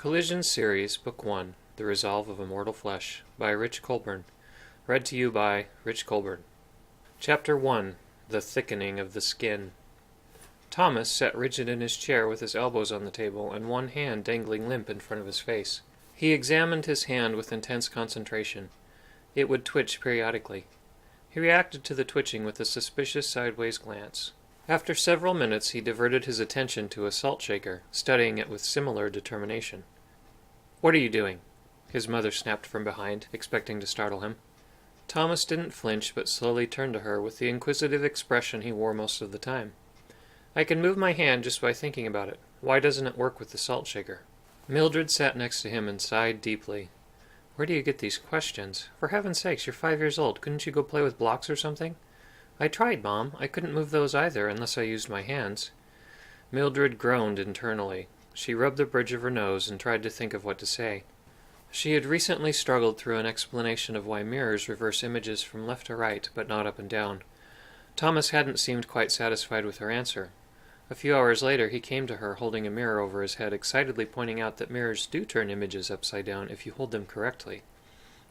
Collision Series, Book 1, The Resolve of Immortal Flesh, by Rich Colburn. Read to you by Rich Colburn. Chapter 1, The Thickening of the Skin. Thomas sat rigid in his chair with his elbows on the table and one hand dangling limp in front of his face. He examined his hand with intense concentration. It would twitch periodically. He reacted to the twitching with a suspicious sideways glance. After several minutes he diverted his attention to a salt shaker, studying it with similar determination. "What are you doing?" his mother snapped from behind, expecting to startle him. Thomas didn't flinch, but slowly turned to her with the inquisitive expression he wore most of the time. "I can move my hand just by thinking about it. Why doesn't it work with the salt shaker?" Mildred sat next to him and sighed deeply. "Where do you get these questions? For heaven's sakes, you're 5 years old. Couldn't you go play with blocks or something?" "I tried, Mom. I couldn't move those either, unless I used my hands." Mildred groaned internally. She rubbed the bridge of her nose and tried to think of what to say. She had recently struggled through an explanation of why mirrors reverse images from left to right, but not up and down. Thomas hadn't seemed quite satisfied with her answer. A few hours later he came to her holding a mirror over his head, excitedly pointing out that mirrors do turn images upside down if you hold them correctly.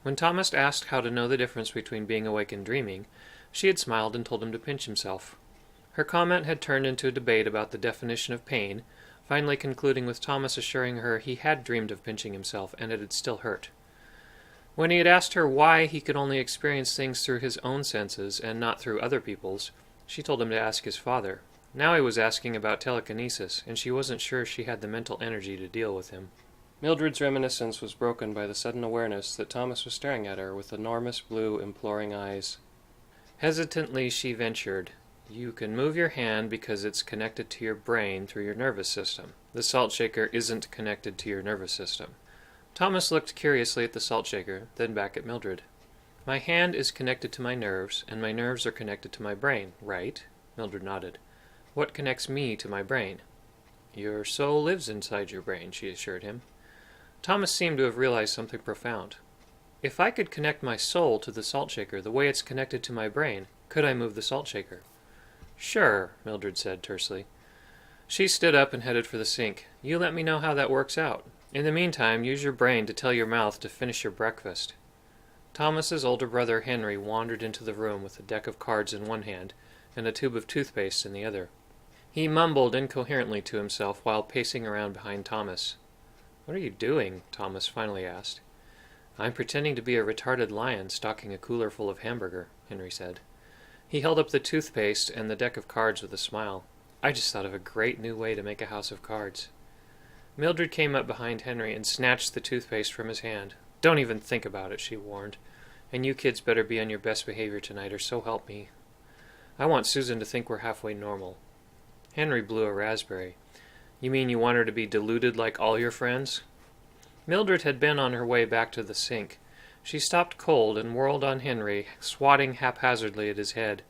When Thomas asked how to know the difference between being awake and dreaming, she had smiled and told him to pinch himself. Her comment had turned into a debate about the definition of pain, finally concluding with Thomas assuring her he had dreamed of pinching himself, and it had still hurt. When he had asked her why he could only experience things through his own senses and not through other people's, she told him to ask his father. Now he was asking about telekinesis, and she wasn't sure she had the mental energy to deal with him. Mildred's reminiscence was broken by the sudden awareness that Thomas was staring at her with enormous blue, imploring eyes. Hesitantly she ventured, "You can move your hand because it's connected to your brain through your nervous system. The salt shaker isn't connected to your nervous system." Thomas looked curiously at the salt shaker, then back at Mildred. "My hand is connected to my nerves, and my nerves are connected to my brain, right?" Mildred nodded. "What connects me to my brain?" "Your soul lives inside your brain," she assured him. Thomas seemed to have realized something profound. "If I could connect my soul to the salt shaker the way it's connected to my brain, could I move the salt shaker?" "Sure," Mildred said tersely. She stood up and headed for the sink. "You let me know how that works out. In the meantime, use your brain to tell your mouth to finish your breakfast." Thomas's older brother Henry wandered into the room with a deck of cards in one hand and a tube of toothpaste in the other. He mumbled incoherently to himself while pacing around behind Thomas. "What are you doing?" Thomas finally asked. "I'm pretending to be a retarded lion stocking a cooler full of hamburger," Henry said. He held up the toothpaste and the deck of cards with a smile. "I just thought of a great new way to make a house of cards." Mildred came up behind Henry and snatched the toothpaste from his hand. "Don't even think about it," she warned. "And you kids better be on your best behavior tonight, or so help me. I want Susan to think we're halfway normal." Henry blew a raspberry. "You mean you want her to be deluded like all your friends?" Mildred had been on her way back to the sink. She stopped cold and whirled on Henry, swatting haphazardly at his head.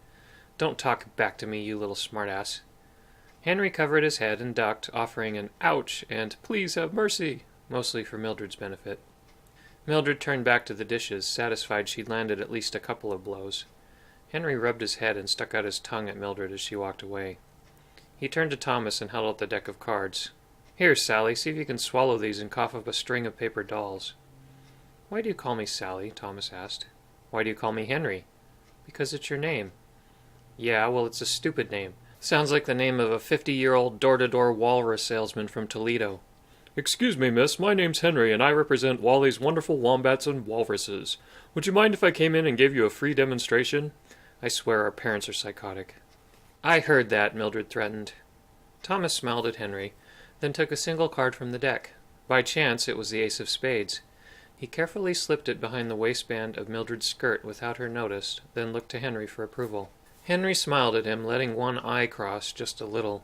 "Don't talk back to me, you little smartass." Henry covered his head and ducked, offering an "ouch" and "please have mercy," mostly for Mildred's benefit. Mildred turned back to the dishes, satisfied she'd landed at least a couple of blows. Henry rubbed his head and stuck out his tongue at Mildred as she walked away. He turned to Thomas and held out the deck of cards. "Here, Sally, see if you can swallow these and cough up a string of paper dolls." "Why do you call me Sally?" Thomas asked. "Why do you call me Henry?" "Because it's your name." "Yeah, well, it's a stupid name. Sounds like the name of a 50-year-old door-to-door walrus salesman from Toledo." "Excuse me, miss, my name's Henry, and I represent Wally's Wonderful Wombats and Walruses. Would you mind if I came in and gave you a free demonstration?" "I swear our parents are psychotic." "I heard that," Mildred threatened. Thomas smiled at Henry, then took a single card from the deck. By chance, it was the ace of spades. He carefully slipped it behind the waistband of Mildred's skirt without her notice, then looked to Henry for approval. Henry smiled at him, letting one eye cross just a little.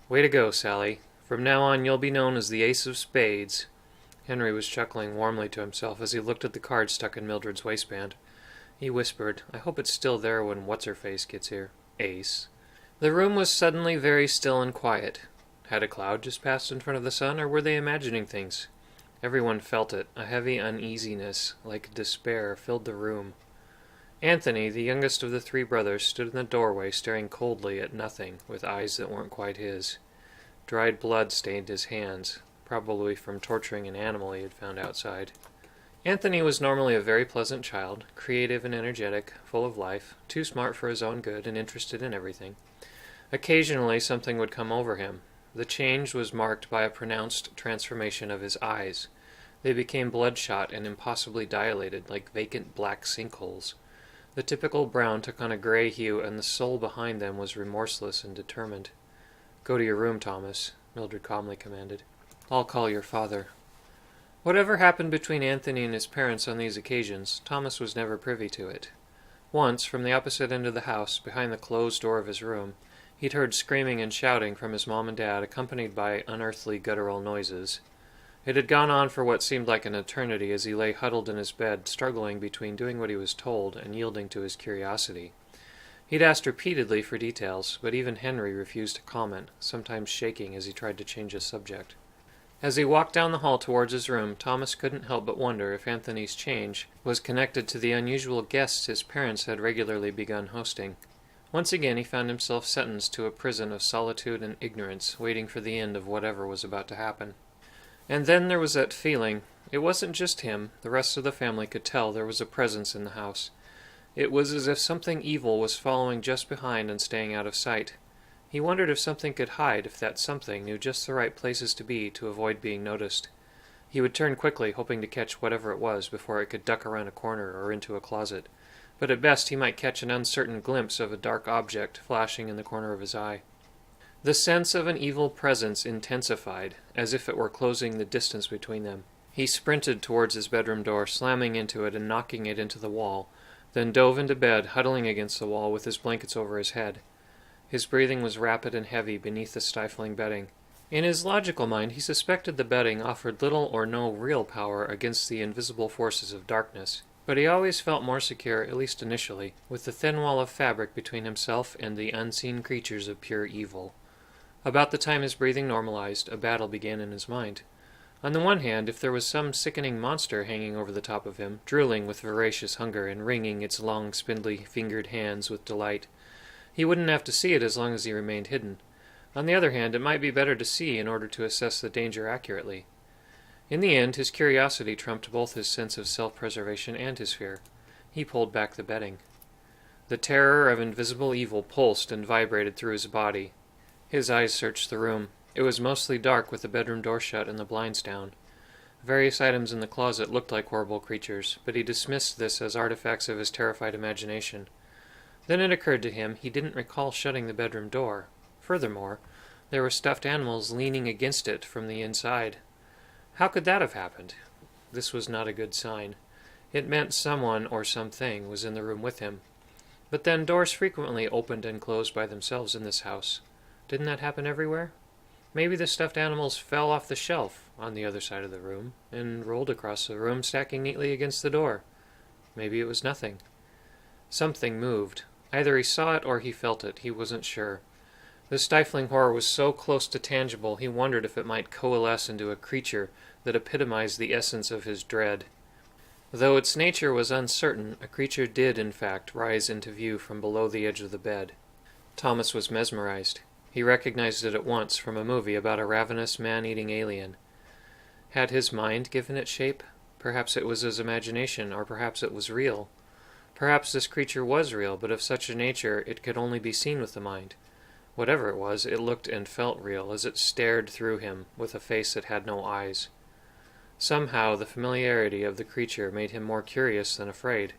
"Way to go, Sally. From now on you'll be known as the ace of spades." Henry was chuckling warmly to himself as he looked at the card stuck in Mildred's waistband. He whispered, "I hope it's still there when What's-Her-Face gets here. Ace." The room was suddenly very still and quiet. Had a cloud just passed in front of the sun, or were they imagining things? Everyone felt it. A heavy uneasiness, like despair, filled the room. Anthony, the youngest of the three brothers, stood in the doorway staring coldly at nothing, with eyes that weren't quite his. Dried blood stained his hands. probably from torturing an animal he had found outside. Anthony was normally a very pleasant child, creative and energetic, full of life, too smart for his own good and interested in everything. Occasionally something would come over him. The change was marked by a pronounced transformation of his eyes. They became bloodshot and impossibly dilated, like vacant black sinkholes. The typical brown took on a gray hue, and the soul behind them was remorseless and determined. "Go to your room, Thomas," Mildred calmly commanded. "I'll call your father." Whatever happened between Anthony and his parents on these occasions, Thomas was never privy to it. Once, from the opposite end of the house, behind the closed door of his room, he'd heard screaming and shouting from his mom and dad, accompanied by unearthly guttural noises. It had gone on for what seemed like an eternity as he lay huddled in his bed, struggling between doing what he was told and yielding to his curiosity. He'd asked repeatedly for details, but even Henry refused to comment, sometimes shaking as he tried to change the subject. As he walked down the hall towards his room, Thomas couldn't help but wonder if Anthony's change was connected to the unusual guests his parents had regularly begun hosting. Once again he found himself sentenced to a prison of solitude and ignorance, waiting for the end of whatever was about to happen. And then there was that feeling. It wasn't just him. The rest of the family could tell there was a presence in the house. It was as if something evil was following just behind and staying out of sight. He wondered if something could hide, if that something knew just the right places to be to avoid being noticed. He would turn quickly, hoping to catch whatever it was before it could duck around a corner or into a closet. But at best he might catch an uncertain glimpse of a dark object flashing in the corner of his eye. The sense of an evil presence intensified, as if it were closing the distance between them. He sprinted towards his bedroom door, slamming into it and knocking it into the wall, then dove into bed, huddling against the wall with his blankets over his head. His breathing was rapid and heavy beneath the stifling bedding. In his logical mind, he suspected the bedding offered little or no real power against the invisible forces of darkness, but he always felt more secure, at least initially, with the thin wall of fabric between himself and the unseen creatures of pure evil. About the time his breathing normalized, a battle began in his mind. On the one hand, if there was some sickening monster hanging over the top of him, drooling with voracious hunger and wringing its long, spindly-fingered hands with delight, he wouldn't have to see it as long as he remained hidden. On the other hand, it might be better to see in order to assess the danger accurately. In the end, his curiosity trumped both his sense of self-preservation and his fear. He pulled back the bedding. The terror of invisible evil pulsed and vibrated through his body. His eyes searched the room. It was mostly dark, with the bedroom door shut and the blinds down. Various items in the closet looked like horrible creatures, but he dismissed this as artifacts of his terrified imagination. Then it occurred to him he didn't recall shutting the bedroom door. Furthermore, there were stuffed animals leaning against it from the inside. How could that have happened? This was not a good sign. It meant someone or something was in the room with him. But then doors frequently opened and closed by themselves in this house. Didn't that happen everywhere? Maybe the stuffed animals fell off the shelf on the other side of the room and rolled across the room, stacking neatly against the door. Maybe it was nothing. Something moved. Either he saw it or he felt it. He wasn't sure. The stifling horror was so close to tangible, he wondered if it might coalesce into a creature that epitomized the essence of his dread. Though its nature was uncertain, a creature did, in fact, rise into view from below the edge of the bed. Thomas was mesmerized. He recognized it at once from a movie about a ravenous, man-eating alien. Had his mind given it shape? Perhaps it was his imagination, or perhaps it was real. Perhaps this creature was real, but of such a nature it could only be seen with the mind. Whatever it was, it looked and felt real as it stared through him with a face that had no eyes. Somehow the familiarity of the creature made him more curious than afraid.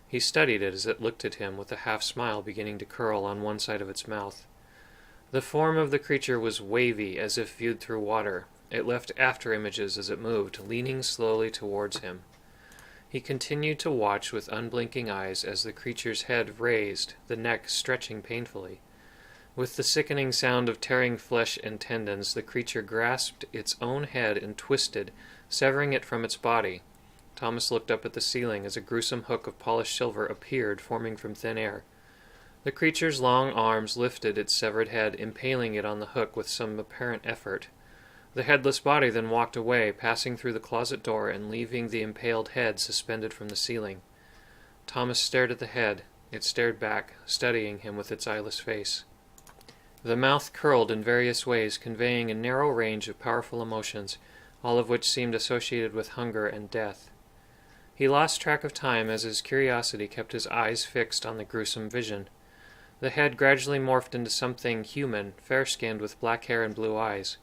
He studied it as it looked at him with a half-smile beginning to curl on one side of its mouth. The form of the creature was wavy as if viewed through water. It left after-images as it moved, leaning slowly towards him. He continued to watch with unblinking eyes as the creature's head raised, the neck stretching painfully. With the sickening sound of tearing flesh and tendons, the creature grasped its own head and twisted, severing it from its body. Thomas looked up at the ceiling as a gruesome hook of polished silver appeared, forming from thin air. The creature's long arms lifted its severed head, impaling it on the hook with some apparent effort. The headless body then walked away, passing through the closet door and leaving the impaled head suspended from the ceiling. Thomas stared at the head. It stared back, studying him with its eyeless face. The mouth curled in various ways, conveying a narrow range of powerful emotions, all of which seemed associated with hunger and death. He lost track of time as his curiosity kept his eyes fixed on the gruesome vision. The head gradually morphed into something human, fair-skinned with black hair and blue eyes.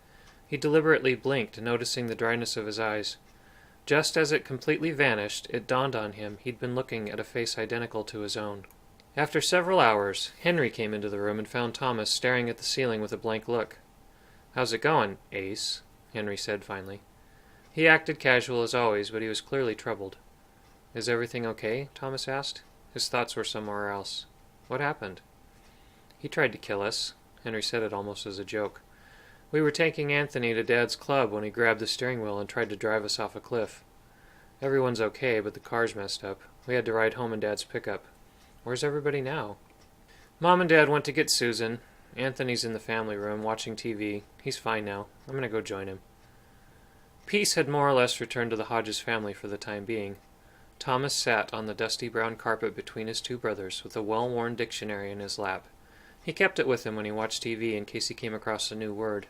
He deliberately blinked, noticing the dryness of his eyes. Just as it completely vanished, it dawned on him he'd been looking at a face identical to his own. After several hours, Henry came into the room and found Thomas staring at the ceiling with a blank look. "How's it going, Ace?" Henry said finally. He acted casual as always, but he was clearly troubled. "Is everything okay?" Thomas asked. His thoughts were somewhere else. "What happened?" "He tried to kill us." Henry said it almost as a joke. "We were taking Anthony to Dad's club when he grabbed the steering wheel and tried to drive us off a cliff. Everyone's okay, but the car's messed up. We had to ride home in Dad's pickup. Where's everybody now?" "Mom and Dad went to get Susan. Anthony's in the family room, watching TV. He's fine now. I'm going to go join him." Peace had more or less returned to the Hodges family for the time being. Thomas sat on the dusty brown carpet between his two brothers, with a well-worn dictionary in his lap. He kept it with him when he watched TV in case he came across a new word.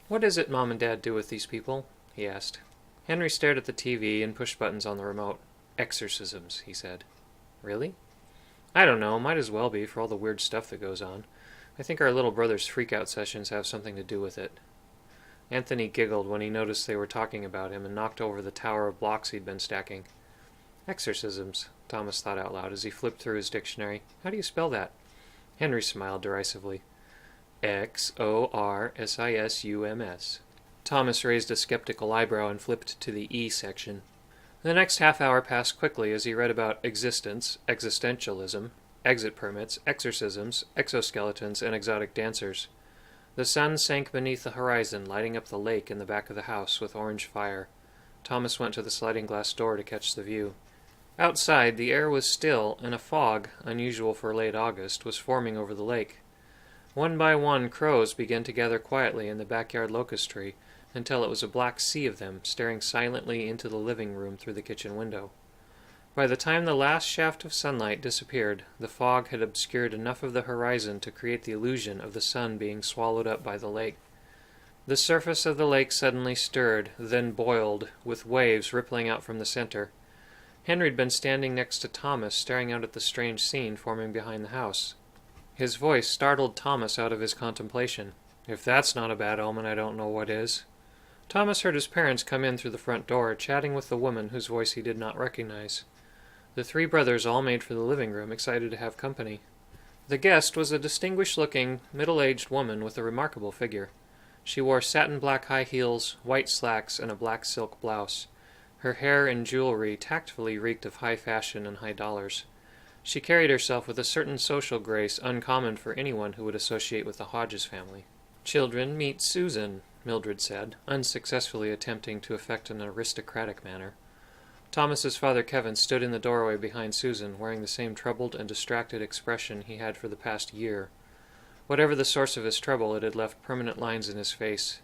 "What is it Mom and Dad do with these people?" he asked. Henry stared at the TV and pushed buttons on the remote. "Exorcisms," he said. "Really?" "I don't know. Might as well be, for all the weird stuff that goes on. I think our little brother's freak-out sessions have something to do with it." Anthony giggled when he noticed they were talking about him and knocked over the tower of blocks he'd been stacking. "Exorcisms," Thomas thought out loud as he flipped through his dictionary. "How do you spell that?" Henry smiled derisively. "Xorsisums." Thomas raised a skeptical eyebrow and flipped to the E section. The next half hour passed quickly as he read about existence, existentialism, exit permits, exorcisms, exoskeletons, and exotic dancers. The sun sank beneath the horizon, lighting up the lake in the back of the house with orange fire. Thomas went to the sliding glass door to catch the view. Outside, the air was still, and a fog, unusual for late August, was forming over the lake. One by one, crows began to gather quietly in the backyard locust tree, until it was a black sea of them, staring silently into the living room through the kitchen window. By the time the last shaft of sunlight disappeared, the fog had obscured enough of the horizon to create the illusion of the sun being swallowed up by the lake. The surface of the lake suddenly stirred, then boiled, with waves rippling out from the center. Henry had been standing next to Thomas, staring out at the strange scene forming behind the house. His voice startled Thomas out of his contemplation. "If that's not a bad omen, I don't know what is." Thomas heard his parents come in through the front door, chatting with the woman whose voice he did not recognize. The three brothers all made for the living room, excited to have company. The guest was a distinguished-looking, middle-aged woman with a remarkable figure. She wore satin black high heels, white slacks, and a black silk blouse. Her hair and jewelry tactfully reeked of high fashion and high dollars. She carried herself with a certain social grace uncommon for anyone who would associate with the Hodges family. "Children, meet Susan," Mildred said, unsuccessfully attempting to affect an aristocratic manner. Thomas's father Kevin stood in the doorway behind Susan, wearing the same troubled and distracted expression he had for the past year. Whatever the source of his trouble, it had left permanent lines in his face.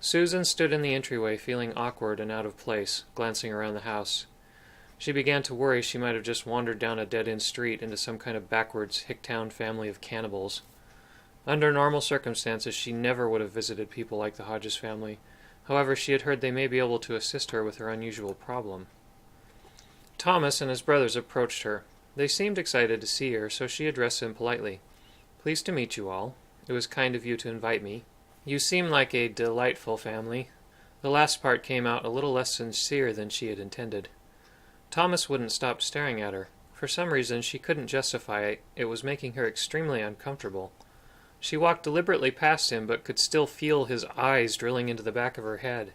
Susan stood in the entryway, feeling awkward and out of place, glancing around the house. She began to worry she might have just wandered down a dead-end street into some kind of backwards Hicktown family of cannibals. Under normal circumstances, she never would have visited people like the Hodges family. However, she had heard they may be able to assist her with her unusual problem. Thomas and his brothers approached her. They seemed excited to see her, so she addressed them politely. "Pleased to meet you all. It was kind of you to invite me. You seem like a delightful family." The last part came out a little less sincere than she had intended. Thomas wouldn't stop staring at her. For some reason she couldn't justify it. It was making her extremely uncomfortable. She walked deliberately past him, but could still feel his eyes drilling into the back of her head.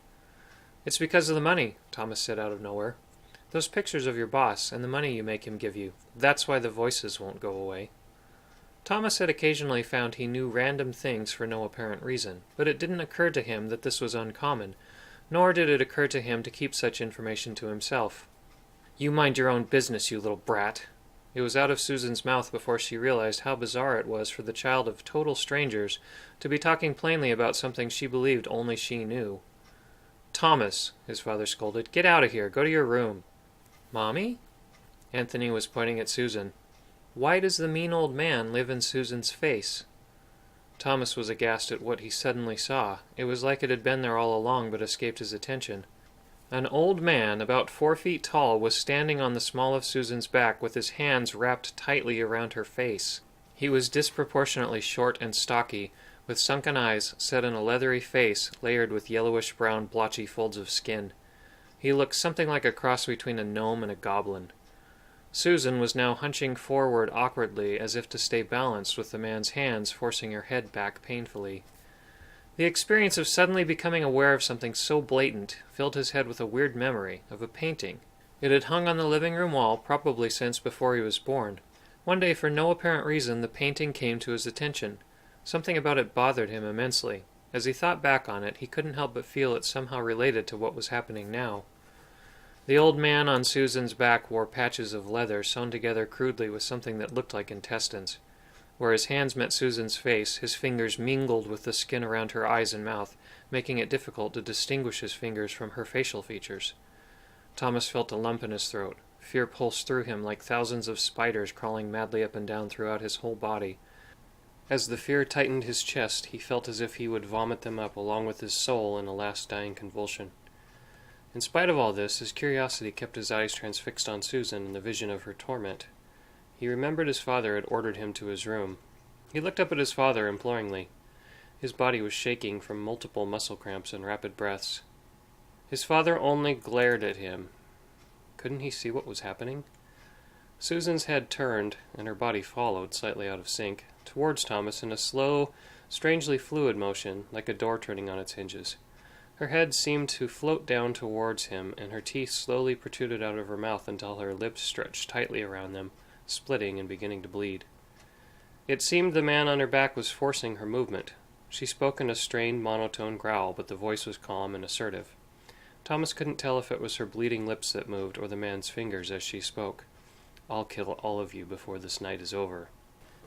"It's because of the money," Thomas said out of nowhere. "Those pictures of your boss, and the money you make him give you. That's why the voices won't go away." Thomas had occasionally found he knew random things for no apparent reason, but it didn't occur to him that this was uncommon, nor did it occur to him to keep such information to himself. "You mind your own business, you little brat." It was out of Susan's mouth before she realized how bizarre it was for the child of total strangers to be talking plainly about something she believed only she knew. "Thomas," his father scolded, "get out of here. Go to your room." "Mommy?" Anthony was pointing at Susan. "Why does the mean old man live in Susan's face?" Thomas was aghast at what he suddenly saw. It was like it had been there all along, but escaped his attention. An old man, about 4 feet tall, was standing on the small of Susan's back with his hands wrapped tightly around her face. He was disproportionately short and stocky, with sunken eyes set in a leathery face layered with yellowish-brown blotchy folds of skin. He looked something like a cross between a gnome and a goblin. Susan was now hunching forward awkwardly as if to stay balanced, with the man's hands forcing her head back painfully. The experience of suddenly becoming aware of something so blatant filled his head with a weird memory of a painting. It had hung on the living room wall probably since before he was born. One day, for no apparent reason, the painting came to his attention. Something about it bothered him immensely. As he thought back on it, he couldn't help but feel it somehow related to what was happening now. The old man on Susan's back wore patches of leather sewn together crudely with something that looked like intestines. Where his hands met Susan's face, his fingers mingled with the skin around her eyes and mouth, making it difficult to distinguish his fingers from her facial features. Thomas felt a lump in his throat. Fear pulsed through him like thousands of spiders crawling madly up and down throughout his whole body. As the fear tightened his chest, he felt as if he would vomit them up along with his soul in a last dying convulsion. In spite of all this, his curiosity kept his eyes transfixed on Susan in the vision of her torment. He remembered his father had ordered him to his room. He looked up at his father imploringly. His body was shaking from multiple muscle cramps and rapid breaths. His father only glared at him. Couldn't he see what was happening? Susan's head turned, and her body followed, slightly out of sync, towards Thomas in a slow, strangely fluid motion, like a door turning on its hinges. Her head seemed to float down towards him, and her teeth slowly protruded out of her mouth until her lips stretched tightly around them, splitting and beginning to bleed. It seemed the man on her back was forcing her movement. She spoke in a strained, monotone growl, but the voice was calm and assertive. Thomas couldn't tell if it was her bleeding lips that moved or the man's fingers as she spoke. "I'll kill all of you before this night is over."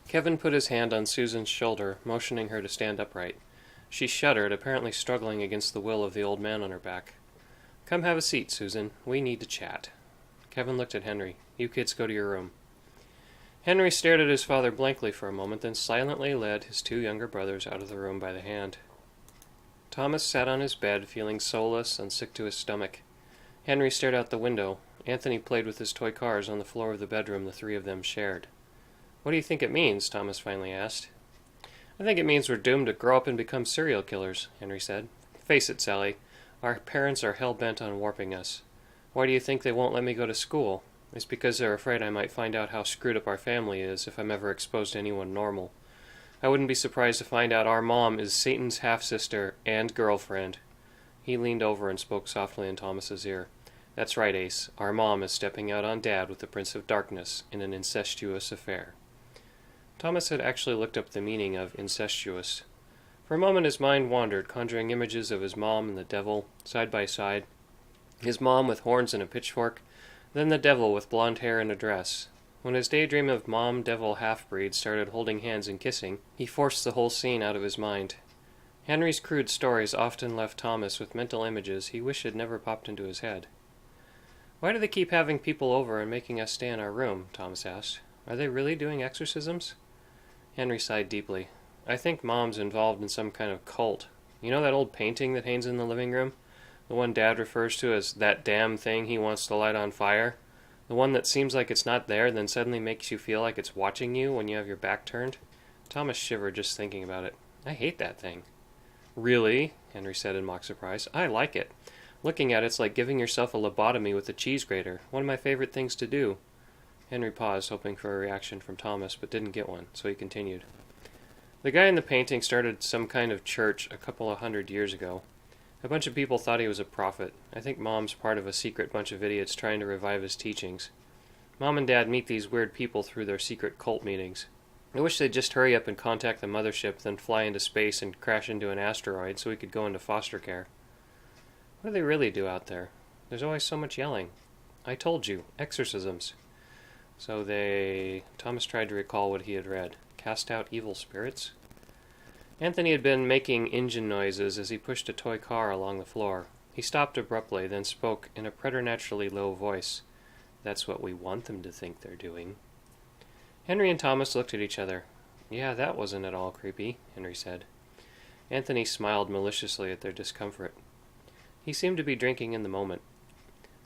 Kevin put his hand on Susan's shoulder, motioning her to stand upright. She shuddered, apparently struggling against the will of the old man on her back. "Come have a seat, Susan. We need to chat." Kevin looked at Henry. "You kids go to your room." Henry stared at his father blankly for a moment, then silently led his 2 younger brothers out of the room by the hand. Thomas sat on his bed, feeling soulless and sick to his stomach. Henry stared out the window. Anthony played with his toy cars on the floor of the bedroom the 3 of them shared. "What do you think it means?" Thomas finally asked. "I think it means we're doomed to grow up and become serial killers," Henry said. "Face it, Sally. Our parents are hell-bent on warping us. Why do you think they won't let me go to school? It's because they're afraid I might find out how screwed up our family is if I'm ever exposed to anyone normal. I wouldn't be surprised to find out our mom is Satan's half-sister and girlfriend." He leaned over and spoke softly in Thomas's ear. "That's right, Ace. Our mom is stepping out on Dad with the Prince of Darkness in an incestuous affair." Thomas had actually looked up the meaning of incestuous. For a moment his mind wandered, conjuring images of his mom and the devil, side by side. His mom with horns and a pitchfork, then the devil with blonde hair and a dress. When his daydream of mom-devil half-breed started holding hands and kissing, he forced the whole scene out of his mind. Henry's crude stories often left Thomas with mental images he wished had never popped into his head. "Why do they keep having people over and making us stay in our room?" Thomas asked. "Are they really doing exorcisms?" Henry sighed deeply. "I think Mom's involved in some kind of cult. You know that old painting that hangs in the living room? The one Dad refers to as that damn thing he wants to light on fire? The one that seems like it's not there, then suddenly makes you feel like it's watching you when you have your back turned?" Thomas shivered just thinking about it. "I hate that thing." "Really?" Henry said in mock surprise. "I like it. Looking at it's like giving yourself a lobotomy with a cheese grater. One of my favorite things to do." Henry paused, hoping for a reaction from Thomas, but didn't get one, so he continued. "The guy in the painting started some kind of church a couple of 100 years ago. A bunch of people thought he was a prophet. I think Mom's part of a secret bunch of idiots trying to revive his teachings. Mom and Dad meet these weird people through their secret cult meetings. I wish they'd just hurry up and contact the mothership, then fly into space and crash into an asteroid so we could go into foster care. What do they really do out there? There's always so much yelling. I told you, exorcisms." "So they..." Thomas tried to recall what he had read. "Cast out evil spirits?" Anthony had been making engine noises as he pushed a toy car along the floor. He stopped abruptly, then spoke in a preternaturally low voice. "That's what we want them to think they're doing." Henry and Thomas looked at each other. Yeah, that wasn't at all creepy, Henry said. Anthony smiled maliciously at their discomfort. He seemed to be drinking in the moment.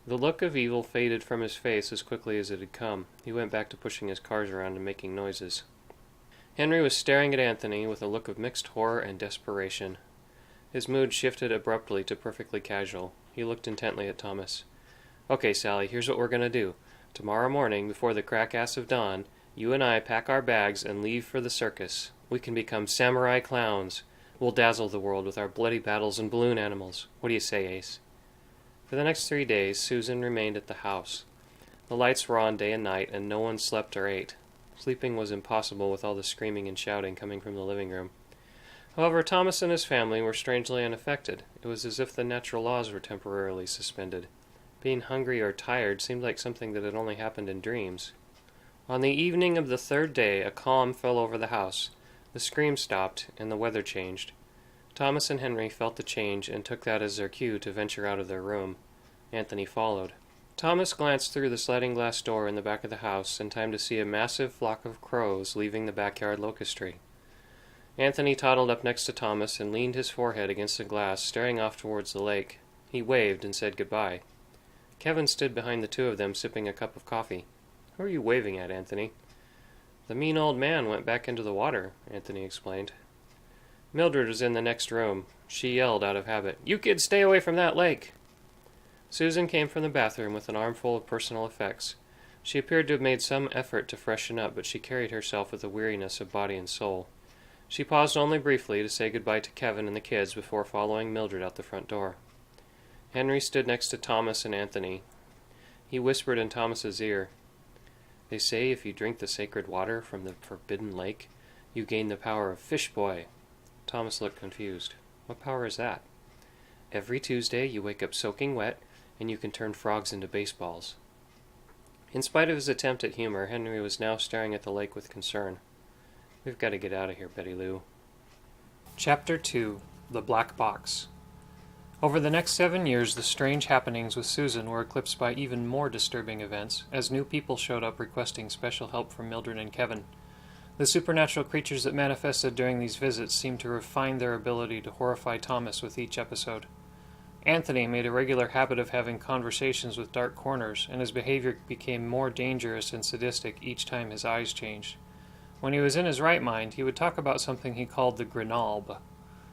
The look of evil faded from his face as quickly as it had come. He went back to pushing his cars around and making noises. Henry was staring at Anthony with a look of mixed horror and desperation. His mood shifted abruptly to perfectly casual. He looked intently at Thomas. Okay, Sally, here's what we're going to do. Tomorrow morning, before the crack-ass of dawn, you and I pack our bags and leave for the circus. We can become samurai clowns. We'll dazzle the world with our bloody battles and balloon animals. What do you say, Ace? For the next 3 days, Susan remained at the house. The lights were on day and night, and no one slept or ate. Sleeping was impossible with all the screaming and shouting coming from the living room. However, Thomas and his family were strangely unaffected. It was as if the natural laws were temporarily suspended. Being hungry or tired seemed like something that had only happened in dreams. On the evening of the 3rd day, a calm fell over the house. The screams stopped, and the weather changed. Thomas and Henry felt the change and took that as their cue to venture out of their room. Anthony followed. Thomas glanced through the sliding glass door in the back of the house in time to see a massive flock of crows leaving the backyard locust tree. Anthony toddled up next to Thomas and leaned his forehead against the glass, staring off towards the lake. He waved and said goodbye. Kevin stood behind the two of them, sipping a cup of coffee. Who are you waving at, Anthony? The mean old man went back into the water, Anthony explained. Mildred was in the next room. She yelled out of habit, "You kids stay away from that lake!" Susan came from the bathroom with an armful of personal effects. She appeared to have made some effort to freshen up, but she carried herself with a weariness of body and soul. She paused only briefly to say goodbye to Kevin and the kids before following Mildred out the front door. Henry stood next to Thomas and Anthony. He whispered in Thomas's ear, "They say if you drink the sacred water from the forbidden lake, you gain the power of Fish Boy." Thomas looked confused. "What power is that?" "Every Tuesday you wake up soaking wet, and you can turn frogs into baseballs." In spite of his attempt at humor, Henry was now staring at the lake with concern. "We've got to get out of here, Betty Lou." Chapter 2. The Black Box. Over the next 7 years, the strange happenings with Susan were eclipsed by even more disturbing events, as new people showed up requesting special help from Mildred and Kevin. The supernatural creatures that manifested during these visits seemed to refine their ability to horrify Thomas with each episode. Anthony made a regular habit of having conversations with dark corners, and his behavior became more dangerous and sadistic each time his eyes changed. When he was in his right mind, he would talk about something he called the Grenalbe.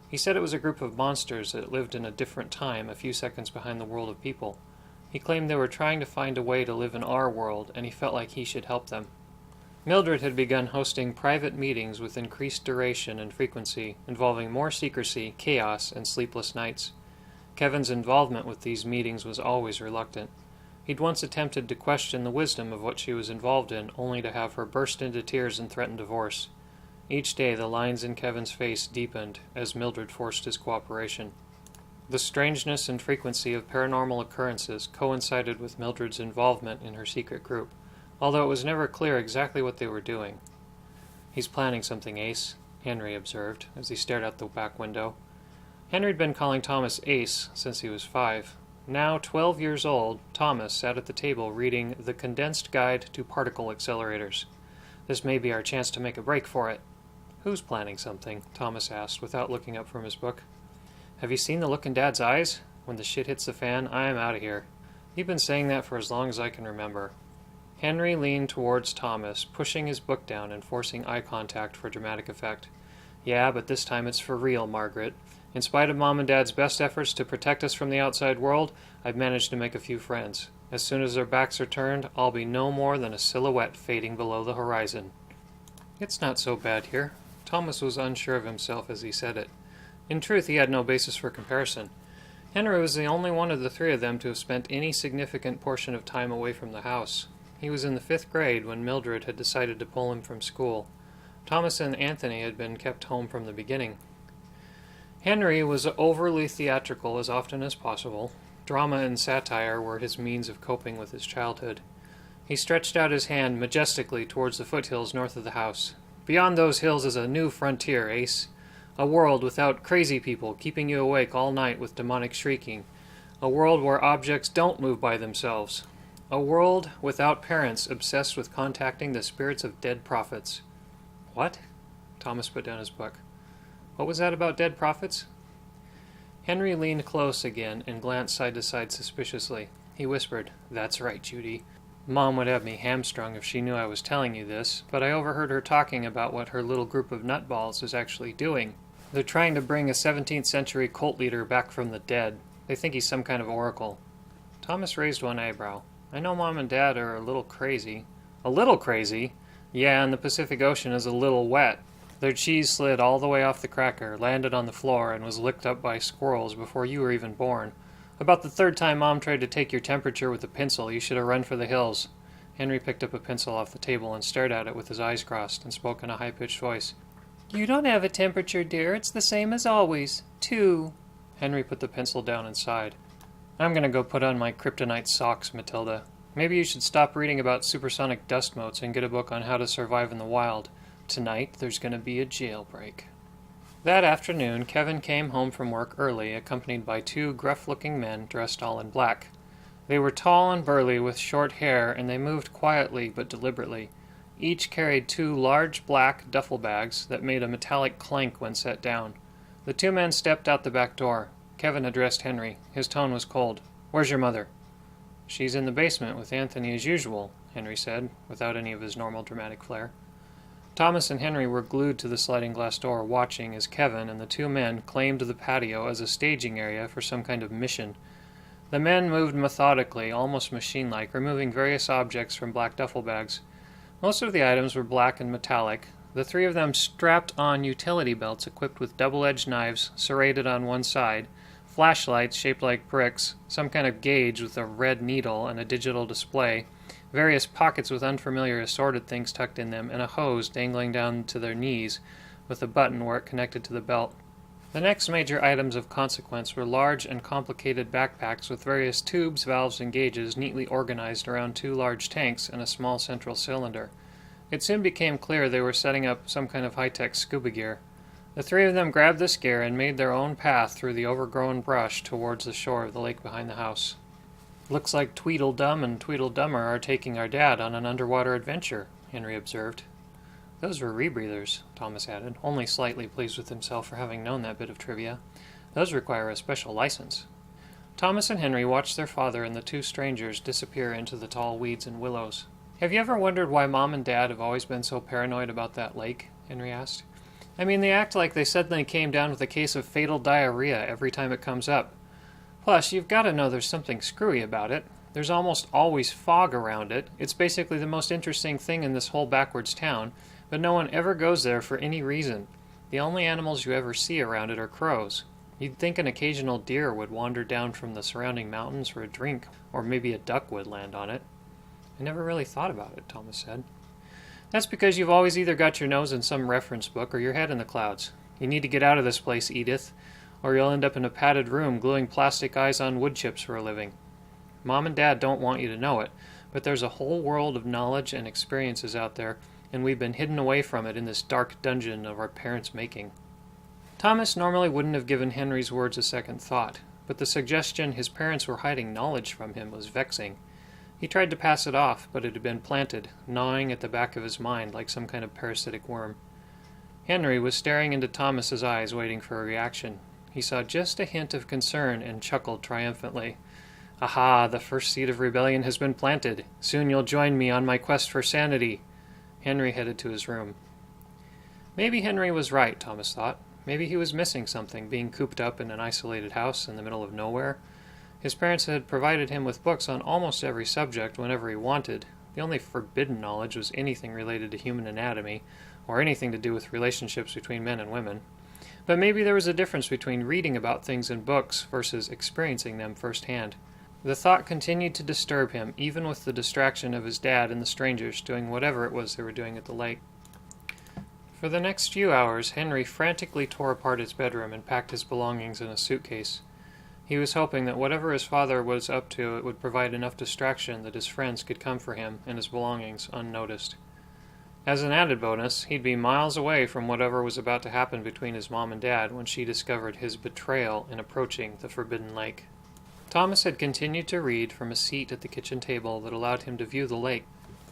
He said it was a group of monsters that lived in a different time, a few seconds behind the world of people. He claimed they were trying to find a way to live in our world, and he felt like he should help them. Mildred had begun hosting private meetings with increased duration and frequency, involving more secrecy, chaos, and sleepless nights. Kevin's involvement with these meetings was always reluctant. He'd once attempted to question the wisdom of what she was involved in, only to have her burst into tears and threaten divorce. Each day the lines in Kevin's face deepened as Mildred forced his cooperation. The strangeness and frequency of paranormal occurrences coincided with Mildred's involvement in her secret group, although it was never clear exactly what they were doing. "He's planning something, Ace," Henry observed as he stared out the back window. Henry had been calling Thomas Ace since he was 5. Now 12 years old, Thomas sat at the table reading The Condensed Guide to Particle Accelerators. "This may be our chance to make a break for it." "Who's planning something?" Thomas asked without looking up from his book. "Have you seen the look in Dad's eyes? When the shit hits the fan, I'm out of here. You've been saying that for as long as I can remember." Henry leaned towards Thomas, pushing his book down and forcing eye contact for dramatic effect. "Yeah, but this time it's for real, Margaret. In spite of Mom and Dad's best efforts to protect us from the outside world, I've managed to make a few friends. As soon as their backs are turned, I'll be no more than a silhouette fading below the horizon." "It's not so bad here." Thomas was unsure of himself as he said it. In truth, he had no basis for comparison. Henry was the only one of the three of them to have spent any significant portion of time away from the house. He was in the 5th grade when Mildred had decided to pull him from school. Thomas and Anthony had been kept home from the beginning. Henry was overly theatrical as often as possible. Drama and satire were his means of coping with his childhood. He stretched out his hand majestically towards the foothills north of the house. "Beyond those hills is a new frontier, Ace. A world without crazy people keeping you awake all night with demonic shrieking. A world where objects don't move by themselves. A world without parents obsessed with contacting the spirits of dead prophets." "What?" Thomas put down his book. What was that about dead prophets? Henry leaned close again and glanced side to side suspiciously. He whispered, "That's right, Judy. Mom would have me hamstrung if she knew I was telling you this, but I overheard her talking about what her little group of nutballs is actually doing. They're trying to bring a 17th century cult leader back from the dead. They think he's some kind of oracle." Thomas raised one eyebrow. "I know Mom and Dad are a little crazy." "A little crazy?" "Yeah, and the Pacific Ocean is a little wet. Their cheese slid all the way off the cracker, landed on the floor, and was licked up by squirrels before you were even born. About the third time Mom tried to take your temperature with a pencil, you should have run for the hills." Henry picked up a pencil off the table and stared at it with his eyes crossed and spoke in a high-pitched voice. "You don't have a temperature, dear. It's the same as always. 2. Henry put the pencil down and sighed. "I'm going to go put on my kryptonite socks, Matilda. Maybe you should stop reading about supersonic dust motes and get a book on how to survive in the wild. Tonight there's going to be a jailbreak." That afternoon, Kevin came home from work early, accompanied by 2 gruff-looking men dressed all in black. They were tall and burly with short hair, and they moved quietly but deliberately. Each carried 2 large black duffel bags that made a metallic clank when set down. The 2 men stepped out the back door. Kevin addressed Henry. His tone was cold. "Where's your mother?" "She's in the basement with Anthony as usual," Henry said, without any of his normal dramatic flair. Thomas and Henry were glued to the sliding glass door, watching as Kevin and the 2 men claimed the patio as a staging area for some kind of mission. The men moved methodically, almost machine-like, removing various objects from black duffel bags. Most of the items were black and metallic. The 3 of them strapped on utility belts equipped with double-edged knives serrated on one side, flashlights shaped like bricks, some kind of gauge with a red needle and a digital display, various pockets with unfamiliar assorted things tucked in them, and a hose dangling down to their knees with a button where it connected to the belt. The next major items of consequence were large and complicated backpacks with various tubes, valves, and gauges neatly organized around 2 large tanks and a small central cylinder. It soon became clear they were setting up some kind of high-tech scuba gear. The 3 of them grabbed this gear and made their own path through the overgrown brush towards the shore of the lake behind the house. "Looks like Tweedledum and Tweedledummer are taking our dad on an underwater adventure," Henry observed. "Those were rebreathers," Thomas added, only slightly pleased with himself for having known that bit of trivia. "Those require a special license." Thomas and Henry watched their father and the 2 strangers disappear into the tall weeds and willows. "Have you ever wondered why Mom and Dad have always been so paranoid about that lake?" Henry asked. "I mean, they act like they suddenly came down with a case of fatal diarrhea every time it comes up. Plus, you've got to know there's something screwy about it. There's almost always fog around it. It's basically the most interesting thing in this whole backwards town, but no one ever goes there for any reason. The only animals you ever see around it are crows. You'd think an occasional deer would wander down from the surrounding mountains for a drink, or maybe a duck would land on it." "I never really thought about it," Thomas said. "That's because you've always either got your nose in some reference book or your head in the clouds. You need to get out of this place, Edith, or you'll end up in a padded room gluing plastic eyes on wood chips for a living. Mom and Dad don't want you to know it, but there's a whole world of knowledge and experiences out there, and we've been hidden away from it in this dark dungeon of our parents' making." Thomas normally wouldn't have given Henry's words a second thought, but the suggestion his parents were hiding knowledge from him was vexing. He tried to pass it off, but it had been planted, gnawing at the back of his mind like some kind of parasitic worm. Henry was staring into Thomas's eyes, waiting for a reaction. He saw just a hint of concern and chuckled triumphantly. "Aha, the first seed of rebellion has been planted. Soon you'll join me on my quest for sanity." Henry headed to his room. Maybe Henry was right, Thomas thought. Maybe he was missing something, being cooped up in an isolated house in the middle of nowhere. His parents had provided him with books on almost every subject whenever he wanted. The only forbidden knowledge was anything related to human anatomy, or anything to do with relationships between men and women. But maybe there was a difference between reading about things in books versus experiencing them firsthand. The thought continued to disturb him, even with the distraction of his dad and the strangers doing whatever it was they were doing at the lake. For the next few hours, Henry frantically tore apart his bedroom and packed his belongings in a suitcase. He was hoping that whatever his father was up to, it would provide enough distraction that his friends could come for him and his belongings unnoticed. As an added bonus, he'd be miles away from whatever was about to happen between his mom and dad when she discovered his betrayal in approaching the forbidden lake. Thomas had continued to read from a seat at the kitchen table that allowed him to view the lake.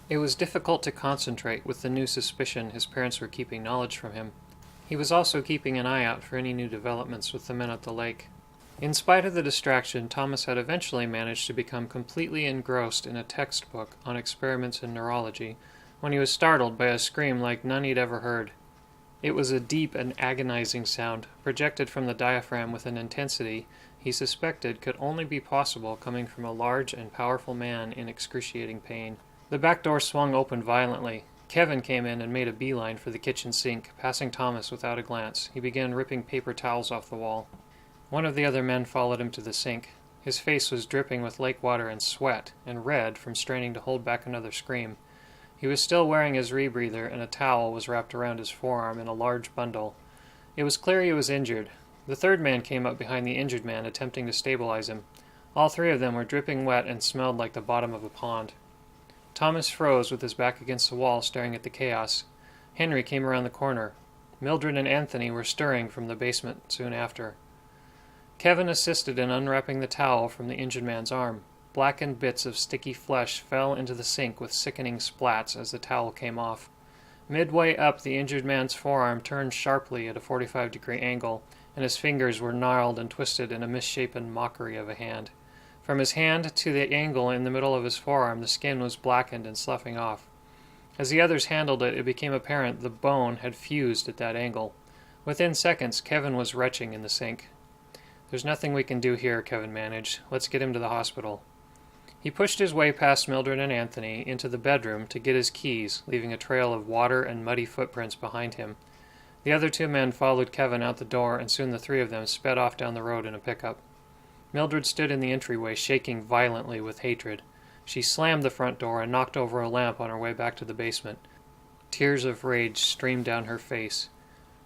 It was difficult to concentrate with the new suspicion his parents were keeping knowledge from him. He was also keeping an eye out for any new developments with the men at the lake. In spite of the distraction, Thomas had eventually managed to become completely engrossed in a textbook on experiments in neurology when he was startled by a scream like none he'd ever heard. It was a deep and agonizing sound, projected from the diaphragm with an intensity he suspected could only be possible coming from a large and powerful man in excruciating pain. The back door swung open violently. Kevin came in and made a beeline for the kitchen sink, passing Thomas without a glance. He began ripping paper towels off the wall. One of the other men followed him to the sink. His face was dripping with lake water and sweat, and red from straining to hold back another scream. He was still wearing his rebreather, and a towel was wrapped around his forearm in a large bundle. It was clear he was injured. The third man came up behind the injured man, attempting to stabilize him. All three of them were dripping wet and smelled like the bottom of a pond. Thomas froze with his back against the wall, staring at the chaos. Henry came around the corner. Mildred and Anthony were stirring from the basement soon after. Kevin assisted in unwrapping the towel from the injured man's arm. Blackened bits of sticky flesh fell into the sink with sickening splats as the towel came off. Midway up, the injured man's forearm turned sharply at a 45-degree angle, and his fingers were gnarled and twisted in a misshapen mockery of a hand. From his hand to the angle in the middle of his forearm, the skin was blackened and sloughing off. As the others handled it, it became apparent the bone had fused at that angle. Within seconds, Kevin was retching in the sink. "There's nothing we can do here," Kevin managed. "Let's get him to the hospital." He pushed his way past Mildred and Anthony into the bedroom to get his keys, leaving a trail of water and muddy footprints behind him. The other two men followed Kevin out the door, and soon the three of them sped off down the road in a pickup. Mildred stood in the entryway, shaking violently with hatred. She slammed the front door and knocked over a lamp on her way back to the basement. Tears of rage streamed down her face.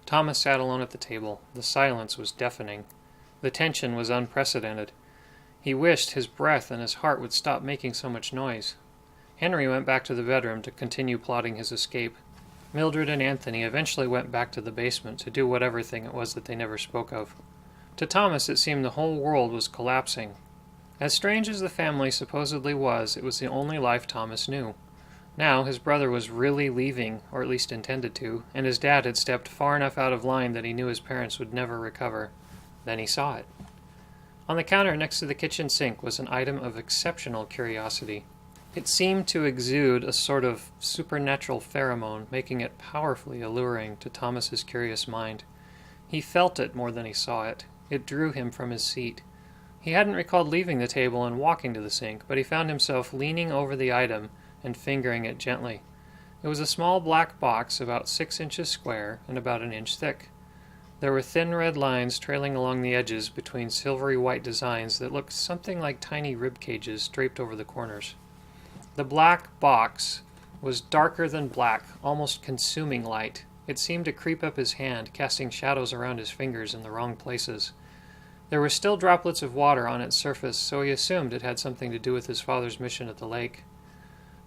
Thomas sat alone at the table. The silence was deafening. The tension was unprecedented. He wished his breath and his heart would stop making so much noise. Henry went back to the bedroom to continue plotting his escape. Mildred and Anthony eventually went back to the basement to do whatever thing it was that they never spoke of. To Thomas, it seemed the whole world was collapsing. As strange as the family supposedly was, it was the only life Thomas knew. Now his brother was really leaving, or at least intended to, and his dad had stepped far enough out of line that he knew his parents would never recover. Then he saw it. On the counter next to the kitchen sink was an item of exceptional curiosity. It seemed to exude a sort of supernatural pheromone, making it powerfully alluring to Thomas's curious mind. He felt it more than he saw it. It drew him from his seat. He hadn't recalled leaving the table and walking to the sink, but he found himself leaning over the item and fingering it gently. It was a small black box about 6 inches square and about an inch thick. There were thin red lines trailing along the edges between silvery white designs that looked something like tiny rib cages draped over the corners. The black box was darker than black, almost consuming light. It seemed to creep up his hand, casting shadows around his fingers in the wrong places. There were still droplets of water on its surface, so he assumed it had something to do with his father's mission at the lake.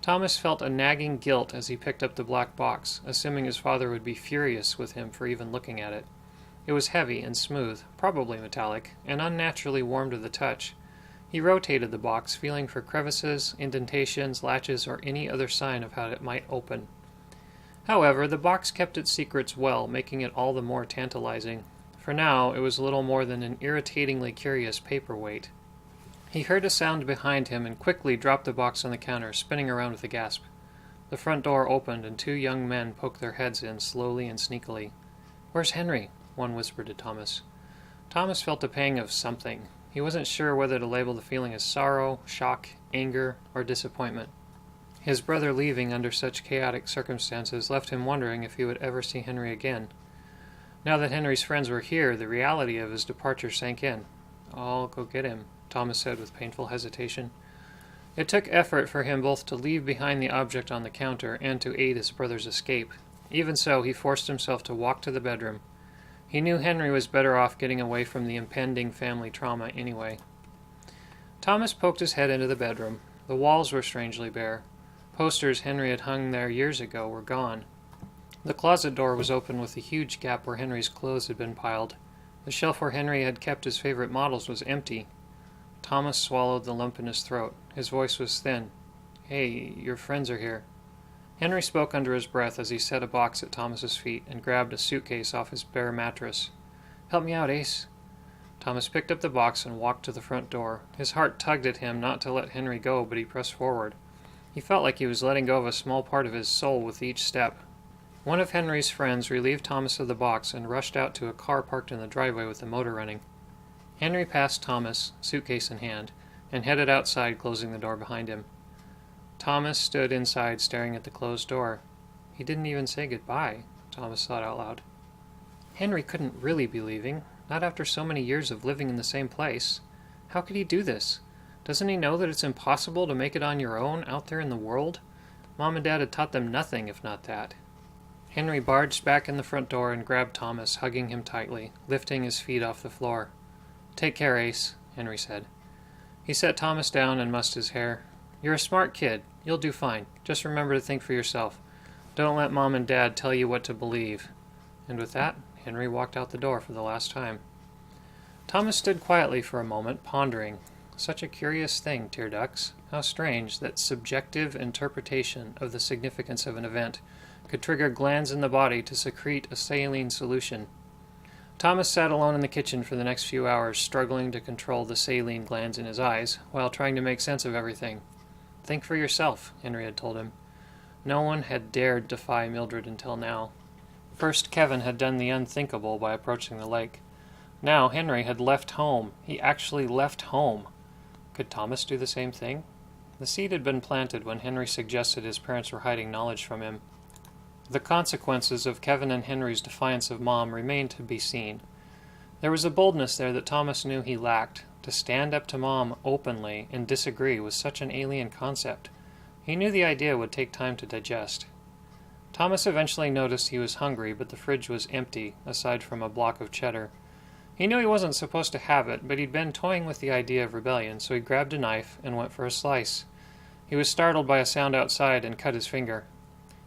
Thomas felt a nagging guilt as he picked up the black box, assuming his father would be furious with him for even looking at it. It was heavy and smooth, probably metallic, and unnaturally warm to the touch. He rotated the box, feeling for crevices, indentations, latches, or any other sign of how it might open. However, the box kept its secrets well, making it all the more tantalizing. For now, it was little more than an irritatingly curious paperweight. He heard a sound behind him and quickly dropped the box on the counter, spinning around with a gasp. The front door opened and 2 young men poked their heads in slowly and sneakily. "Where's Henry?" one whispered to Thomas. Thomas felt a pang of something. He wasn't sure whether to label the feeling as sorrow, shock, anger, or disappointment. His brother leaving under such chaotic circumstances left him wondering if he would ever see Henry again. Now that Henry's friends were here, the reality of his departure sank in. "I'll go get him," Thomas said with painful hesitation. It took effort for him both to leave behind the object on the counter and to aid his brother's escape. Even so, he forced himself to walk to the bedroom. He knew Henry was better off getting away from the impending family trauma anyway. Thomas poked his head into the bedroom. The walls were strangely bare. Posters Henry had hung there years ago were gone. The closet door was open with a huge gap where Henry's clothes had been piled. The shelf where Henry had kept his favorite models was empty. Thomas swallowed the lump in his throat. His voice was thin. "Hey, your friends are here." Henry spoke under his breath as he set a box at Thomas's feet and grabbed a suitcase off his bare mattress. "Help me out, Ace." Thomas picked up the box and walked to the front door. His heart tugged at him not to let Henry go, but he pressed forward. He felt like he was letting go of a small part of his soul with each step. One of Henry's friends relieved Thomas of the box and rushed out to a car parked in the driveway with the motor running. Henry passed Thomas, suitcase in hand, and headed outside, closing the door behind him. Thomas stood inside, staring at the closed door. He didn't even say goodbye, Thomas thought out loud. Henry couldn't really be leaving, not after so many years of living in the same place. How could he do this? Doesn't he know that it's impossible to make it on your own out there in the world? Mom and Dad had taught them nothing, if not that. Henry barged back in the front door and grabbed Thomas, hugging him tightly, lifting his feet off the floor. "Take care, Ace," Henry said. He set Thomas down and mussed his hair. "You're a smart kid. You'll do fine. Just remember to think for yourself. Don't let Mom and Dad tell you what to believe." And with that, Henry walked out the door for the last time. Thomas stood quietly for a moment, pondering. Such a curious thing, dear ducks. How strange that subjective interpretation of the significance of an event could trigger glands in the body to secrete a saline solution. Thomas sat alone in the kitchen for the next few hours, struggling to control the saline glands in his eyes, while trying to make sense of everything. Think for yourself, Henry had told him. No one had dared defy Mildred until now. First, Kevin had done the unthinkable by approaching the lake. Now Henry had left home. He actually left home. Could Thomas do the same thing? The seed had been planted when Henry suggested his parents were hiding knowledge from him. The consequences of Kevin and Henry's defiance of Mom remained to be seen. There was a boldness there that Thomas knew he lacked. To stand up to Mom openly and disagree was such an alien concept. He knew the idea would take time to digest. Thomas eventually noticed he was hungry, but the fridge was empty, aside from a block of cheddar. He knew he wasn't supposed to have it, but he'd been toying with the idea of rebellion, so he grabbed a knife and went for a slice. He was startled by a sound outside and cut his finger.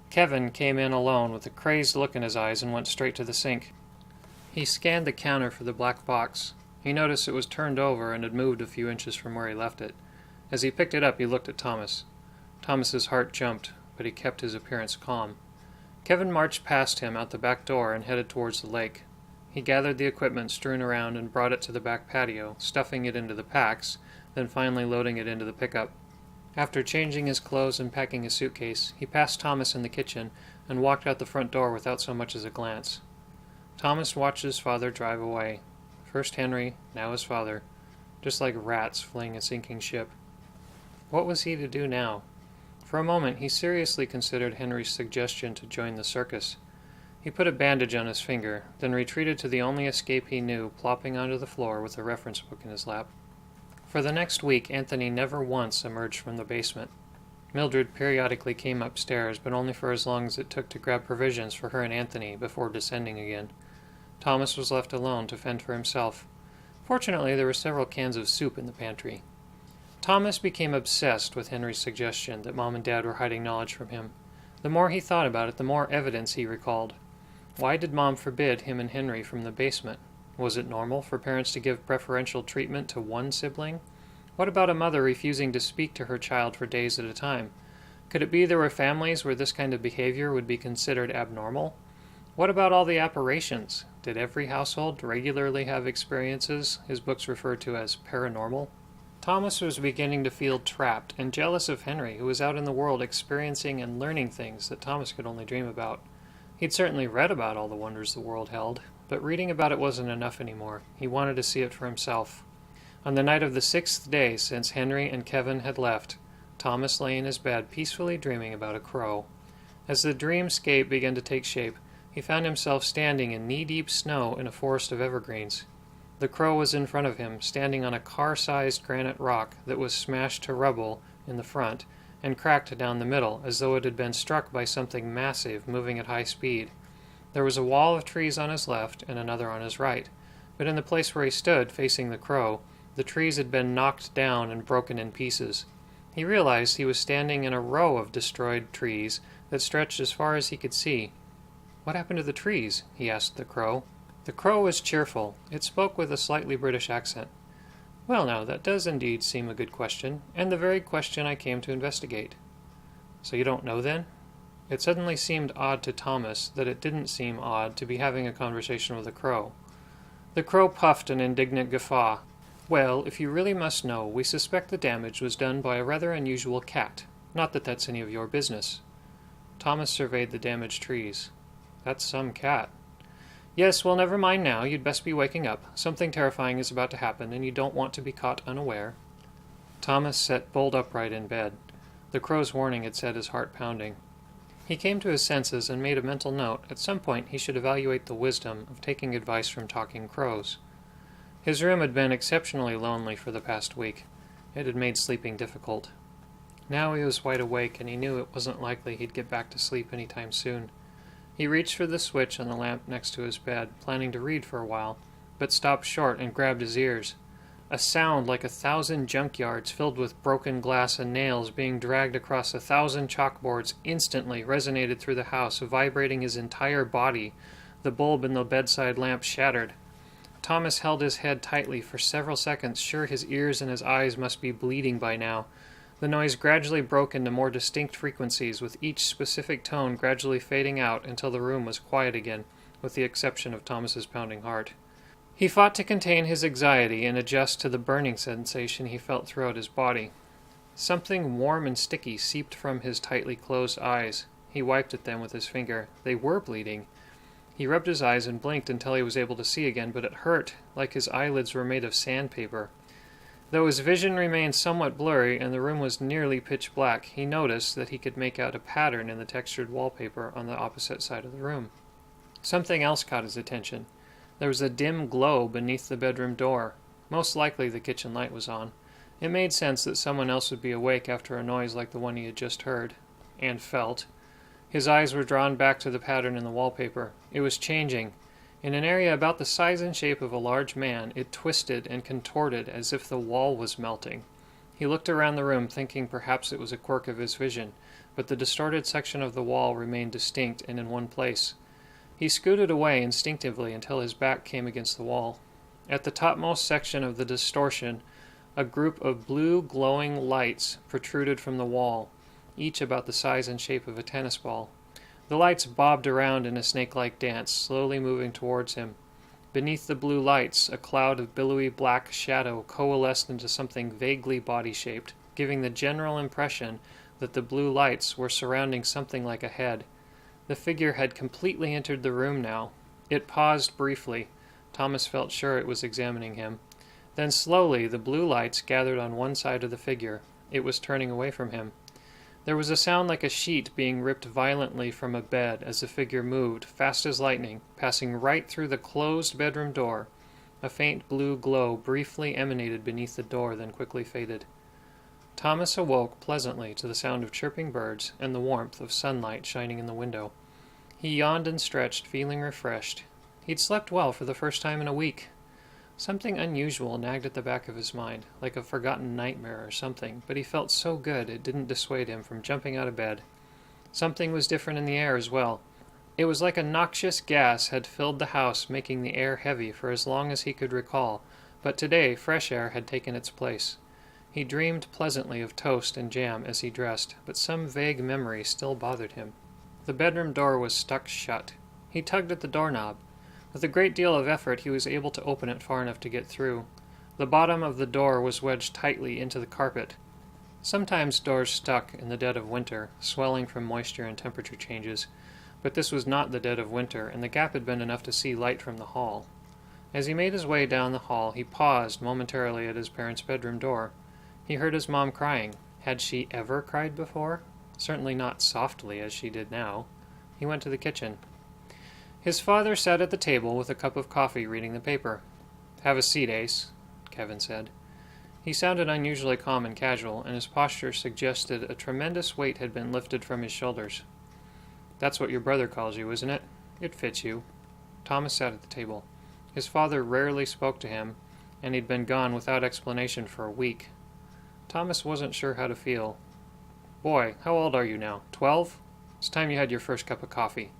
Kevin came in alone with a crazed look in his eyes and went straight to the sink. He scanned the counter for the black box. He noticed it was turned over and had moved a few inches from where he left it. As he picked it up, he looked at Thomas. Thomas's heart jumped, but he kept his appearance calm. Kevin marched past him out the back door and headed towards the lake. He gathered the equipment strewn around and brought it to the back patio, stuffing it into the packs, then finally loading it into the pickup. After changing his clothes and packing his suitcase, he passed Thomas in the kitchen and walked out the front door without so much as a glance. Thomas watched his father drive away. First Henry, now his father, just like rats fleeing a sinking ship. What was he to do now? For a moment, he seriously considered Henry's suggestion to join the circus. He put a bandage on his finger, then retreated to the only escape he knew, plopping onto the floor with a reference book in his lap. For the next week, Anthony never once emerged from the basement. Mildred periodically came upstairs, but only for as long as it took to grab provisions for her and Anthony before descending again. Thomas was left alone to fend for himself. Fortunately, there were several cans of soup in the pantry. Thomas became obsessed with Henry's suggestion that Mom and Dad were hiding knowledge from him. The more he thought about it, the more evidence he recalled. Why did Mom forbid him and Henry from the basement? Was it normal for parents to give preferential treatment to one sibling? What about a mother refusing to speak to her child for days at a time? Could it be there were families where this kind of behavior would be considered abnormal? What about all the apparitions? Did every household regularly have experiences his books refer to as paranormal? Thomas was beginning to feel trapped and jealous of Henry, who was out in the world experiencing and learning things that Thomas could only dream about. He'd certainly read about all the wonders the world held, but reading about it wasn't enough anymore. He wanted to see it for himself. On the night of the 6th day since Henry and Kevin had left, Thomas lay in his bed peacefully dreaming about a crow. As the dreamscape began to take shape, he found himself standing in knee-deep snow in a forest of evergreens. The crow was in front of him, standing on a car-sized granite rock that was smashed to rubble in the front and cracked down the middle, as though it had been struck by something massive moving at high speed. There was a wall of trees on his left and another on his right, but in the place where he stood, facing the crow, the trees had been knocked down and broken in pieces. He realized he was standing in a row of destroyed trees that stretched as far as he could see. "What happened to the trees?" he asked the crow. The crow was cheerful. It spoke with a slightly British accent. "Well now, that does indeed seem a good question, and the very question I came to investigate." "So you don't know then?" It suddenly seemed odd to Thomas that it didn't seem odd to be having a conversation with a crow. The crow puffed an indignant guffaw. "Well, if you really must know, we suspect the damage was done by a rather unusual cat. Not that that's any of your business." Thomas surveyed the damaged trees. "That's some cat." "Yes, well, never mind now. You'd best be waking up. Something terrifying is about to happen, and you don't want to be caught unaware." Thomas sat bolt upright in bed. The crow's warning had set his heart pounding. He came to his senses and made a mental note. At some point he should evaluate the wisdom of taking advice from talking crows. His room had been exceptionally lonely for the past week. It had made sleeping difficult. Now he was wide awake, and he knew it wasn't likely he'd get back to sleep any time soon. He reached for the switch on the lamp next to his bed, planning to read for a while, but stopped short and grabbed his ears. A sound like 1,000 junkyards filled with broken glass and nails being dragged across 1,000 chalkboards instantly resonated through the house, vibrating his entire body. The bulb in the bedside lamp shattered. Thomas held his head tightly for several seconds, sure his ears and his eyes must be bleeding by now. The noise gradually broke into more distinct frequencies, with each specific tone gradually fading out until the room was quiet again, with the exception of Thomas's pounding heart. He fought to contain his anxiety and adjust to the burning sensation he felt throughout his body. Something warm and sticky seeped from his tightly closed eyes. He wiped at them with his finger. They were bleeding. He rubbed his eyes and blinked until he was able to see again, but it hurt, like his eyelids were made of sandpaper. Though his vision remained somewhat blurry and the room was nearly pitch black, he noticed that he could make out a pattern in the textured wallpaper on the opposite side of the room. Something else caught his attention. There was a dim glow beneath the bedroom door. Most likely the kitchen light was on. It made sense that someone else would be awake after a noise like the one he had just heard, and felt. His eyes were drawn back to the pattern in the wallpaper. It was changing. In an area about the size and shape of a large man, it twisted and contorted as if the wall was melting. He looked around the room, thinking perhaps it was a quirk of his vision, but the distorted section of the wall remained distinct and in one place. He scooted away instinctively until his back came against the wall. At the topmost section of the distortion, a group of blue glowing lights protruded from the wall, each about the size and shape of a tennis ball. The lights bobbed around in a snake-like dance, slowly moving towards him. Beneath the blue lights, a cloud of billowy black shadow coalesced into something vaguely body-shaped, giving the general impression that the blue lights were surrounding something like a head. The figure had completely entered the room now. It paused briefly. Thomas felt sure it was examining him. Then slowly the blue lights gathered on one side of the figure. It was turning away from him. There was a sound like a sheet being ripped violently from a bed as the figure moved, fast as lightning, passing right through the closed bedroom door. A faint blue glow briefly emanated beneath the door, then quickly faded. Thomas awoke pleasantly to the sound of chirping birds and the warmth of sunlight shining in the window. He yawned and stretched, feeling refreshed. He'd slept well for the first time in a week. Something unusual nagged at the back of his mind, like a forgotten nightmare or something, but he felt so good it didn't dissuade him from jumping out of bed. Something was different in the air as well. It was like a noxious gas had filled the house, making the air heavy for as long as he could recall, but today fresh air had taken its place. He dreamed pleasantly of toast and jam as he dressed, but some vague memory still bothered him. The bedroom door was stuck shut. He tugged at the doorknob. With a great deal of effort he was able to open it far enough to get through. The bottom of the door was wedged tightly into the carpet. Sometimes doors stuck in the dead of winter, swelling from moisture and temperature changes, but this was not the dead of winter, and the gap had been enough to see light from the hall. As he made his way down the hall, he paused momentarily at his parents' bedroom door. He heard his mom crying. Had she ever cried before? Certainly not softly as she did now. He went to the kitchen. His father sat at the table with a cup of coffee reading the paper. "Have a seat, Ace," Kevin said. He sounded unusually calm and casual, and his posture suggested a tremendous weight had been lifted from his shoulders. "That's what your brother calls you, isn't it? It fits you." Thomas sat at the table. His father rarely spoke to him, and he'd been gone without explanation for a week. Thomas wasn't sure how to feel. "Boy, how old are you now? 12? It's time you had your first cup of coffee."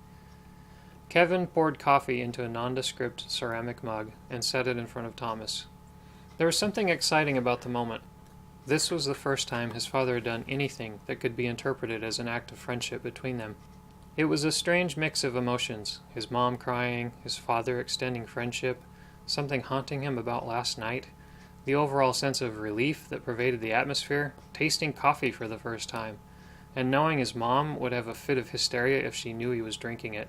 Kevin poured coffee into a nondescript ceramic mug and set it in front of Thomas. There was something exciting about the moment. This was the first time his father had done anything that could be interpreted as an act of friendship between them. It was a strange mix of emotions, his mom crying, his father extending friendship, something haunting him about last night, the overall sense of relief that pervaded the atmosphere, tasting coffee for the first time, and knowing his mom would have a fit of hysteria if she knew he was drinking it.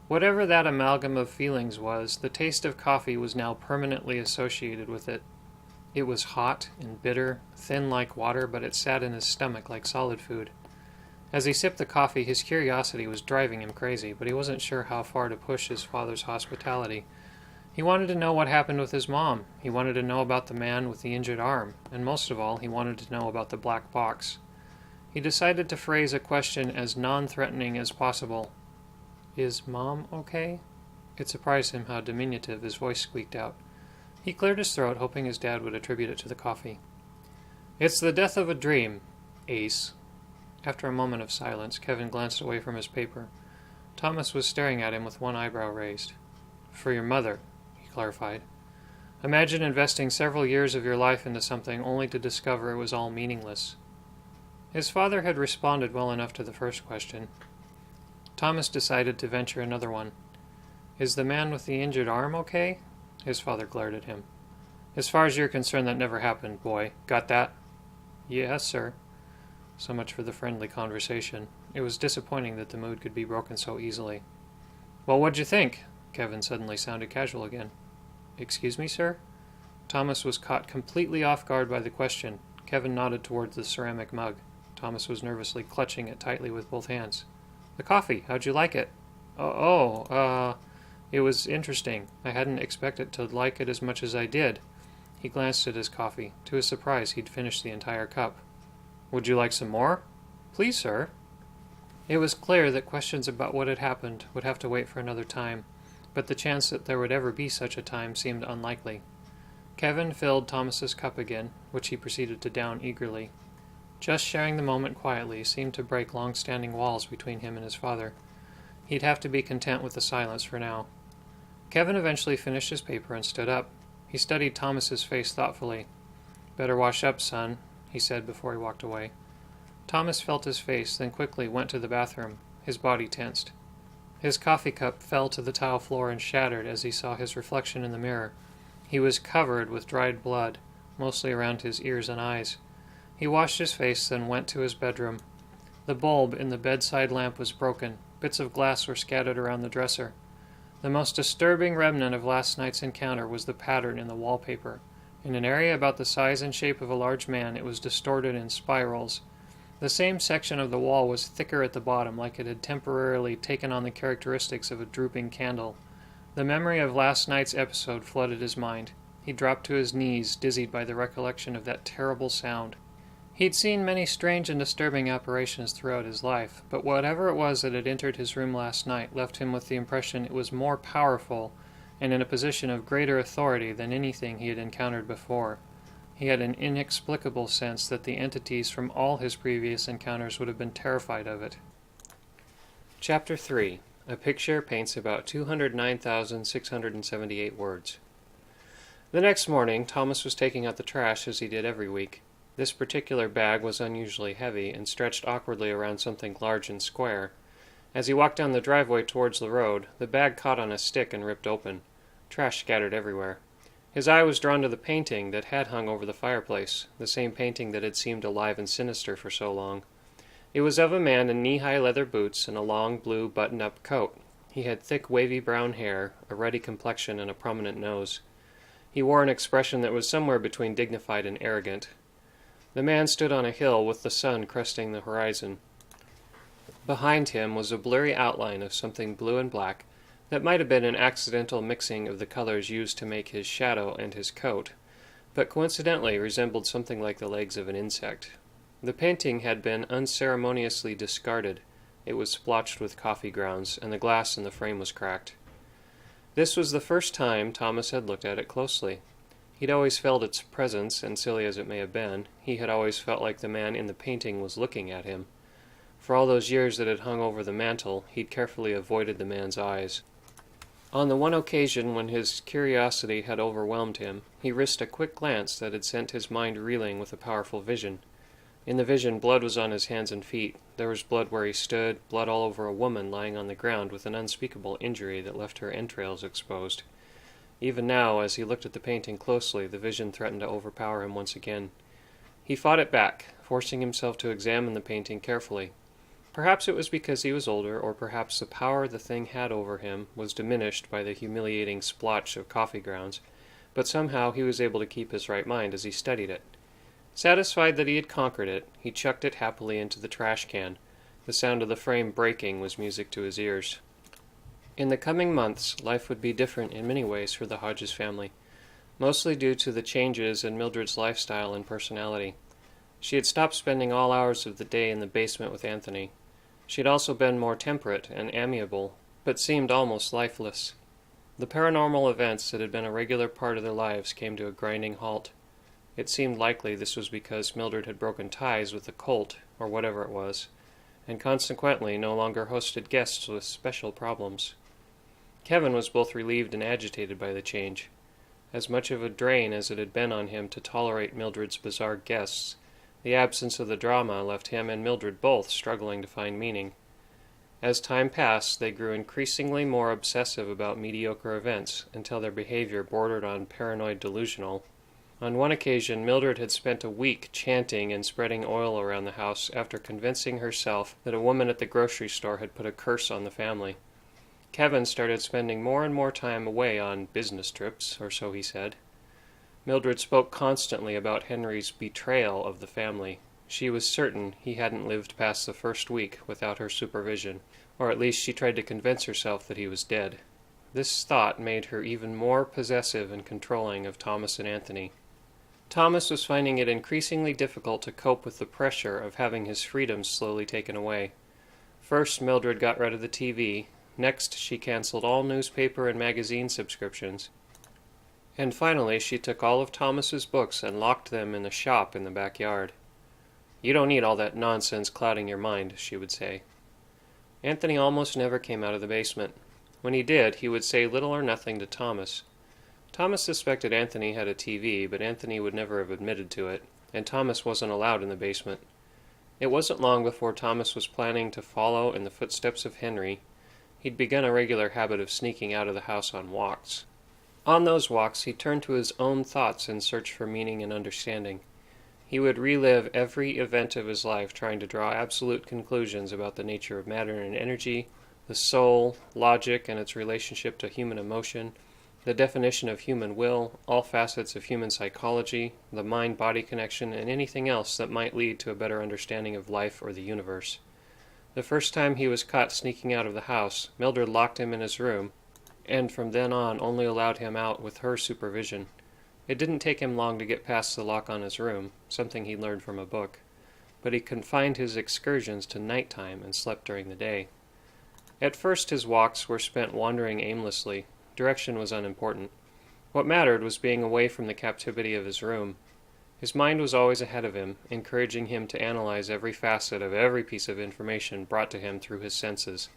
Whatever that amalgam of feelings was, the taste of coffee was now permanently associated with it. It was hot and bitter, thin like water, but it sat in his stomach like solid food. As he sipped the coffee, his curiosity was driving him crazy, but he wasn't sure how far to push his father's hospitality. He wanted to know what happened with his mom. He wanted to know about the man with the injured arm, and most of all, he wanted to know about the black box. He decided to phrase a question as non-threatening as possible. "Is Mom okay?" It surprised him how diminutive his voice squeaked out. He cleared his throat, hoping his dad would attribute it to the coffee. "It's the death of a dream, Ace." After a moment of silence, Kevin glanced away from his paper. Thomas was staring at him with one eyebrow raised. "For your mother," he clarified. "Imagine investing several years of your life into something only to discover it was all meaningless." His father had responded well enough to the first question. Thomas decided to venture another one. "Is the man with the injured arm okay?" His father glared at him. "As far as you're concerned, that never happened, boy. Got that?" "Yes, sir." So much for the friendly conversation. It was disappointing that the mood could be broken so easily. "Well, what'd you think?" Kevin suddenly sounded casual again. "Excuse me, sir?" Thomas was caught completely off guard by the question. Kevin nodded towards the ceramic mug. Thomas was nervously clutching it tightly with both hands. "The coffee. How'd you like it?" It was interesting. I hadn't expected to like it as much as I did." He glanced at his coffee. To his surprise, he'd finished the entire cup. "Would you like some more?" "Please, sir." It was clear that questions about what had happened would have to wait for another time, but the chance that there would ever be such a time seemed unlikely. Kevin filled Thomas's cup again, which he proceeded to down eagerly. Just sharing the moment quietly seemed to break long-standing walls between him and his father. He'd have to be content with the silence for now. Kevin eventually finished his paper and stood up. He studied Thomas's face thoughtfully. "Better wash up, son," he said before he walked away. Thomas felt his face, then quickly went to the bathroom. His body tensed. His coffee cup fell to the tile floor and shattered as he saw his reflection in the mirror. He was covered with dried blood, mostly around his ears and eyes. He washed his face, then went to his bedroom. The bulb in the bedside lamp was broken. Bits of glass were scattered around the dresser. The most disturbing remnant of last night's encounter was the pattern in the wallpaper. In an area about the size and shape of a large man, it was distorted in spirals. The same section of the wall was thicker at the bottom, like it had temporarily taken on the characteristics of a drooping candle. The memory of last night's episode flooded his mind. He dropped to his knees, dizzied by the recollection of that terrible sound. He'd seen many strange and disturbing apparitions throughout his life, but whatever it was that had entered his room last night left him with the impression it was more powerful and in a position of greater authority than anything he had encountered before. He had an inexplicable sense that the entities from all his previous encounters would have been terrified of it. Chapter 3. A picture paints about 209,678 words. The next morning, Thomas was taking out the trash as he did every week. This particular bag was unusually heavy and stretched awkwardly around something large and square. As he walked down the driveway towards the road, the bag caught on a stick and ripped open. Trash scattered everywhere. His eye was drawn to the painting that had hung over the fireplace, the same painting that had seemed alive and sinister for so long. It was of a man in knee-high leather boots and a long blue button-up coat. He had thick wavy brown hair, a ruddy complexion, and a prominent nose. He wore an expression that was somewhere between dignified and arrogant. The man stood on a hill with the sun cresting the horizon. Behind him was a blurry outline of something blue and black that might have been an accidental mixing of the colors used to make his shadow and his coat, but coincidentally resembled something like the legs of an insect. The painting had been unceremoniously discarded. It was splotched with coffee grounds, and the glass in the frame was cracked. This was the first time Thomas had looked at it closely. He'd always felt its presence, and silly as it may have been, he had always felt like the man in the painting was looking at him. For all those years that had hung over the mantel, he'd carefully avoided the man's eyes. On the one occasion when his curiosity had overwhelmed him, he risked a quick glance that had sent his mind reeling with a powerful vision. In the vision, blood was on his hands and feet. There was blood where he stood, blood all over a woman lying on the ground with an unspeakable injury that left her entrails exposed. Even now, as he looked at the painting closely, the vision threatened to overpower him once again. He fought it back, forcing himself to examine the painting carefully. Perhaps it was because he was older, or perhaps the power the thing had over him was diminished by the humiliating splotch of coffee grounds, but somehow he was able to keep his right mind as he studied it. Satisfied that he had conquered it, he chucked it happily into the trash can. The sound of the frame breaking was music to his ears. In the coming months, life would be different in many ways for the Hodges family, mostly due to the changes in Mildred's lifestyle and personality. She had stopped spending all hours of the day in the basement with Anthony. She had also been more temperate and amiable, but seemed almost lifeless. The paranormal events that had been a regular part of their lives came to a grinding halt. It seemed likely this was because Mildred had broken ties with the cult, or whatever it was, and consequently no longer hosted guests with special problems. Kevin was both relieved and agitated by the change. As much of a drain as it had been on him to tolerate Mildred's bizarre guests, the absence of the drama left him and Mildred both struggling to find meaning. As time passed, they grew increasingly more obsessive about mediocre events until their behavior bordered on paranoid delusional. On one occasion, Mildred had spent a week chanting and spreading oil around the house after convincing herself that a woman at the grocery store had put a curse on the family. Kevin started spending more and more time away on business trips, or so he said. Mildred spoke constantly about Henry's betrayal of the family. She was certain he hadn't lived past the first week without her supervision, or at least she tried to convince herself that he was dead. This thought made her even more possessive and controlling of Thomas and Anthony. Thomas was finding it increasingly difficult to cope with the pressure of having his freedoms slowly taken away. First, Mildred got rid of the TV. Next, she canceled all newspaper and magazine subscriptions. And finally, she took all of Thomas's books and locked them in a shop in the backyard. "You don't need all that nonsense clouding your mind," she would say. Anthony almost never came out of the basement. When he did, he would say little or nothing to Thomas. Thomas suspected Anthony had a TV, but Anthony would never have admitted to it, and Thomas wasn't allowed in the basement. It wasn't long before Thomas was planning to follow in the footsteps of Henry. He'd begun a regular habit of sneaking out of the house on walks. On those walks, he turned to his own thoughts in search for meaning and understanding. He would relive every event of his life, trying to draw absolute conclusions about the nature of matter and energy, the soul, logic and its relationship to human emotion, the definition of human will, all facets of human psychology, the mind-body connection, and anything else that might lead to a better understanding of life or the universe. The first time he was caught sneaking out of the house, Mildred locked him in his room, and from then on only allowed him out with her supervision. It didn't take him long to get past the lock on his room, something he learned from a book, but he confined his excursions to nighttime and slept during the day. At first his walks were spent wandering aimlessly. Direction was unimportant. What mattered was being away from the captivity of his room. His mind was always ahead of him, encouraging him to analyze every facet of every piece of information brought to him through his senses.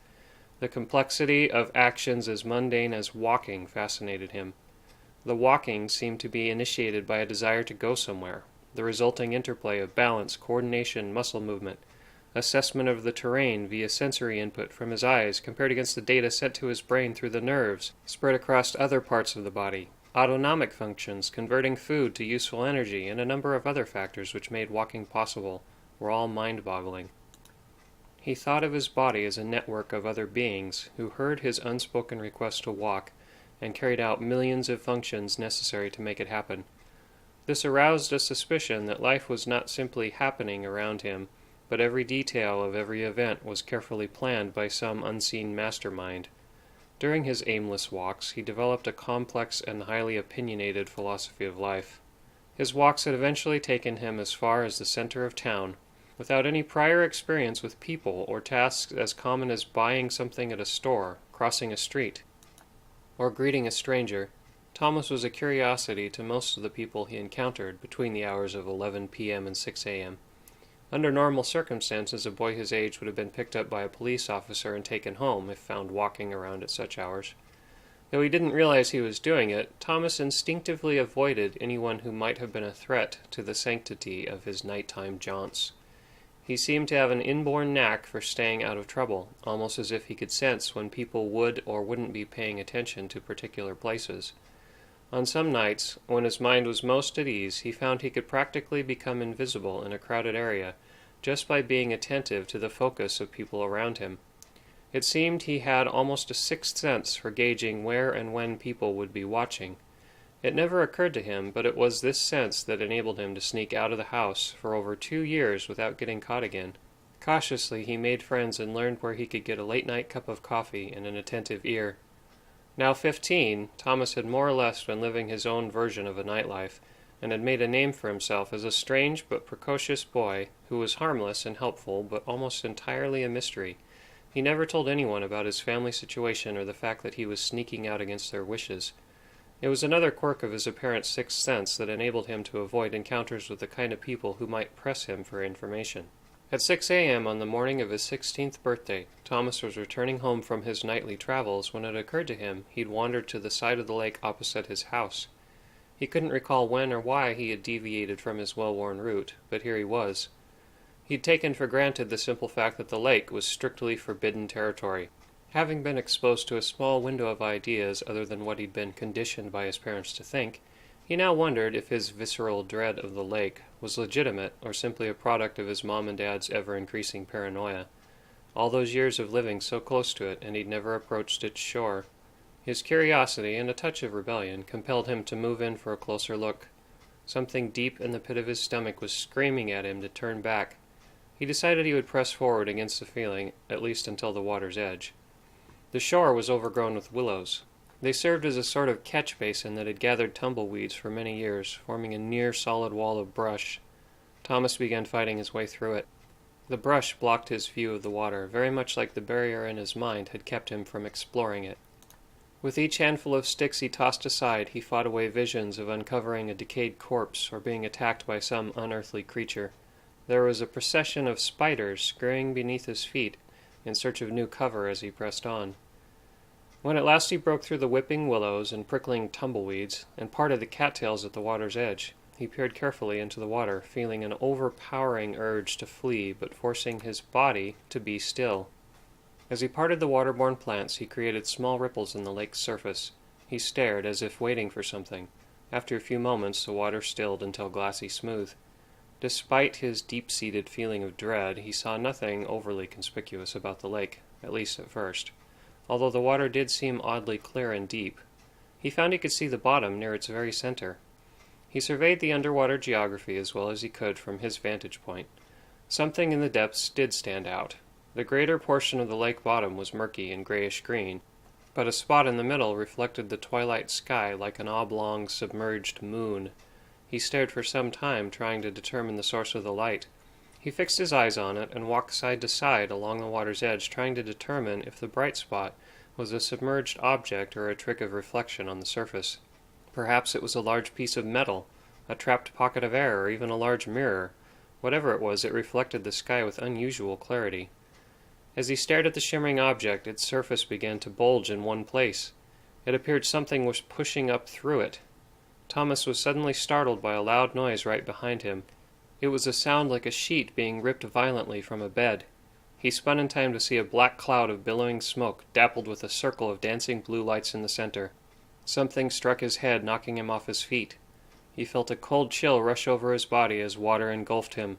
The complexity of actions as mundane as walking fascinated him. The walking seemed to be initiated by a desire to go somewhere, the resulting interplay of balance, coordination, muscle movement, assessment of the terrain via sensory input from his eyes compared against the data sent to his brain through the nerves, spread across other parts of the body, autonomic functions, converting food to useful energy, and a number of other factors which made walking possible, were all mind-boggling. He thought of his body as a network of other beings who heard his unspoken request to walk and carried out millions of functions necessary to make it happen. This aroused a suspicion that life was not simply happening around him, but every detail of every event was carefully planned by some unseen mastermind. During his aimless walks, he developed a complex and highly opinionated philosophy of life. His walks had eventually taken him as far as the center of town. Without any prior experience with people or tasks as common as buying something at a store, crossing a street, or greeting a stranger, Thomas was a curiosity to most of the people he encountered between the hours of 11 p.m. and 6 a.m. Under normal circumstances, a boy his age would have been picked up by a police officer and taken home if found walking around at such hours. Though he didn't realize he was doing it, Thomas instinctively avoided anyone who might have been a threat to the sanctity of his nighttime jaunts. He seemed to have an inborn knack for staying out of trouble, almost as if he could sense when people would or wouldn't be paying attention to particular places. On some nights, when his mind was most at ease, he found he could practically become invisible in a crowded area just by being attentive to the focus of people around him. It seemed he had almost a sixth sense for gauging where and when people would be watching. It never occurred to him, but it was this sense that enabled him to sneak out of the house for over 2 years without getting caught again. Cautiously, he made friends and learned where he could get a late-night cup of coffee and an attentive ear. Now 15, Thomas had more or less been living his own version of a nightlife, and had made a name for himself as a strange but precocious boy who was harmless and helpful, but almost entirely a mystery. He never told anyone about his family situation or the fact that he was sneaking out against their wishes. It was another quirk of his apparent sixth sense that enabled him to avoid encounters with the kind of people who might press him for information. At 6 a.m. on the morning of his 16th birthday, Thomas was returning home from his nightly travels when it occurred to him he'd wandered to the side of the lake opposite his house. He couldn't recall when or why he had deviated from his well-worn route, but here he was. He'd taken for granted the simple fact that the lake was strictly forbidden territory. Having been exposed to a small window of ideas other than what he'd been conditioned by his parents to think, he now wondered if his visceral dread of the lake was legitimate or simply a product of his mom and dad's ever-increasing paranoia. All those years of living so close to it, and he'd never approached its shore. His curiosity and a touch of rebellion compelled him to move in for a closer look. Something deep in the pit of his stomach was screaming at him to turn back. He decided he would press forward against the feeling, at least until the water's edge. The shore was overgrown with willows. They served as a sort of catch basin that had gathered tumbleweeds for many years, forming a near-solid wall of brush. Thomas began fighting his way through it. The brush blocked his view of the water, very much like the barrier in his mind had kept him from exploring it. With each handful of sticks he tossed aside, he fought away visions of uncovering a decayed corpse or being attacked by some unearthly creature. There was a procession of spiders scurrying beneath his feet, in search of new cover as he pressed on. When at last he broke through the whipping willows and prickling tumbleweeds, and parted the cattails at the water's edge, he peered carefully into the water, feeling an overpowering urge to flee, but forcing his body to be still. As he parted the waterborne plants, he created small ripples in the lake's surface. He stared, as if waiting for something. After a few moments, the water stilled until glassy smooth. Despite his deep-seated feeling of dread, he saw nothing overly conspicuous about the lake, at least at first, although the water did seem oddly clear and deep. He found he could see the bottom near its very center. He surveyed the underwater geography as well as he could from his vantage point. Something in the depths did stand out. The greater portion of the lake bottom was murky and grayish-green, but a spot in the middle reflected the twilight sky like an oblong, submerged moon. He stared for some time, trying to determine the source of the light. He fixed his eyes on it and walked side to side along the water's edge, trying to determine if the bright spot was a submerged object or a trick of reflection on the surface. Perhaps it was a large piece of metal, a trapped pocket of air, or even a large mirror. Whatever it was, it reflected the sky with unusual clarity. As he stared at the shimmering object, its surface began to bulge in one place. It appeared something was pushing up through it. Thomas was suddenly startled by a loud noise right behind him. It was a sound like a sheet being ripped violently from a bed. He spun in time to see a black cloud of billowing smoke, dappled with a circle of dancing blue lights in the center. Something struck his head, knocking him off his feet. He felt a cold chill rush over his body as water engulfed him.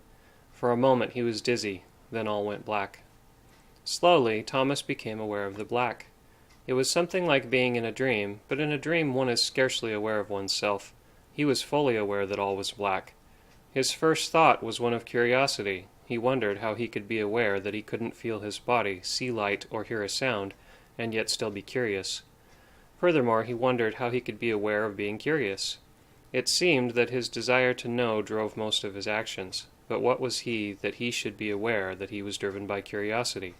For a moment he was dizzy, then all went black. Slowly, Thomas became aware of the black. It was something like being in a dream, but in a dream one is scarcely aware of oneself. He was fully aware that all was black. His first thought was one of curiosity. He wondered how he could be aware that he couldn't feel his body, see light, or hear a sound, and yet still be curious. Furthermore, he wondered how he could be aware of being curious. It seemed that his desire to know drove most of his actions, but what was he that he should be aware that he was driven by curiosity?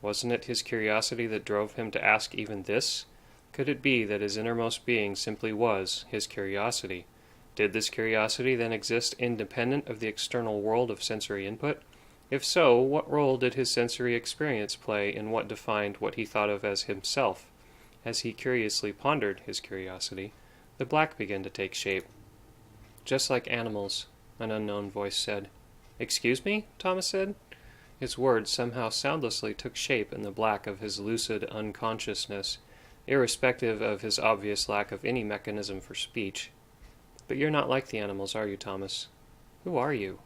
Wasn't it his curiosity that drove him to ask even this? Could it be that his innermost being simply was his curiosity? Did this curiosity then exist independent of the external world of sensory input? If so, what role did his sensory experience play in what defined what he thought of as himself? As he curiously pondered his curiosity, the black began to take shape. "Just like animals," an unknown voice said. "Excuse me?" Thomas said. His words somehow soundlessly took shape in the black of his lucid unconsciousness, irrespective of his obvious lack of any mechanism for speech. "But you're not like the animals, are you, Thomas? Who are you?"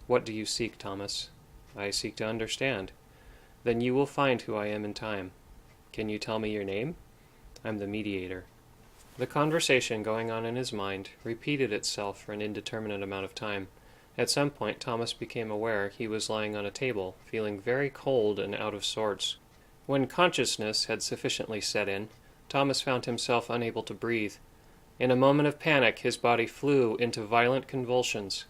"What do you seek, Thomas?" "I seek to understand." "Then you will find who I am in time. Can you tell me your name?" "I'm the mediator." The conversation going on in his mind repeated itself for an indeterminate amount of time. At some point Thomas became aware he was lying on a table, feeling very cold and out of sorts. When consciousness had sufficiently set in, Thomas found himself unable to breathe. In a moment of panic, his body flew into violent convulsions.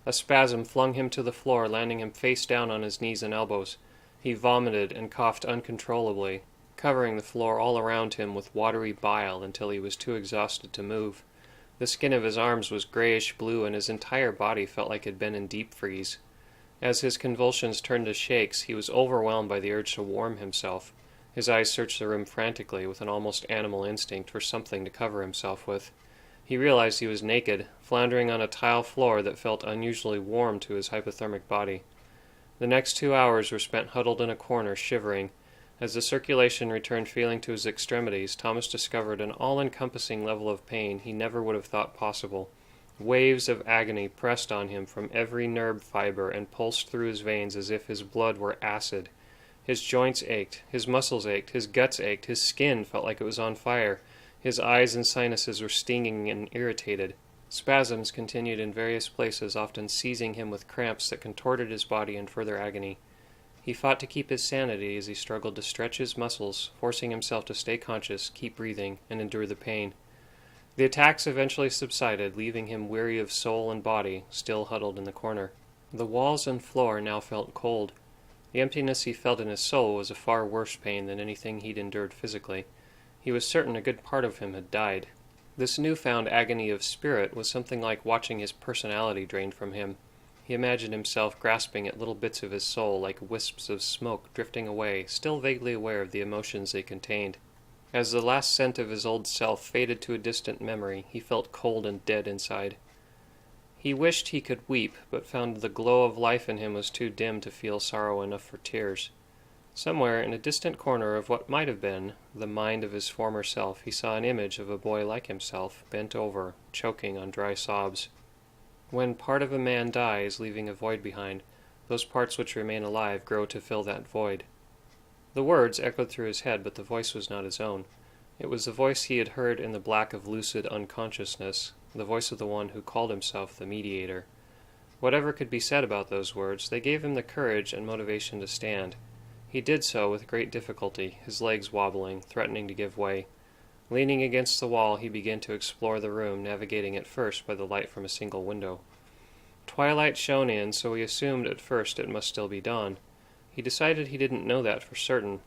A spasm flung him to the floor, landing him face down on his knees and elbows. He vomited and coughed uncontrollably, covering the floor all around him with watery bile until he was too exhausted to move. The skin of his arms was grayish-blue, and his entire body felt like it had been in deep freeze. As his convulsions turned to shakes, he was overwhelmed by the urge to warm himself. His eyes searched the room frantically, with an almost animal instinct for something to cover himself with. He realized he was naked, floundering on a tile floor that felt unusually warm to his hypothermic body. The next 2 hours were spent huddled in a corner, shivering. As the circulation returned feeling to his extremities, Thomas discovered an all-encompassing level of pain he never would have thought possible. Waves of agony pressed on him from every nerve fiber and pulsed through his veins as if his blood were acid. His joints ached, his muscles ached, his guts ached, his skin felt like it was on fire. His eyes and sinuses were stinging and irritated. Spasms continued in various places, often seizing him with cramps that contorted his body in further agony. He fought to keep his sanity as he struggled to stretch his muscles, forcing himself to stay conscious, keep breathing, and endure the pain. The attacks eventually subsided, leaving him weary of soul and body, still huddled in the corner. The walls and floor now felt cold. The emptiness he felt in his soul was a far worse pain than anything he'd endured physically. He was certain a good part of him had died. This newfound agony of spirit was something like watching his personality drained from him. He imagined himself grasping at little bits of his soul like wisps of smoke drifting away, still vaguely aware of the emotions they contained. As the last scent of his old self faded to a distant memory, he felt cold and dead inside. He wished he could weep, but found the glow of life in him was too dim to feel sorrow enough for tears. Somewhere in a distant corner of what might have been the mind of his former self, he saw an image of a boy like himself, bent over, choking on dry sobs. When part of a man dies, leaving a void behind, those parts which remain alive grow to fill that void. The words echoed through his head, but the voice was not his own. It was the voice he had heard in the black of lucid unconsciousness, the voice of the one who called himself the mediator. Whatever could be said about those words, they gave him the courage and motivation to stand. He did so with great difficulty, his legs wobbling, threatening to give way. Leaning against the wall, he began to explore the room, navigating at first by the light from a single window. Twilight shone in, so he assumed at first it must still be dawn. He decided he didn't know that for certain.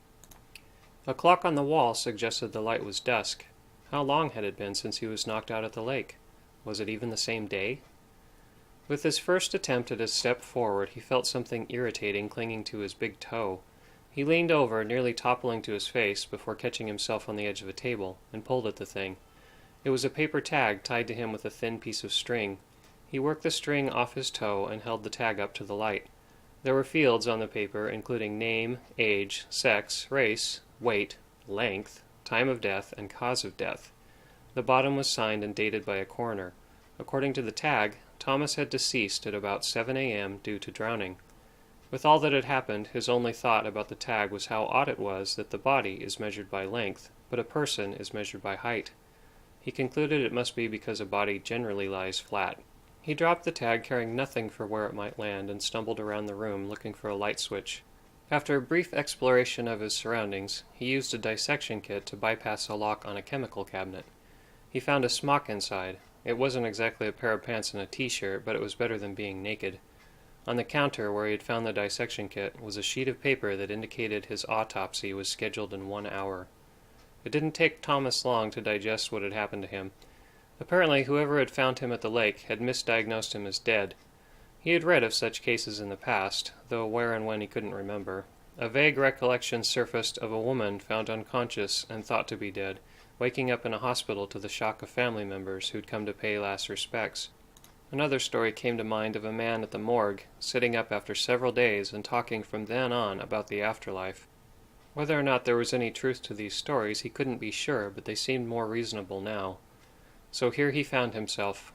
A clock on the wall suggested the light was dusk. How long had it been since he was knocked out at the lake? Was it even the same day? With his first attempt at a step forward, he felt something irritating clinging to his big toe. He leaned over, nearly toppling to his face, before catching himself on the edge of a table, and pulled at the thing. It was a paper tag tied to him with a thin piece of string. He worked the string off his toe and held the tag up to the light. There were fields on the paper, including name, age, sex, race, weight, length, time of death, and cause of death. The bottom was signed and dated by a coroner. According to the tag, Thomas had deceased at about 7 a.m. due to drowning. With all that had happened, his only thought about the tag was how odd it was that the body is measured by length, but a person is measured by height. He concluded it must be because a body generally lies flat. He dropped the tag, caring nothing for where it might land, and stumbled around the room looking for a light switch. After a brief exploration of his surroundings, he used a dissection kit to bypass a lock on a chemical cabinet. He found a smock inside. It wasn't exactly a pair of pants and a t-shirt, but it was better than being naked. On the counter where he had found the dissection kit was a sheet of paper that indicated his autopsy was scheduled in 1 hour. It didn't take Thomas long to digest what had happened to him. Apparently, whoever had found him at the lake had misdiagnosed him as dead. He had read of such cases in the past, though where and when he couldn't remember. A vague recollection surfaced of a woman found unconscious and thought to be dead, waking up in a hospital to the shock of family members who'd come to pay last respects. Another story came to mind of a man at the morgue, sitting up after several days and talking from then on about the afterlife. Whether or not there was any truth to these stories he couldn't be sure, but they seemed more reasonable now. So here he found himself.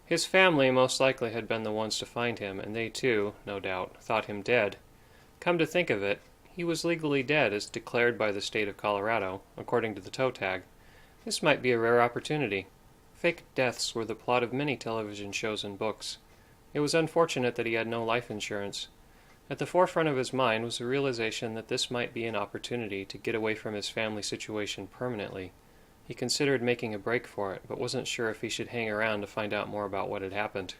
His family most likely had been the ones to find him, and they too, no doubt, thought him dead. Come to think of it, he was legally dead as declared by the state of Colorado, according to the toe tag. This might be a rare opportunity. Fake deaths were the plot of many television shows and books. It was unfortunate that he had no life insurance. At the forefront of his mind was the realization that this might be an opportunity to get away from his family situation permanently. He considered making a break for it, but wasn't sure if he should hang around to find out more about what had happened.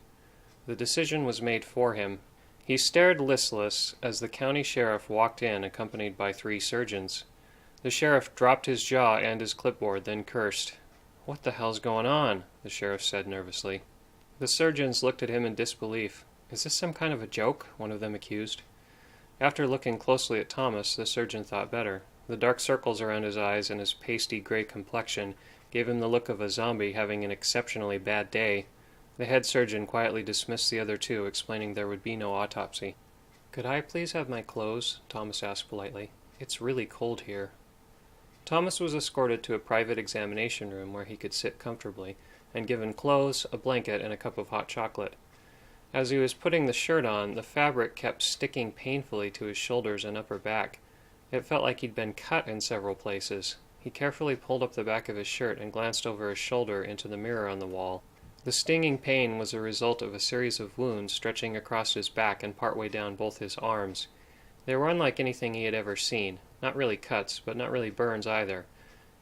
The decision was made for him. He stared listless as the county sheriff walked in, accompanied by 3 surgeons. The sheriff dropped his jaw and his clipboard, then cursed. "What the hell's going on?" the sheriff said nervously. The surgeons looked at him in disbelief. "Is this some kind of a joke?" one of them accused. After looking closely at Thomas, the surgeon thought better. The dark circles around his eyes and his pasty gray complexion gave him the look of a zombie having an exceptionally bad day. The head surgeon quietly dismissed the other 2, explaining there would be no autopsy. "Could I please have my clothes?" Thomas asked politely. "It's really cold here." Thomas was escorted to a private examination room where he could sit comfortably, and given clothes, a blanket, and a cup of hot chocolate. As he was putting the shirt on, the fabric kept sticking painfully to his shoulders and upper back. It felt like he'd been cut in several places. He carefully pulled up the back of his shirt and glanced over his shoulder into the mirror on the wall. The stinging pain was a result of a series of wounds stretching across his back and partway down both his arms. They were unlike anything he had ever seen. Not really cuts, but not really burns either.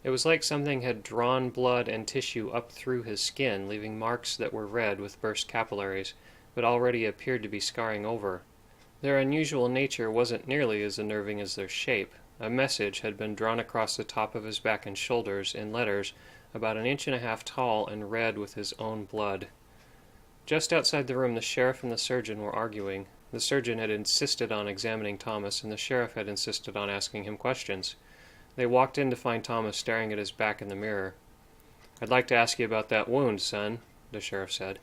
It was like something had drawn blood and tissue up through his skin, leaving marks that were red with burst capillaries, but already appeared to be scarring over. Their unusual nature wasn't nearly as unnerving as their shape. A message had been drawn across the top of his back and shoulders in letters about 1.5 inches tall and red with his own blood. Just outside the room, the sheriff and the surgeon were arguing. The surgeon had insisted on examining Thomas, and the sheriff had insisted on asking him questions. They walked in to find Thomas staring at his back in the mirror. "I'd like to ask you about that wound, son," the sheriff said.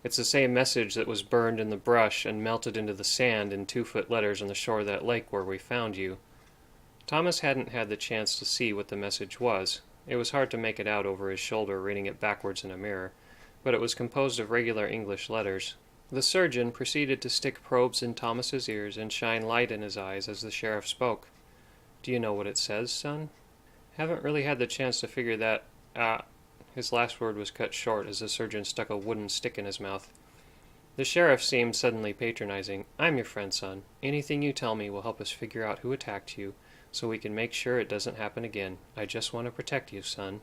"It's the same message that was burned in the brush and melted into the sand in 2-foot letters on the shore of that lake where we found you." Thomas hadn't had the chance to see what the message was. It was hard to make it out over his shoulder reading it backwards in a mirror, but it was composed of regular English letters. The surgeon proceeded to stick probes in Thomas's ears and shine light in his eyes as the sheriff spoke. "Do you know what it says, son?" "Haven't really had the chance to figure that His last word was cut short as the surgeon stuck a wooden stick in his mouth. The sheriff seemed suddenly patronizing. "I'm your friend, son. Anything you tell me will help us figure out who attacked you, so we can make sure it doesn't happen again. I just want to protect you, son."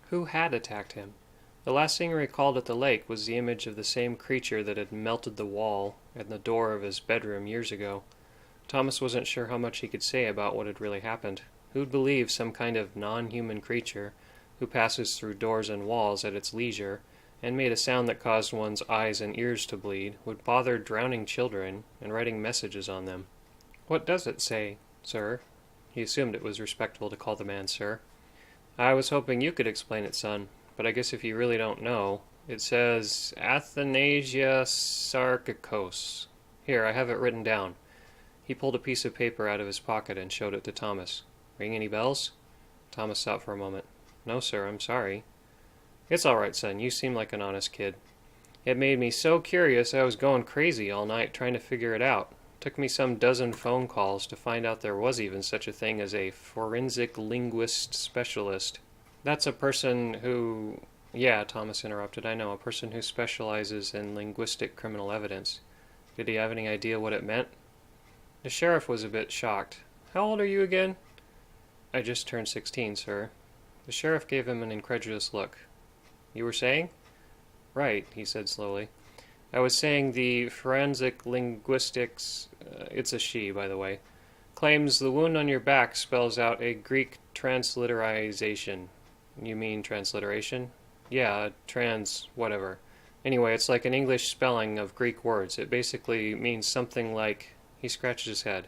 Who had attacked him? The last thing he recalled at the lake was the image of the same creature that had melted the wall and the door of his bedroom years ago. Thomas wasn't sure how much he could say about what had really happened. Who'd believe some kind of non-human creature, who passes through doors and walls at its leisure, and made a sound that caused one's eyes and ears to bleed, would bother drowning children and writing messages on them? "What does it say, sir?" He assumed it was respectful to call the man sir. "I was hoping you could explain it, son, but I guess if you really don't know, it says Athanasia Sarkikos. Here, I have it written down." He pulled a piece of paper out of his pocket and showed it to Thomas. "Ring any bells?" Thomas thought for a moment. "No, sir, I'm sorry." "It's all right, son. You seem like an honest kid. It made me so curious I was going crazy all night trying to figure it out. Took me some dozen phone calls to find out there was even such a thing as a forensic linguist specialist." "That's a person who—" "Yeah," Thomas interrupted. "I know, a person who specializes in linguistic criminal evidence. Did he have any idea what it meant?" The sheriff was a bit shocked. "How old are you again?" "I just turned 16, sir." The sheriff gave him an incredulous look. "You were saying?" "Right," he said slowly. "I was saying the forensic linguistics, it's a she, by the way, claims the wound on your back spells out a Greek transliterization." "You mean transliteration?" "Yeah, whatever. Anyway, it's like an English spelling of Greek words. It basically means something like," he scratched his head,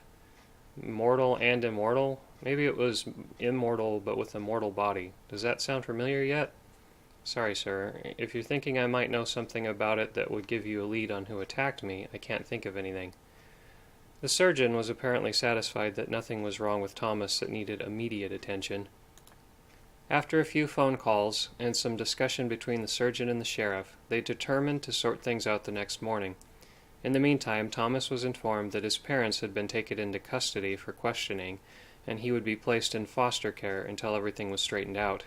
"mortal and immortal? Maybe it was immortal but with a mortal body. Does that sound familiar yet?" Sorry, sir. If you're thinking I might know something about it that would give you a lead on who attacked me, I can't think of anything. The surgeon was apparently satisfied that nothing was wrong with Thomas that needed immediate attention. After a few phone calls and some discussion between the surgeon and the sheriff, they determined to sort things out the next morning. In the meantime, Thomas was informed that his parents had been taken into custody for questioning, and he would be placed in foster care until everything was straightened out.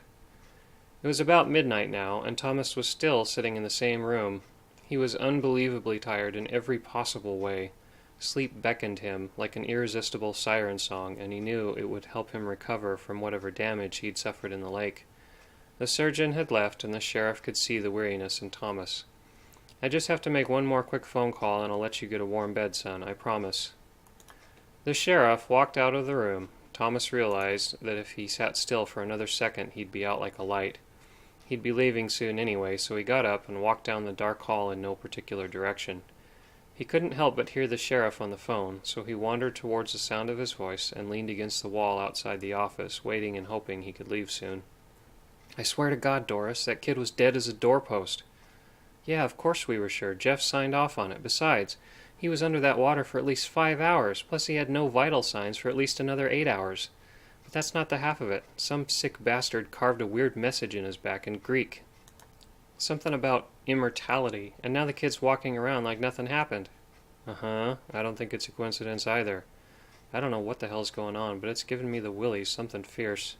It was about midnight now, and Thomas was still sitting in the same room. He was unbelievably tired in every possible way. Sleep beckoned him like an irresistible siren song, and he knew it would help him recover from whatever damage he'd suffered in the lake. The surgeon had left, and the sheriff could see the weariness in Thomas. "I just have to make one more quick phone call, and I'll let you get a warm bed, son, I promise." The sheriff walked out of the room. Thomas realized that if he sat still for another second, he'd be out like a light. He'd be leaving soon anyway, so he got up and walked down the dark hall in no particular direction. He couldn't help but hear the sheriff on the phone, so he wandered towards the sound of his voice and leaned against the wall outside the office, waiting and hoping he could leave soon. "I swear to God, Doris, that kid was dead as a doorpost." "Yeah, of course we were sure. Jeff signed off on it. Besides, he was under that water for at least 5 hours, plus he had no vital signs for at least another 8 hours. But that's not the half of it. Some sick bastard carved a weird message in his back in Greek. Something about immortality, and now the kid's walking around like nothing happened." I don't think it's a coincidence either. I don't know what the hell's going on, but it's giving me the willies, something fierce.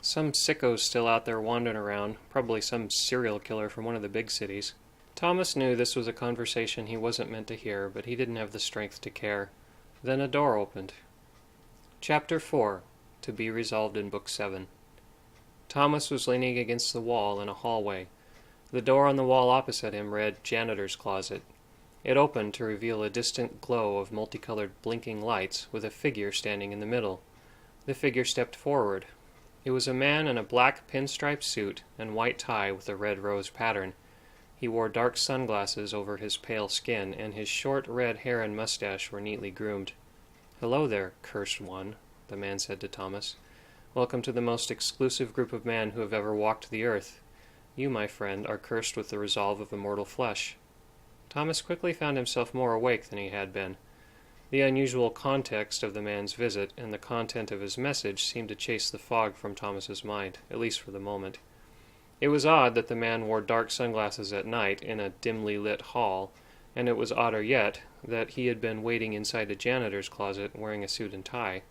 Some sicko's still out there wandering around, probably some serial killer from one of the big cities. Thomas knew this was a conversation he wasn't meant to hear, but he didn't have the strength to care. Then a door opened. Chapter 4. To be resolved in Book 7. Thomas was leaning against the wall in a hallway. The door on the wall opposite him read "Janitor's Closet." It opened to reveal a distant glow of multicolored blinking lights with a figure standing in the middle. The figure stepped forward. It was a man in a black pinstripe suit and white tie with a red rose pattern. He wore dark sunglasses over his pale skin, and his short red hair and mustache were neatly groomed. "Hello there, cursed one," the man said to Thomas. "Welcome to the most exclusive group of men who have ever walked the earth. You, my friend, are cursed with the resolve of immortal flesh." Thomas quickly found himself more awake than he had been. The unusual context of the man's visit and the content of his message seemed to chase the fog from Thomas's mind, at least for the moment. It was odd that the man wore dark sunglasses at night in a dimly lit hall, and it was odder yet that he had been waiting inside a janitor's closet wearing a suit and tie.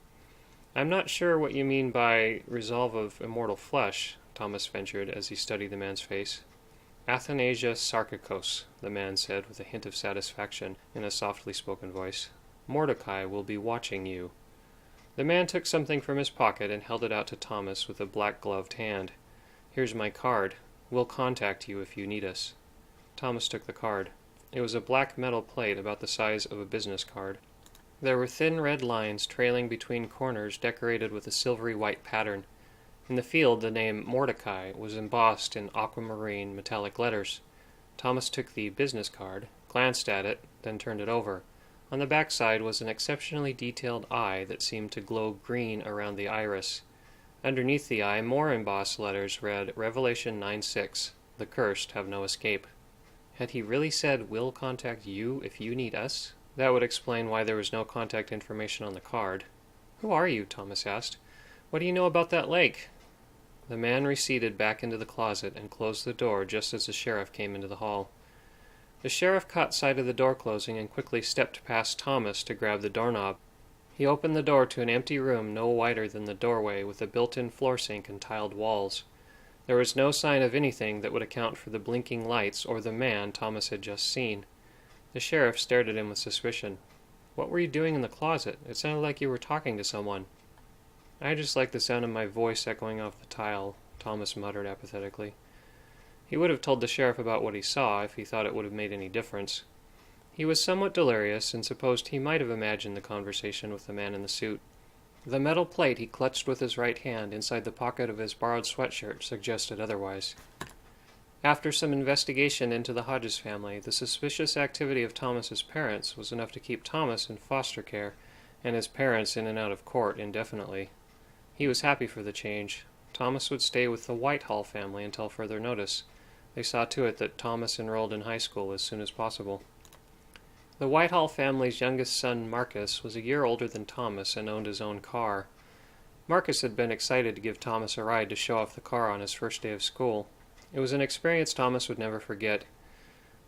"I'm not sure what you mean by resolve of immortal flesh," Thomas ventured as he studied the man's face. "Athanasia Sarkikos," the man said with a hint of satisfaction in a softly spoken voice. "Mordecai will be watching you." The man took something from his pocket and held it out to Thomas with a black-gloved hand. "Here's my card. We'll contact you if you need us." Thomas took the card. It was a black metal plate about the size of a business card. There were thin red lines trailing between corners decorated with a silvery white pattern. In the field, the name Mordecai was embossed in aquamarine metallic letters. Thomas took the business card, glanced at it, then turned it over. On the back side was an exceptionally detailed eye that seemed to glow green around the iris. Underneath the eye, more embossed letters read Revelation 9:6, "The cursed have no escape." Had he really said, "We'll contact you if you need us"? That would explain why there was no contact information on the card. "Who are you?" Thomas asked. "What do you know about that lake?" The man receded back into the closet and closed the door just as the sheriff came into the hall. The sheriff caught sight of the door closing and quickly stepped past Thomas to grab the doorknob. He opened the door to an empty room no wider than the doorway, with a built-in floor sink and tiled walls. There was no sign of anything that would account for the blinking lights or the man Thomas had just seen. The sheriff stared at him with suspicion. "What were you doing in the closet? It sounded like you were talking to someone." "I just like the sound of my voice echoing off the tile," Thomas muttered apathetically. He would have told the sheriff about what he saw if he thought it would have made any difference. He was somewhat delirious and supposed he might have imagined the conversation with the man in the suit. The metal plate he clutched with his right hand inside the pocket of his borrowed sweatshirt suggested otherwise. After some investigation into the Hodges family, the suspicious activity of Thomas's parents was enough to keep Thomas in foster care and his parents in and out of court indefinitely. He was happy for the change. Thomas would stay with the Whitehall family until further notice. They saw to it that Thomas enrolled in high school as soon as possible. The Whitehall family's youngest son, Marcus, was a year older than Thomas and owned his own car. Marcus had been excited to give Thomas a ride to show off the car on his first day of school. It was an experience Thomas would never forget.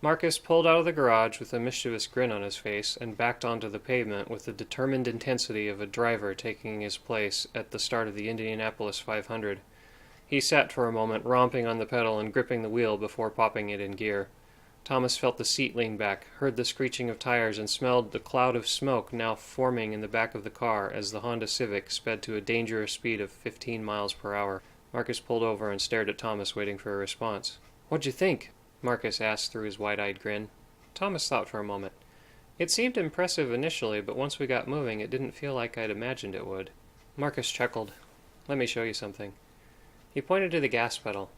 Marcus pulled out of the garage with a mischievous grin on his face and backed onto the pavement with the determined intensity of a driver taking his place at the start of the Indianapolis 500. He sat for a moment, romping on the pedal and gripping the wheel before popping it in gear. Thomas felt the seat lean back, heard the screeching of tires, and smelled the cloud of smoke now forming in the back of the car as the Honda Civic sped to a dangerous speed of 15 miles per hour. Marcus pulled over and stared at Thomas, waiting for a response. "What'd you think?" Marcus asked through his wide-eyed grin. Thomas thought for a moment. "It seemed impressive initially, but once we got moving, it didn't feel like I'd imagined it would." Marcus chuckled. "Let me show you something." He pointed to the gas pedal.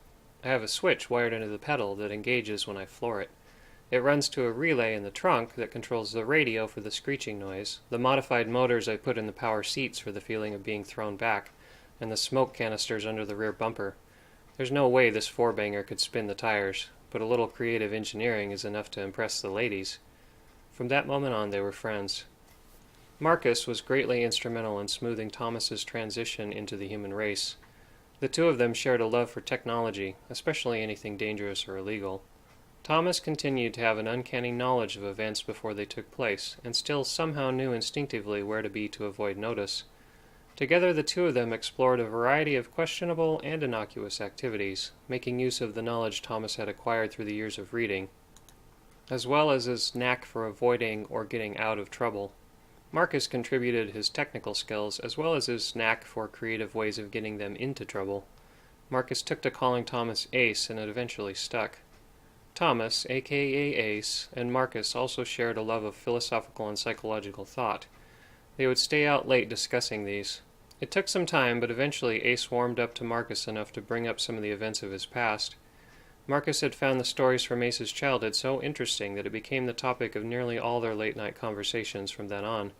"I have a switch wired into the pedal that engages when I floor it. It runs to a relay in the trunk that controls the radio for the screeching noise, the modified motors I put in the power seats for the feeling of being thrown back, and the smoke canisters under the rear bumper. There's no way this four-banger could spin the tires, but a little creative engineering is enough to impress the ladies." From that moment on, they were friends. Marcus was greatly instrumental in smoothing Thomas's transition into the human race. The two of them shared a love for technology, especially anything dangerous or illegal. Thomas continued to have an uncanny knowledge of events before they took place, and still somehow knew instinctively where to be to avoid notice. Together the two of them explored a variety of questionable and innocuous activities, making use of the knowledge Thomas had acquired through the years of reading, as well as his knack for avoiding or getting out of trouble. Marcus contributed his technical skills, as well as his knack for creative ways of getting them into trouble. Marcus took to calling Thomas Ace, and it eventually stuck. Thomas, aka Ace, and Marcus also shared a love of philosophical and psychological thought. They would stay out late discussing these. It took some time, but eventually Ace warmed up to Marcus enough to bring up some of the events of his past. Marcus had found the stories from Ace's childhood so interesting that it became the topic of nearly all their late-night conversations from then on.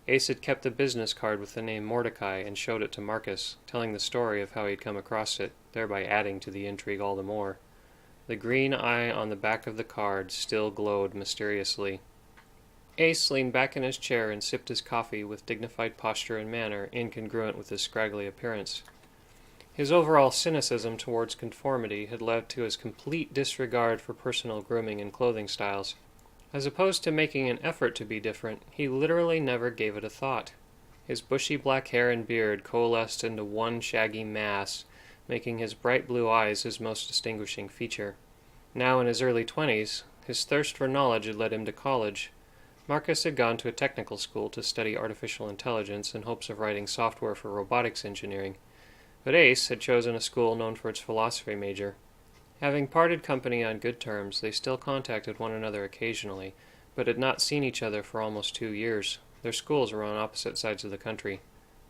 Ace had kept the business card with the name Mordecai and showed it to Marcus, telling the story of how he'd come across it, thereby adding to the intrigue all the more. The green eye on the back of the card still glowed mysteriously. Ace leaned back in his chair and sipped his coffee with dignified posture and manner incongruent with his scraggly appearance. His overall cynicism towards conformity had led to his complete disregard for personal grooming and clothing styles. As opposed to making an effort to be different, he literally never gave it a thought. His bushy black hair and beard coalesced into one shaggy mass, making his bright blue eyes his most distinguishing feature. Now in his early 20s, his thirst for knowledge had led him to college. Marcus had gone to a technical school to study artificial intelligence in hopes of writing software for robotics engineering, but Ace had chosen a school known for its philosophy major. Having parted company on good terms, they still contacted one another occasionally, but had not seen each other for almost 2 years. Their schools were on opposite sides of the country.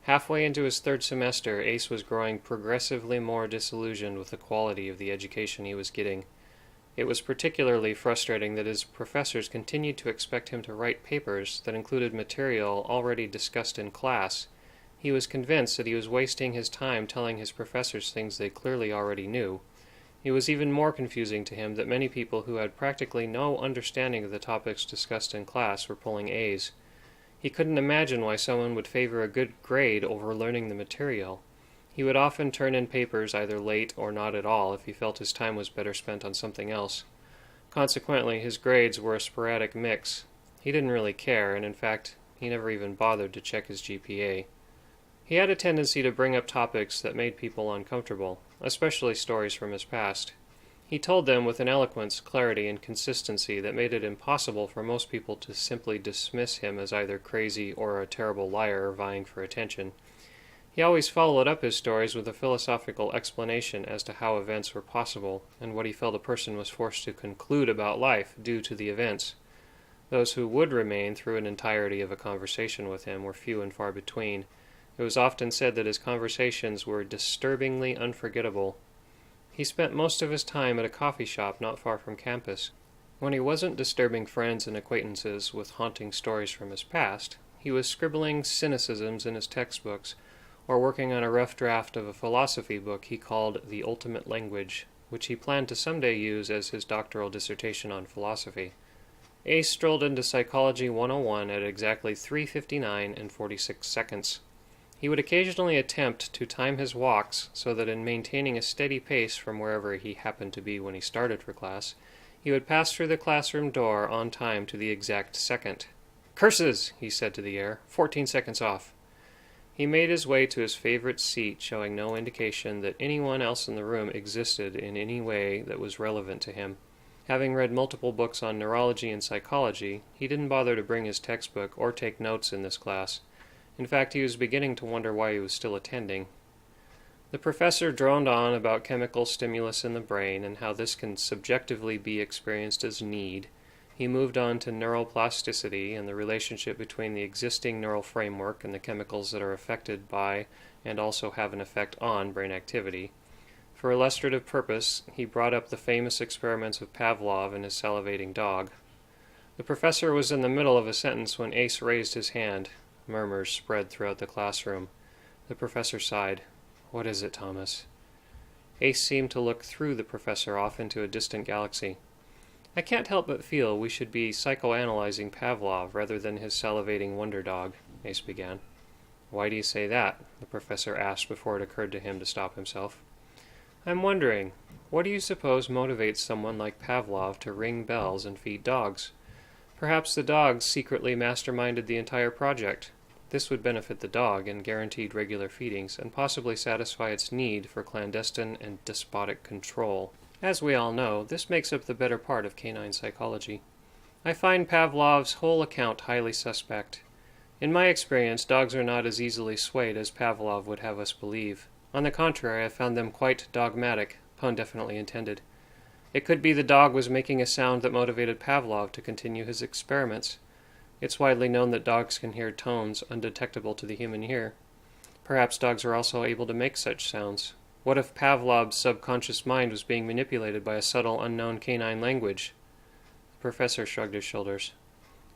Halfway into his third semester, Ace was growing progressively more disillusioned with the quality of the education he was getting. It was particularly frustrating that his professors continued to expect him to write papers that included material already discussed in class. He was convinced that he was wasting his time telling his professors things they clearly already knew. It was even more confusing to him that many people who had practically no understanding of the topics discussed in class were pulling A's. He couldn't imagine why someone would favor a good grade over learning the material. He would often turn in papers either late or not at all if he felt his time was better spent on something else. Consequently, his grades were a sporadic mix. He didn't really care, and in fact, he never even bothered to check his GPA. He had a tendency to bring up topics that made people uncomfortable, especially stories from his past. He told them with an eloquence, clarity, and consistency that made it impossible for most people to simply dismiss him as either crazy or a terrible liar vying for attention. He always followed up his stories with a philosophical explanation as to how events were possible and what he felt a person was forced to conclude about life due to the events. Those who would remain through an entirety of a conversation with him were few and far between. It was often said that his conversations were disturbingly unforgettable. He spent most of his time at a coffee shop not far from campus. When he wasn't disturbing friends and acquaintances with haunting stories from his past, he was scribbling cynicisms in his textbooks, or working on a rough draft of a philosophy book he called The Ultimate Language, which he planned to someday use as his doctoral dissertation on philosophy. Ace strolled into Psychology 101 at exactly 3:59 and 46 seconds. He would occasionally attempt to time his walks so that in maintaining a steady pace from wherever he happened to be when he started for class, he would pass through the classroom door on time to the exact second. "Curses!" he said to the air. 14 seconds off. He made his way to his favorite seat, showing no indication that anyone else in the room existed in any way that was relevant to him. Having read multiple books on neurology and psychology, he didn't bother to bring his textbook or take notes in this class. In fact, he was beginning to wonder why he was still attending. The professor droned on about chemical stimulus in the brain and how this can subjectively be experienced as need. He moved on to neuroplasticity and the relationship between the existing neural framework and the chemicals that are affected by and also have an effect on brain activity. For illustrative purpose, he brought up the famous experiments of Pavlov and his salivating dog. The professor was in the middle of a sentence when Ace raised his hand. Murmurs spread throughout the classroom. The professor sighed. "What is it, Thomas?" Ace seemed to look through the professor off into a distant galaxy. "I can't help but feel we should be psychoanalyzing Pavlov rather than his salivating wonder dog," Ace began. "Why do you say that?" the professor asked before it occurred to him to stop himself. "I'm wondering, what do you suppose motivates someone like Pavlov to ring bells and feed dogs? Perhaps the dogs secretly masterminded the entire project. This would benefit the dog in guaranteed regular feedings and possibly satisfy its need for clandestine and despotic control. As we all know, this makes up the better part of canine psychology. I find Pavlov's whole account highly suspect. In my experience, dogs are not as easily swayed as Pavlov would have us believe. On the contrary, I found them quite dogmatic, pun definitely intended. It could be the dog was making a sound that motivated Pavlov to continue his experiments. It's widely known that dogs can hear tones undetectable to the human ear. Perhaps dogs are also able to make such sounds. What if Pavlov's subconscious mind was being manipulated by a subtle unknown canine language? The professor shrugged his shoulders.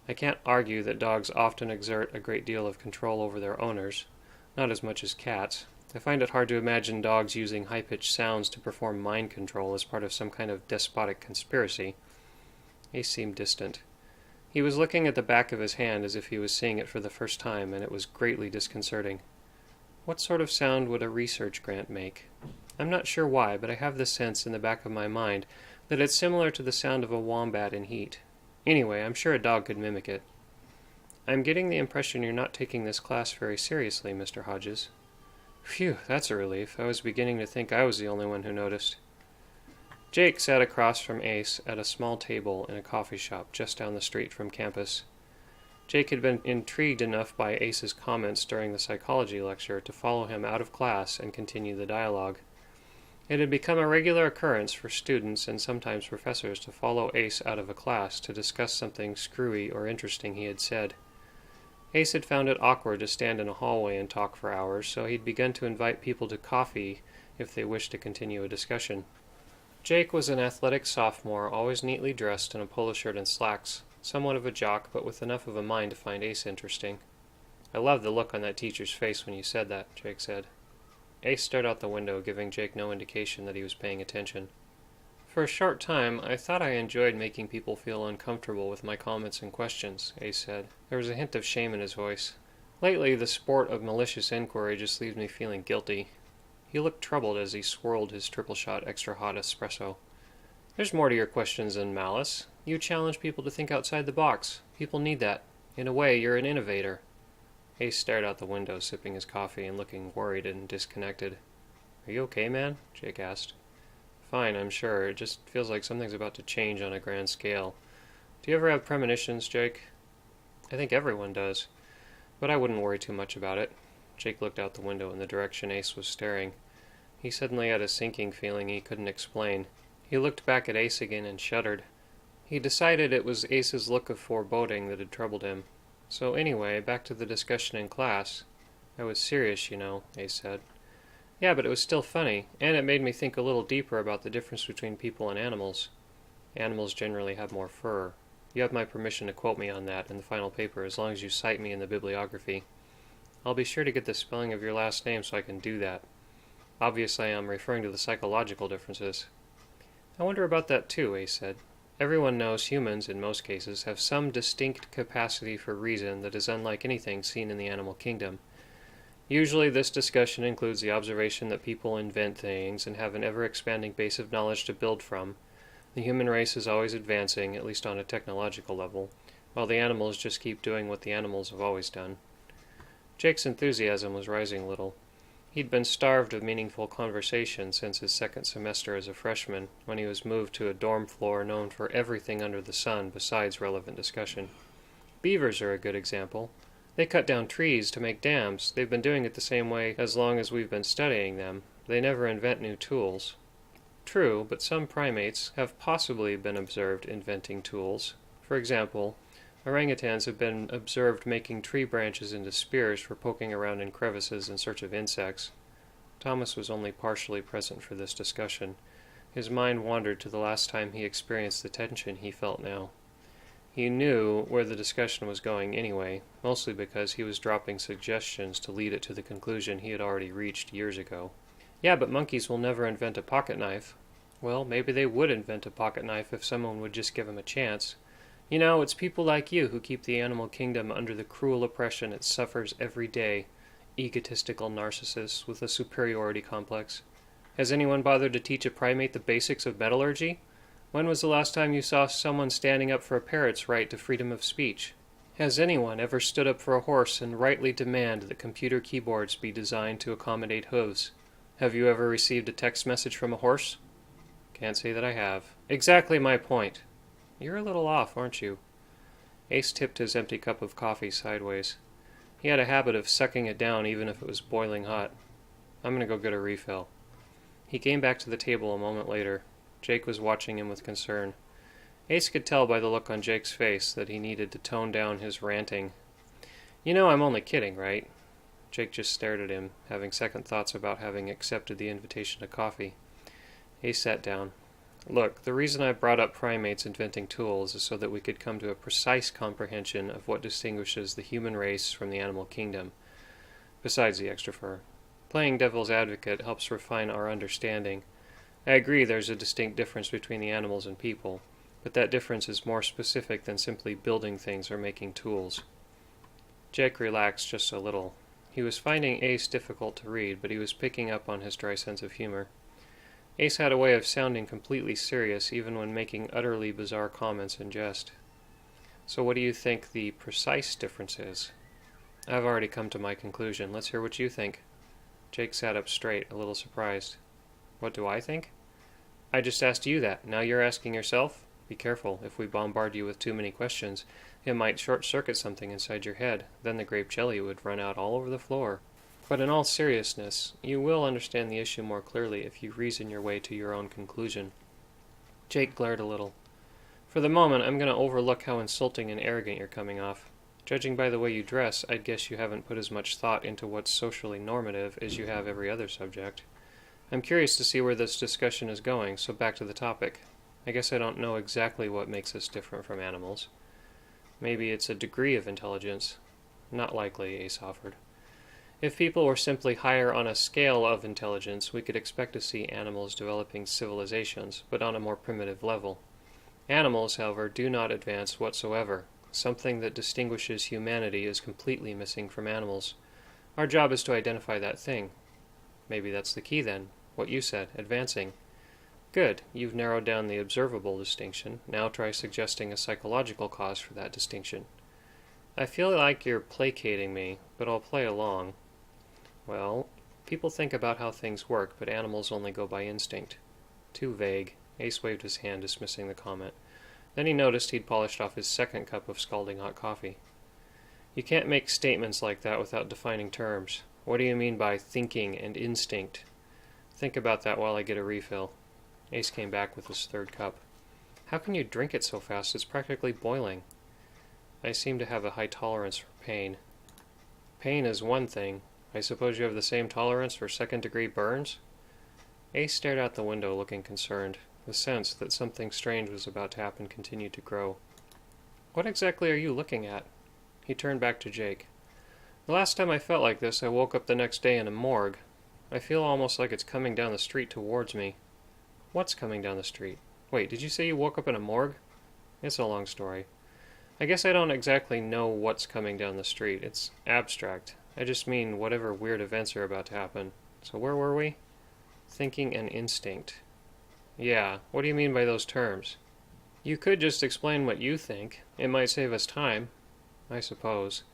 I can't argue that dogs often exert a great deal of control over their owners, not as much as cats. I find it hard to imagine dogs using high-pitched sounds to perform mind control as part of some kind of despotic conspiracy. Ace seemed distant. He was looking at the back of his hand as if he was seeing it for the first time, and it was greatly disconcerting. What sort of sound would a research grant make? I'm not sure why, but I have the sense in the back of my mind that it's similar to the sound of a wombat in heat. Anyway, I'm sure a dog could mimic it. I'm getting the impression you're not taking this class very seriously, Mr. Hodges. Phew, that's a relief. I was beginning to think I was the only one who noticed. Jake sat across from Ace at a small table in a coffee shop just down the street from campus. Jake had been intrigued enough by Ace's comments during the psychology lecture to follow him out of class and continue the dialogue. It had become a regular occurrence for students and sometimes professors to follow Ace out of a class to discuss something screwy or interesting he had said. Ace had found it awkward to stand in a hallway and talk for hours, so he'd begun to invite people to coffee if they wished to continue a discussion. Jake was an athletic sophomore, always neatly dressed in a polo shirt and slacks, somewhat of a jock, but with enough of a mind to find Ace interesting. I loved the look on that teacher's face when you said that, Jake said. Ace stared out the window, giving Jake no indication that he was paying attention. For a short time, I thought I enjoyed making people feel uncomfortable with my comments and questions, Ace said. There was a hint of shame in his voice. Lately, the sport of malicious inquiry just leaves me feeling guilty. He looked troubled as he swirled his triple-shot extra-hot espresso. There's more to your questions than malice. You challenge people to think outside the box. People need that. In a way, you're an innovator. Ace stared out the window, sipping his coffee and looking worried and disconnected. Are you okay, man? Jake asked. Fine, I'm sure. It just feels like something's about to change on a grand scale. Do you ever have premonitions, Jake? I think everyone does. But I wouldn't worry too much about it. Jake looked out the window in the direction Ace was staring. He suddenly had a sinking feeling he couldn't explain. He looked back at Ace again and shuddered. He decided it was Ace's look of foreboding that had troubled him. So anyway, back to the discussion in class. I was serious, you know, Ace said. Yeah, but it was still funny, and it made me think a little deeper about the difference between people and animals. Animals generally have more fur. You have my permission to quote me on that in the final paper, as long as you cite me in the bibliography. I'll be sure to get the spelling of your last name so I can do that. Obviously, I'm referring to the psychological differences. I wonder about that too, Ace said. Everyone knows humans, in most cases, have some distinct capacity for reason that is unlike anything seen in the animal kingdom. Usually this discussion includes the observation that people invent things and have an ever-expanding base of knowledge to build from. The human race is always advancing, at least on a technological level, while the animals just keep doing what the animals have always done. Jake's enthusiasm was rising a little. He'd been starved of meaningful conversation since his second semester as a freshman, when he was moved to a dorm floor known for everything under the sun besides relevant discussion. Beavers are a good example. They cut down trees to make dams. They've been doing it the same way as long as we've been studying them. They never invent new tools. True, but some primates have possibly been observed inventing tools. For example, orangutans have been observed making tree branches into spears for poking around in crevices in search of insects. Thomas was only partially present for this discussion. His mind wandered to the last time he experienced the tension he felt now. He knew where the discussion was going anyway, mostly because he was dropping suggestions to lead it to the conclusion he had already reached years ago. Yeah, but monkeys will never invent a pocket knife. Well, maybe they would invent a pocket knife if someone would just give them a chance. You know, it's people like you who keep the animal kingdom under the cruel oppression it suffers every day. Egotistical narcissists with a superiority complex. Has anyone bothered to teach a primate the basics of metallurgy? When was the last time you saw someone standing up for a parrot's right to freedom of speech? Has anyone ever stood up for a horse and rightly demand that computer keyboards be designed to accommodate hooves? Have you ever received a text message from a horse? Can't say that I have. Exactly my point. You're a little off, aren't you? Ace tipped his empty cup of coffee sideways. He had a habit of sucking it down even if it was boiling hot. I'm going to go get a refill. He came back to the table a moment later. Jake was watching him with concern. Ace could tell by the look on Jake's face that he needed to tone down his ranting. You know I'm only kidding, right? Jake just stared at him, having second thoughts about having accepted the invitation to coffee. Ace sat down. Look, the reason I brought up primates inventing tools is so that we could come to a precise comprehension of what distinguishes the human race from the animal kingdom, besides the extra fur. Playing devil's advocate helps refine our understanding. I agree there's a distinct difference between the animals and people, but that difference is more specific than simply building things or making tools. Jake relaxed just a little. He was finding Ace difficult to read, but he was picking up on his dry sense of humor. Ace had a way of sounding completely serious even when making utterly bizarre comments in jest. So what do you think the precise difference is? I've already come to my conclusion. Let's hear what you think. Jake sat up straight, a little surprised. What do I think? I just asked you that. Now you're asking yourself? Be careful. If we bombard you with too many questions, it might short-circuit something inside your head. Then the grape jelly would run out all over the floor. But in all seriousness, you will understand the issue more clearly if you reason your way to your own conclusion. Jake glared a little. For the moment, I'm going to overlook how insulting and arrogant you're coming off. Judging by the way you dress, I'd guess you haven't put as much thought into what's socially normative as you have every other subject. I'm curious to see where this discussion is going, so back to the topic. I guess I don't know exactly what makes us different from animals. Maybe it's a degree of intelligence. Not likely, Ace offered. If people were simply higher on a scale of intelligence, we could expect to see animals developing civilizations, but on a more primitive level. Animals, however, do not advance whatsoever. Something that distinguishes humanity is completely missing from animals. Our job is to identify that thing. Maybe that's the key then. What you said, advancing. Good, you've narrowed down the observable distinction. Now try suggesting a psychological cause for that distinction. I feel like you're placating me, but I'll play along. Well, people think about how things work, but animals only go by instinct. Too vague. Ace waved his hand, dismissing the comment. Then he noticed he'd polished off his second cup of scalding hot coffee. You can't make statements like that without defining terms. What do you mean by thinking and instinct? Think about that while I get a refill. Ace came back with his third cup. How can you drink it so fast? It's practically boiling. I seem to have a high tolerance for pain. Pain is one thing. I suppose you have the same tolerance for second-degree burns? Ace stared out the window, looking concerned. The sense that something strange was about to happen continued to grow. What exactly are you looking at? He turned back to Jake. The last time I felt like this, I woke up the next day in a morgue. I feel almost like it's coming down the street towards me. What's coming down the street? Wait, did you say you woke up in a morgue? It's a long story. I guess I don't exactly know what's coming down the street. It's abstract. I just mean whatever weird events are about to happen. So where were we? Thinking and instinct. Yeah, what do you mean by those terms? You could just explain what you think. It might save us time. I suppose.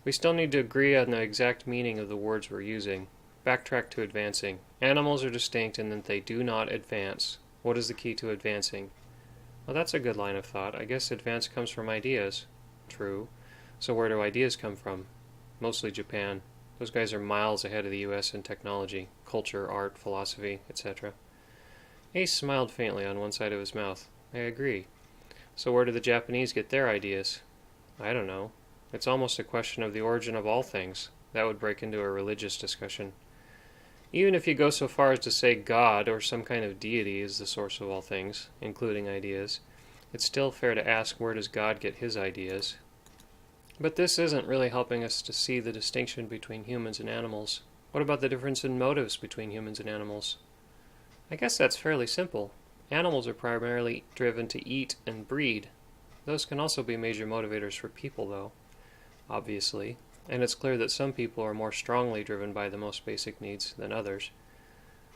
We still need to agree on the exact meaning of the words we're using. Backtrack to advancing. Animals are distinct in that they do not advance. What is the key to advancing? Well, that's a good line of thought. I guess advance comes from ideas. True. So where do ideas come from? Mostly Japan. Those guys are miles ahead of the US in technology, culture, art, philosophy, etc. Ace smiled faintly on one side of his mouth. I agree. So where do the Japanese get their ideas? I don't know. It's almost a question of the origin of all things. That would break into a religious discussion. Even if you go so far as to say God or some kind of deity is the source of all things, including ideas, it's still fair to ask, where does God get his ideas? But this isn't really helping us to see the distinction between humans and animals. What about the difference in motives between humans and animals? I guess that's fairly simple. Animals are primarily driven to eat and breed. Those can also be major motivators for people, though, obviously. And it's clear that some people are more strongly driven by the most basic needs than others.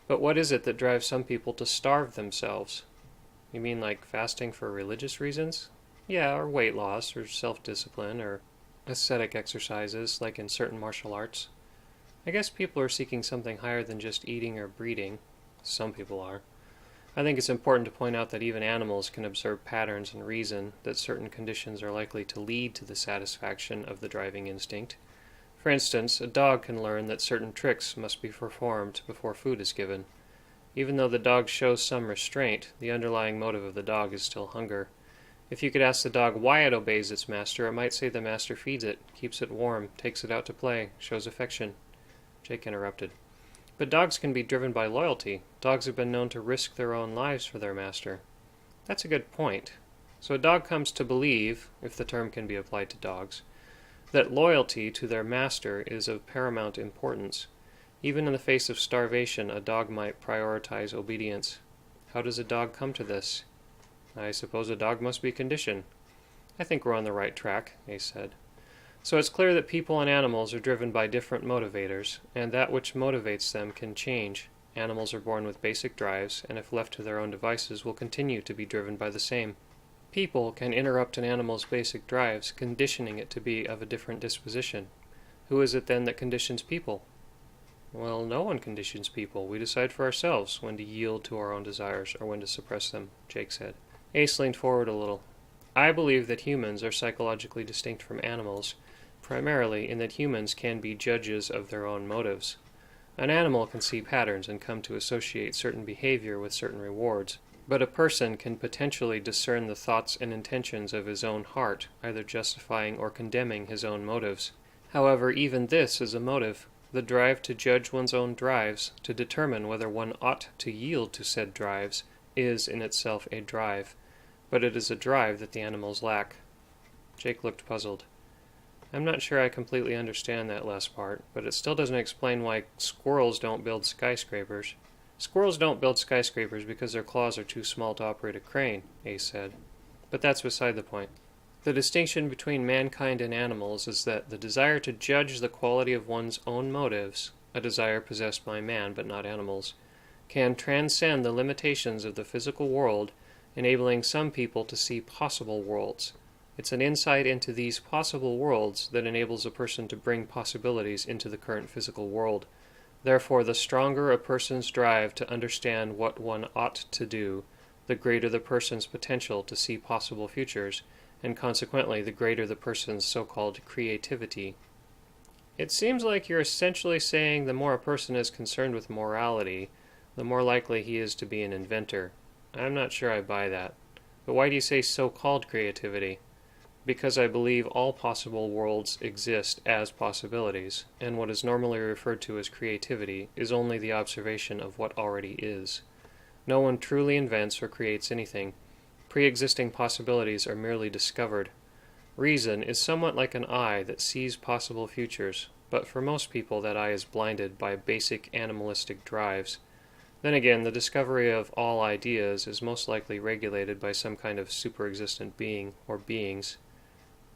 But what is it that drives some people to starve themselves? You mean like fasting for religious reasons? Yeah, or weight loss, or self-discipline, or ascetic exercises, like in certain martial arts. I guess people are seeking something higher than just eating or breeding. Some people are. I think it's important to point out that even animals can observe patterns and reason that certain conditions are likely to lead to the satisfaction of the driving instinct. For instance, a dog can learn that certain tricks must be performed before food is given. Even though the dog shows some restraint, the underlying motive of the dog is still hunger. If you could ask the dog why it obeys its master, it might say the master feeds it, keeps it warm, takes it out to play, shows affection. Jake interrupted. But dogs can be driven by loyalty. Dogs have been known to risk their own lives for their master. That's a good point. So a dog comes to believe, if the term can be applied to dogs, that loyalty to their master is of paramount importance. Even in the face of starvation, a dog might prioritize obedience. How does a dog come to this? I suppose a dog must be conditioned. I think we're on the right track, Ace said. So it's clear that people and animals are driven by different motivators, and that which motivates them can change. Animals are born with basic drives, and if left to their own devices, will continue to be driven by the same. People can interrupt an animal's basic drives, conditioning it to be of a different disposition. Who is it then that conditions people? Well, no one conditions people. We decide for ourselves when to yield to our own desires or when to suppress them, Jake said. Ace leaned forward a little. I believe that humans are psychologically distinct from animals, primarily in that humans can be judges of their own motives. An animal can see patterns and come to associate certain behavior with certain rewards, but a person can potentially discern the thoughts and intentions of his own heart, either justifying or condemning his own motives. However, even this is a motive. The drive to judge one's own drives, to determine whether one ought to yield to said drives, is in itself a drive, but it is a drive that the animals lack. Jake looked puzzled. I'm not sure I completely understand that last part, but it still doesn't explain why squirrels don't build skyscrapers. Squirrels don't build skyscrapers because their claws are too small to operate a crane, Ace said. But that's beside the point. The distinction between mankind and animals is that the desire to judge the quality of one's own motives, a desire possessed by man but not animals, can transcend the limitations of the physical world, enabling some people to see possible worlds. It's an insight into these possible worlds that enables a person to bring possibilities into the current physical world. Therefore, the stronger a person's drive to understand what one ought to do, the greater the person's potential to see possible futures, and consequently the greater the person's so-called creativity. It seems like you're essentially saying the more a person is concerned with morality, the more likely he is to be an inventor. I'm not sure I buy that. But why do you say so-called creativity? Because I believe all possible worlds exist as possibilities, and what is normally referred to as creativity is only the observation of what already is. No one truly invents or creates anything. Pre-existing possibilities are merely discovered. Reason is somewhat like an eye that sees possible futures, but for most people that eye is blinded by basic animalistic drives. Then again, the discovery of all ideas is most likely regulated by some kind of super-existent being, or beings.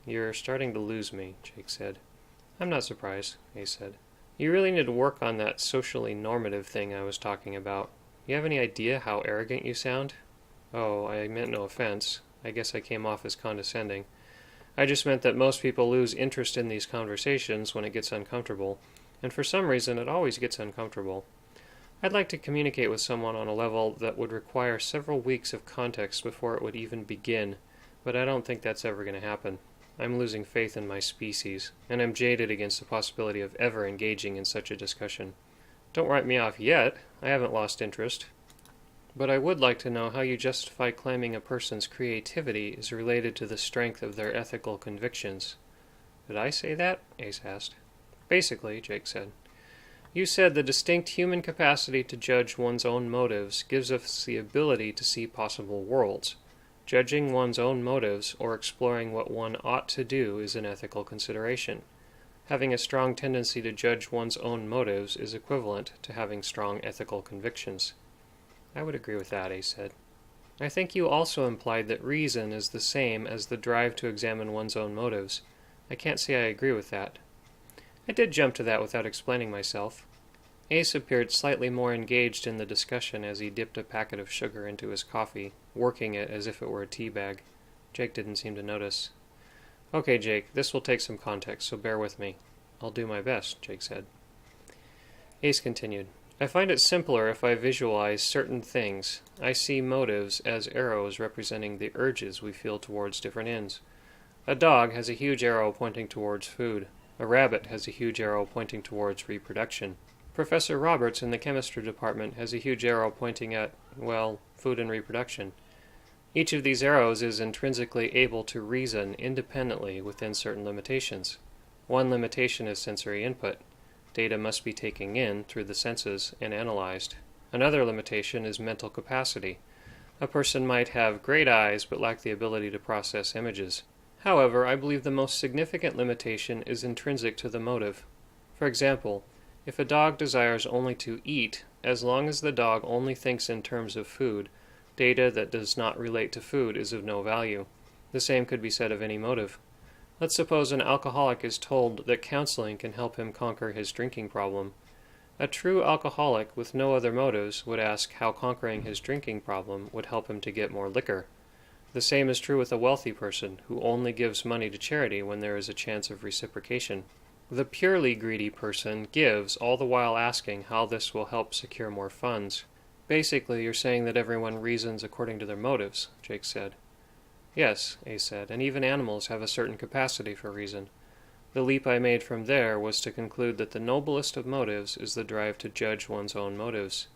"You're starting to lose me," Jake said. "I'm not surprised," Ace said. "You really need to work on that socially normative thing I was talking about. You have any idea how arrogant you sound?" "Oh, I meant no offense. I guess I came off as condescending. I just meant that most people lose interest in these conversations when it gets uncomfortable, and for some reason it always gets uncomfortable. I'd like to communicate with someone on a level that would require several weeks of context before it would even begin, but I don't think that's ever going to happen. I'm losing faith in my species, and I'm jaded against the possibility of ever engaging in such a discussion. Don't write me off yet. I haven't lost interest. But I would like to know how you justify claiming a person's creativity is related to the strength of their ethical convictions." "Did I say that?" Ace asked. "Basically," Jake said. "You said the distinct human capacity to judge one's own motives gives us the ability to see possible worlds. Judging one's own motives or exploring what one ought to do is an ethical consideration. Having a strong tendency to judge one's own motives is equivalent to having strong ethical convictions." "I would agree with that," Ace said. "I think you also implied that reason is the same as the drive to examine one's own motives. I can't say I agree with that." "I did jump to that without explaining myself." Ace appeared slightly more engaged in the discussion as he dipped a packet of sugar into his coffee, working it as if it were a tea bag. Jake didn't seem to notice. "Okay, Jake, this will take some context, so bear with me." "I'll do my best," Jake said. Ace continued. "I find it simpler if I visualize certain things. I see motives as arrows representing the urges we feel towards different ends. A dog has a huge arrow pointing towards food. A rabbit has a huge arrow pointing towards reproduction. Professor Roberts in the chemistry department has a huge arrow pointing at, well, food and reproduction. Each of these arrows is intrinsically able to reason independently within certain limitations. One limitation is sensory input. Data must be taken in through the senses and analyzed. Another limitation is mental capacity. A person might have great eyes but lack the ability to process images. However, I believe the most significant limitation is intrinsic to the motive. For example, if a dog desires only to eat, as long as the dog only thinks in terms of food, data that does not relate to food is of no value. The same could be said of any motive. Let's suppose an alcoholic is told that counseling can help him conquer his drinking problem. A true alcoholic with no other motives would ask how conquering his drinking problem would help him to get more liquor. The same is true with a wealthy person who only gives money to charity when there is a chance of reciprocation. The purely greedy person gives, all the while asking how this will help secure more funds. Basically, you're saying that everyone reasons according to their motives, Jake said. Yes, Ace said, and even animals have a certain capacity for reason. The leap I made from there was to conclude that the noblest of motives is the drive to judge one's own motives.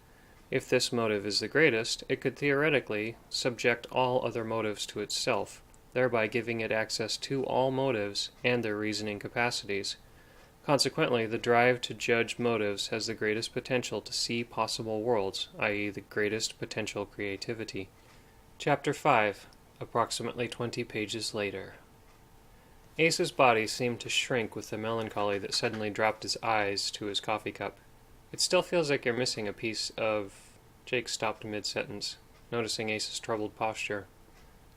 If this motive is the greatest, it could theoretically subject all other motives to itself, thereby giving it access to all motives and their reasoning capacities. Consequently, the drive to judge motives has the greatest potential to see possible worlds, i.e. the greatest potential creativity. Chapter 5, approximately 20 pages later. Ace's body seemed to shrink with the melancholy that suddenly dropped his eyes to his coffee cup. It still feels like you're missing a piece of... Jake stopped mid-sentence, noticing Ace's troubled posture.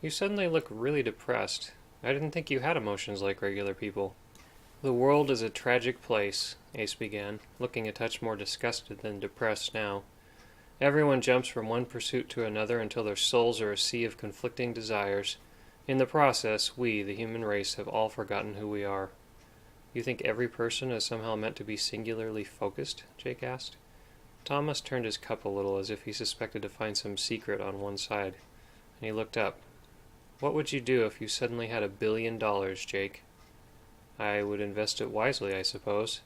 You suddenly look really depressed. I didn't think you had emotions like regular people. The world is a tragic place, Ace began, looking a touch more disgusted than depressed now. Everyone jumps from one pursuit to another until their souls are a sea of conflicting desires. In the process, we, the human race, have all forgotten who we are. You think every person is somehow meant to be singularly focused? Jake asked. Thomas turned his cup a little as if he suspected to find some secret on one side, and he looked up. What would you do if you suddenly had $1 billion, Jake? I would invest it wisely, I suppose.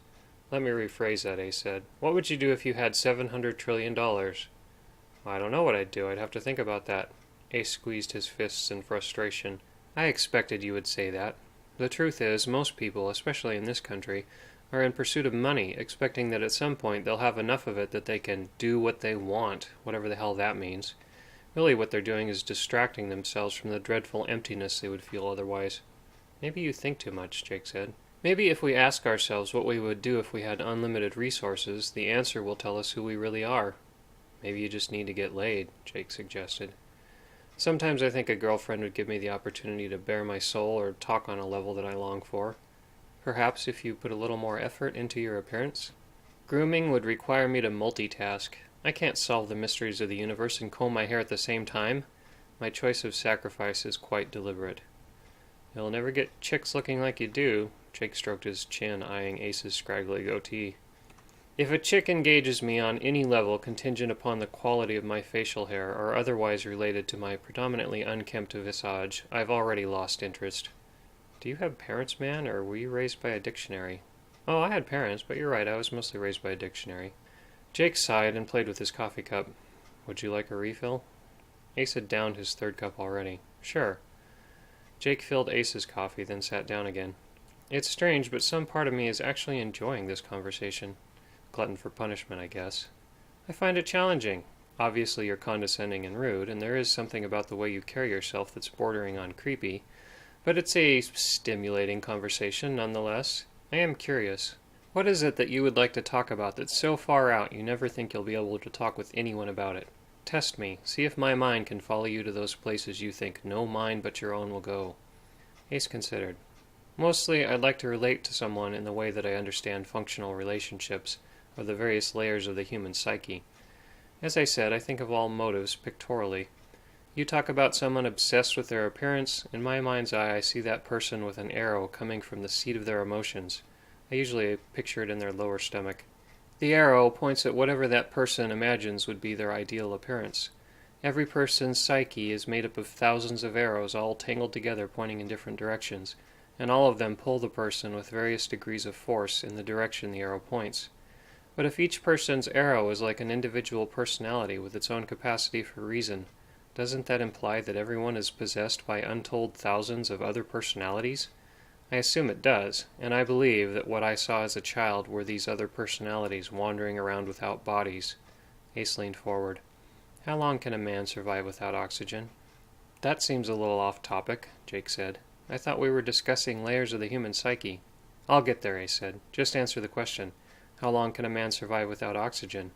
Let me rephrase that, Ace said. What would you do if you had $700 trillion? I don't know what I'd do. I'd have to think about that. Ace squeezed his fists in frustration. I expected you would say that. The truth is, most people, especially in this country, are in pursuit of money, expecting that at some point they'll have enough of it that they can do what they want, whatever the hell that means. Really what they're doing is distracting themselves from the dreadful emptiness they would feel otherwise. Maybe you think too much, Jake said. Maybe if we ask ourselves what we would do if we had unlimited resources, the answer will tell us who we really are. Maybe you just need to get laid, Jake suggested. Sometimes I think a girlfriend would give me the opportunity to bare my soul or talk on a level that I long for. Perhaps if you put a little more effort into your appearance. Grooming would require me to multitask. I can't solve the mysteries of the universe and comb my hair at the same time. My choice of sacrifice is quite deliberate. You'll never get chicks looking like you do, Jake stroked his chin, eyeing Ace's scraggly goatee. If a chick engages me on any level contingent upon the quality of my facial hair or otherwise related to my predominantly unkempt visage, I've already lost interest. Do you have parents, man, or were you raised by a dictionary? Oh, I had parents, but you're right, I was mostly raised by a dictionary. Jake sighed and played with his coffee cup. Would you like a refill? Ace had downed his third cup already. Sure. Jake filled Ace's coffee, then sat down again. It's strange, but some part of me is actually enjoying this conversation. Glutton for punishment, I guess. I find it challenging. Obviously you're condescending and rude, and there is something about the way you carry yourself that's bordering on creepy, but it's a stimulating conversation nonetheless. I am curious. What is it that you would like to talk about that's so far out you never think you'll be able to talk with anyone about it? Test me. See if my mind can follow you to those places you think no mind but your own will go. Ace considered. Mostly, I'd like to relate to someone in the way that I understand functional relationships of the various layers of the human psyche. As I said, I think of all motives pictorially. You talk about someone obsessed with their appearance. In my mind's eye, I see that person with an arrow coming from the seat of their emotions. I usually picture it in their lower stomach. The arrow points at whatever that person imagines would be their ideal appearance. Every person's psyche is made up of thousands of arrows all tangled together pointing in different directions, and all of them pull the person with various degrees of force in the direction the arrow points. But if each person's arrow is like an individual personality with its own capacity for reason, doesn't that imply that everyone is possessed by untold thousands of other personalities? I assume it does, and I believe that what I saw as a child were these other personalities wandering around without bodies. Ace leaned forward. How long can a man survive without oxygen? That seems a little off topic, Jake said. I thought we were discussing layers of the human psyche. I'll get there, Ace said. Just answer the question. How long can a man survive without oxygen?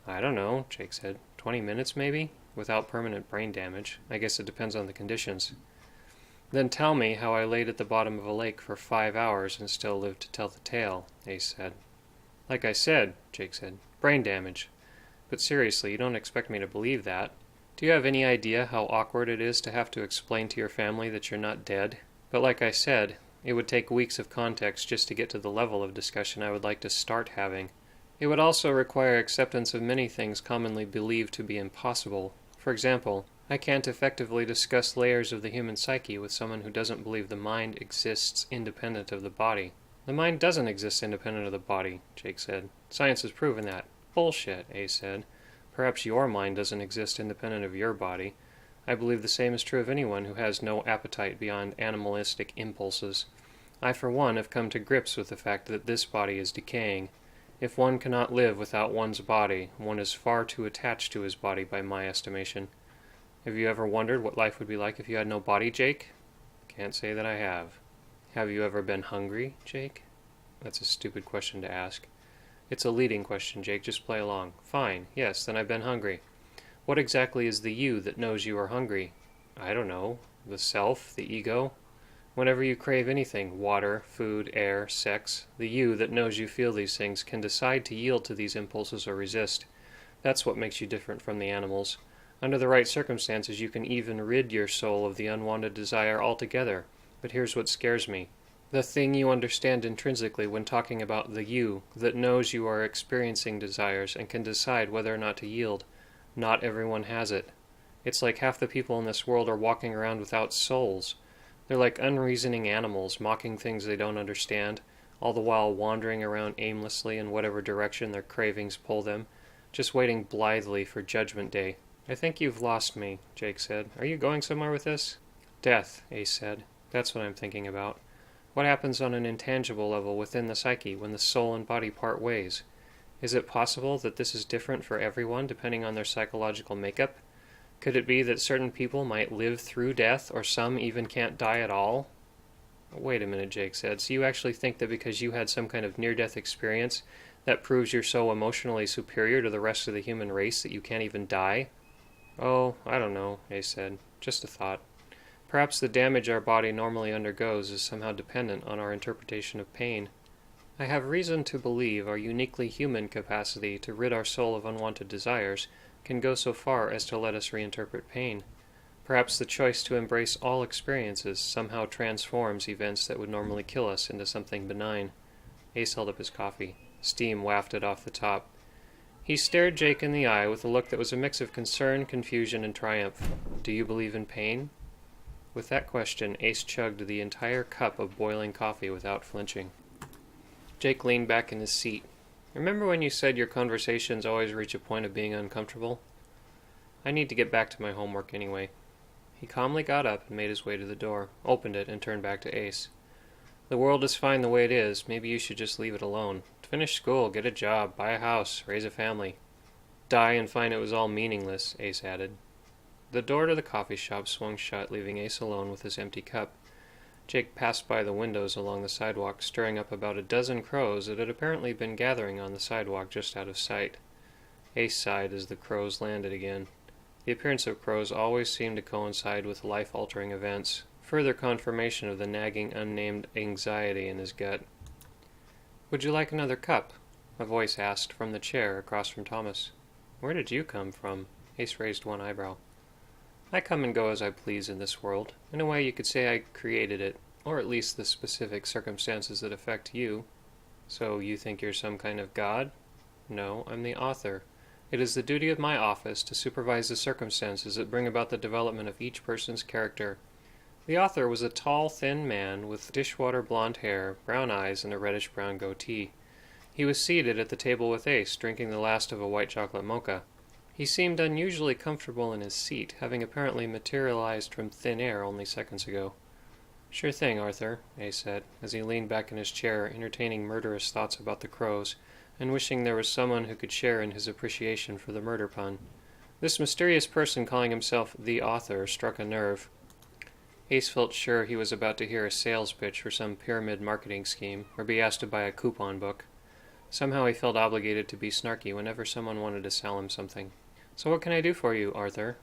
I don't know, Jake said. 20 minutes, maybe? Without permanent brain damage. I guess it depends on the conditions. Then tell me how I laid at the bottom of a lake for 5 hours and still lived to tell the tale, Ace said. Like I said, Jake said, brain damage. But seriously, you don't expect me to believe that. Do you have any idea how awkward it is to have to explain to your family that you're not dead? But like I said, it would take weeks of context just to get to the level of discussion I would like to start having. It would also require acceptance of many things commonly believed to be impossible. For example, I can't effectively discuss layers of the human psyche with someone who doesn't believe the mind exists independent of the body. The mind doesn't exist independent of the body, Jake said. Science has proven that. Bullshit, Ace said. Perhaps your mind doesn't exist independent of your body. I believe the same is true of anyone who has no appetite beyond animalistic impulses. I, for one, have come to grips with the fact that this body is decaying. If one cannot live without one's body, one is far too attached to his body by my estimation. Have you ever wondered what life would be like if you had no body, Jake? Can't say that I have. Have you ever been hungry, Jake? That's a stupid question to ask. It's a leading question, Jake. Just play along. Fine. Yes, then I've been hungry. What exactly is the you that knows you are hungry? I don't know. The self? The ego? Whenever you crave anything, water, food, air, sex, the you that knows you feel these things can decide to yield to these impulses or resist. That's what makes you different from the animals. Under the right circumstances, you can even rid your soul of the unwanted desire altogether. But here's what scares me. The thing you understand intrinsically when talking about the you that knows you are experiencing desires and can decide whether or not to yield. Not everyone has it. It's like half the people in this world are walking around without souls. They're like unreasoning animals, mocking things they don't understand, all the while wandering around aimlessly in whatever direction their cravings pull them, just waiting blithely for Judgment Day. I think you've lost me, Jake said. Are you going somewhere with this? Death, Ace said. That's what I'm thinking about. What happens on an intangible level within the psyche when the soul and body part ways? Is it possible that this is different for everyone depending on their psychological makeup? Could it be that certain people might live through death, or some even can't die at all? Wait a minute, Jake said. So you actually think that because you had some kind of near-death experience, that proves you're so emotionally superior to the rest of the human race that you can't even die? Oh, I don't know, Ace said. Just a thought. Perhaps the damage our body normally undergoes is somehow dependent on our interpretation of pain. I have reason to believe our uniquely human capacity to rid our soul of unwanted desires can go so far as to let us reinterpret pain. Perhaps the choice to embrace all experiences somehow transforms events that would normally kill us into something benign. Ace held up his coffee. Steam wafted off the top. He stared Jake in the eye with a look that was a mix of concern, confusion, and triumph. Do you believe in pain? With that question, Ace chugged the entire cup of boiling coffee without flinching. Jake leaned back in his seat. Remember when you said your conversations always reach a point of being uncomfortable? I need to get back to my homework anyway. He calmly got up and made his way to the door, opened it, and turned back to Ace. The world is fine the way it is. Maybe you should just leave it alone. Finish school, get a job, buy a house, raise a family. Die and find it was all meaningless, Ace added. The door to the coffee shop swung shut, leaving Ace alone with his empty cup. Jake passed by the windows along the sidewalk, stirring up about a dozen crows that had apparently been gathering on the sidewalk just out of sight. Ace sighed as the crows landed again. The appearance of crows always seemed to coincide with life-altering events, further confirmation of the nagging, unnamed anxiety in his gut. Would you like another cup? A voice asked from the chair across from Thomas. Where did you come from? Ace raised one eyebrow. I come and go as I please in this world. In a way, you could say I created it, or at least the specific circumstances that affect you. So you think you're some kind of god? No, I'm the author. It is the duty of my office to supervise the circumstances that bring about the development of each person's character. The author was a tall, thin man with dishwater blonde hair, brown eyes, and a reddish-brown goatee. He was seated at the table with Ace, drinking the last of a white chocolate mocha. He seemed unusually comfortable in his seat, having apparently materialized from thin air only seconds ago. Sure thing, Arthur, Ace said, as he leaned back in his chair, entertaining murderous thoughts about the crows, and wishing there was someone who could share in his appreciation for the murder pun. This mysterious person calling himself the author struck a nerve. Ace felt sure he was about to hear a sales pitch for some pyramid marketing scheme, or be asked to buy a coupon book. Somehow he felt obligated to be snarky whenever someone wanted to sell him something. So what can I do for you, Arthur?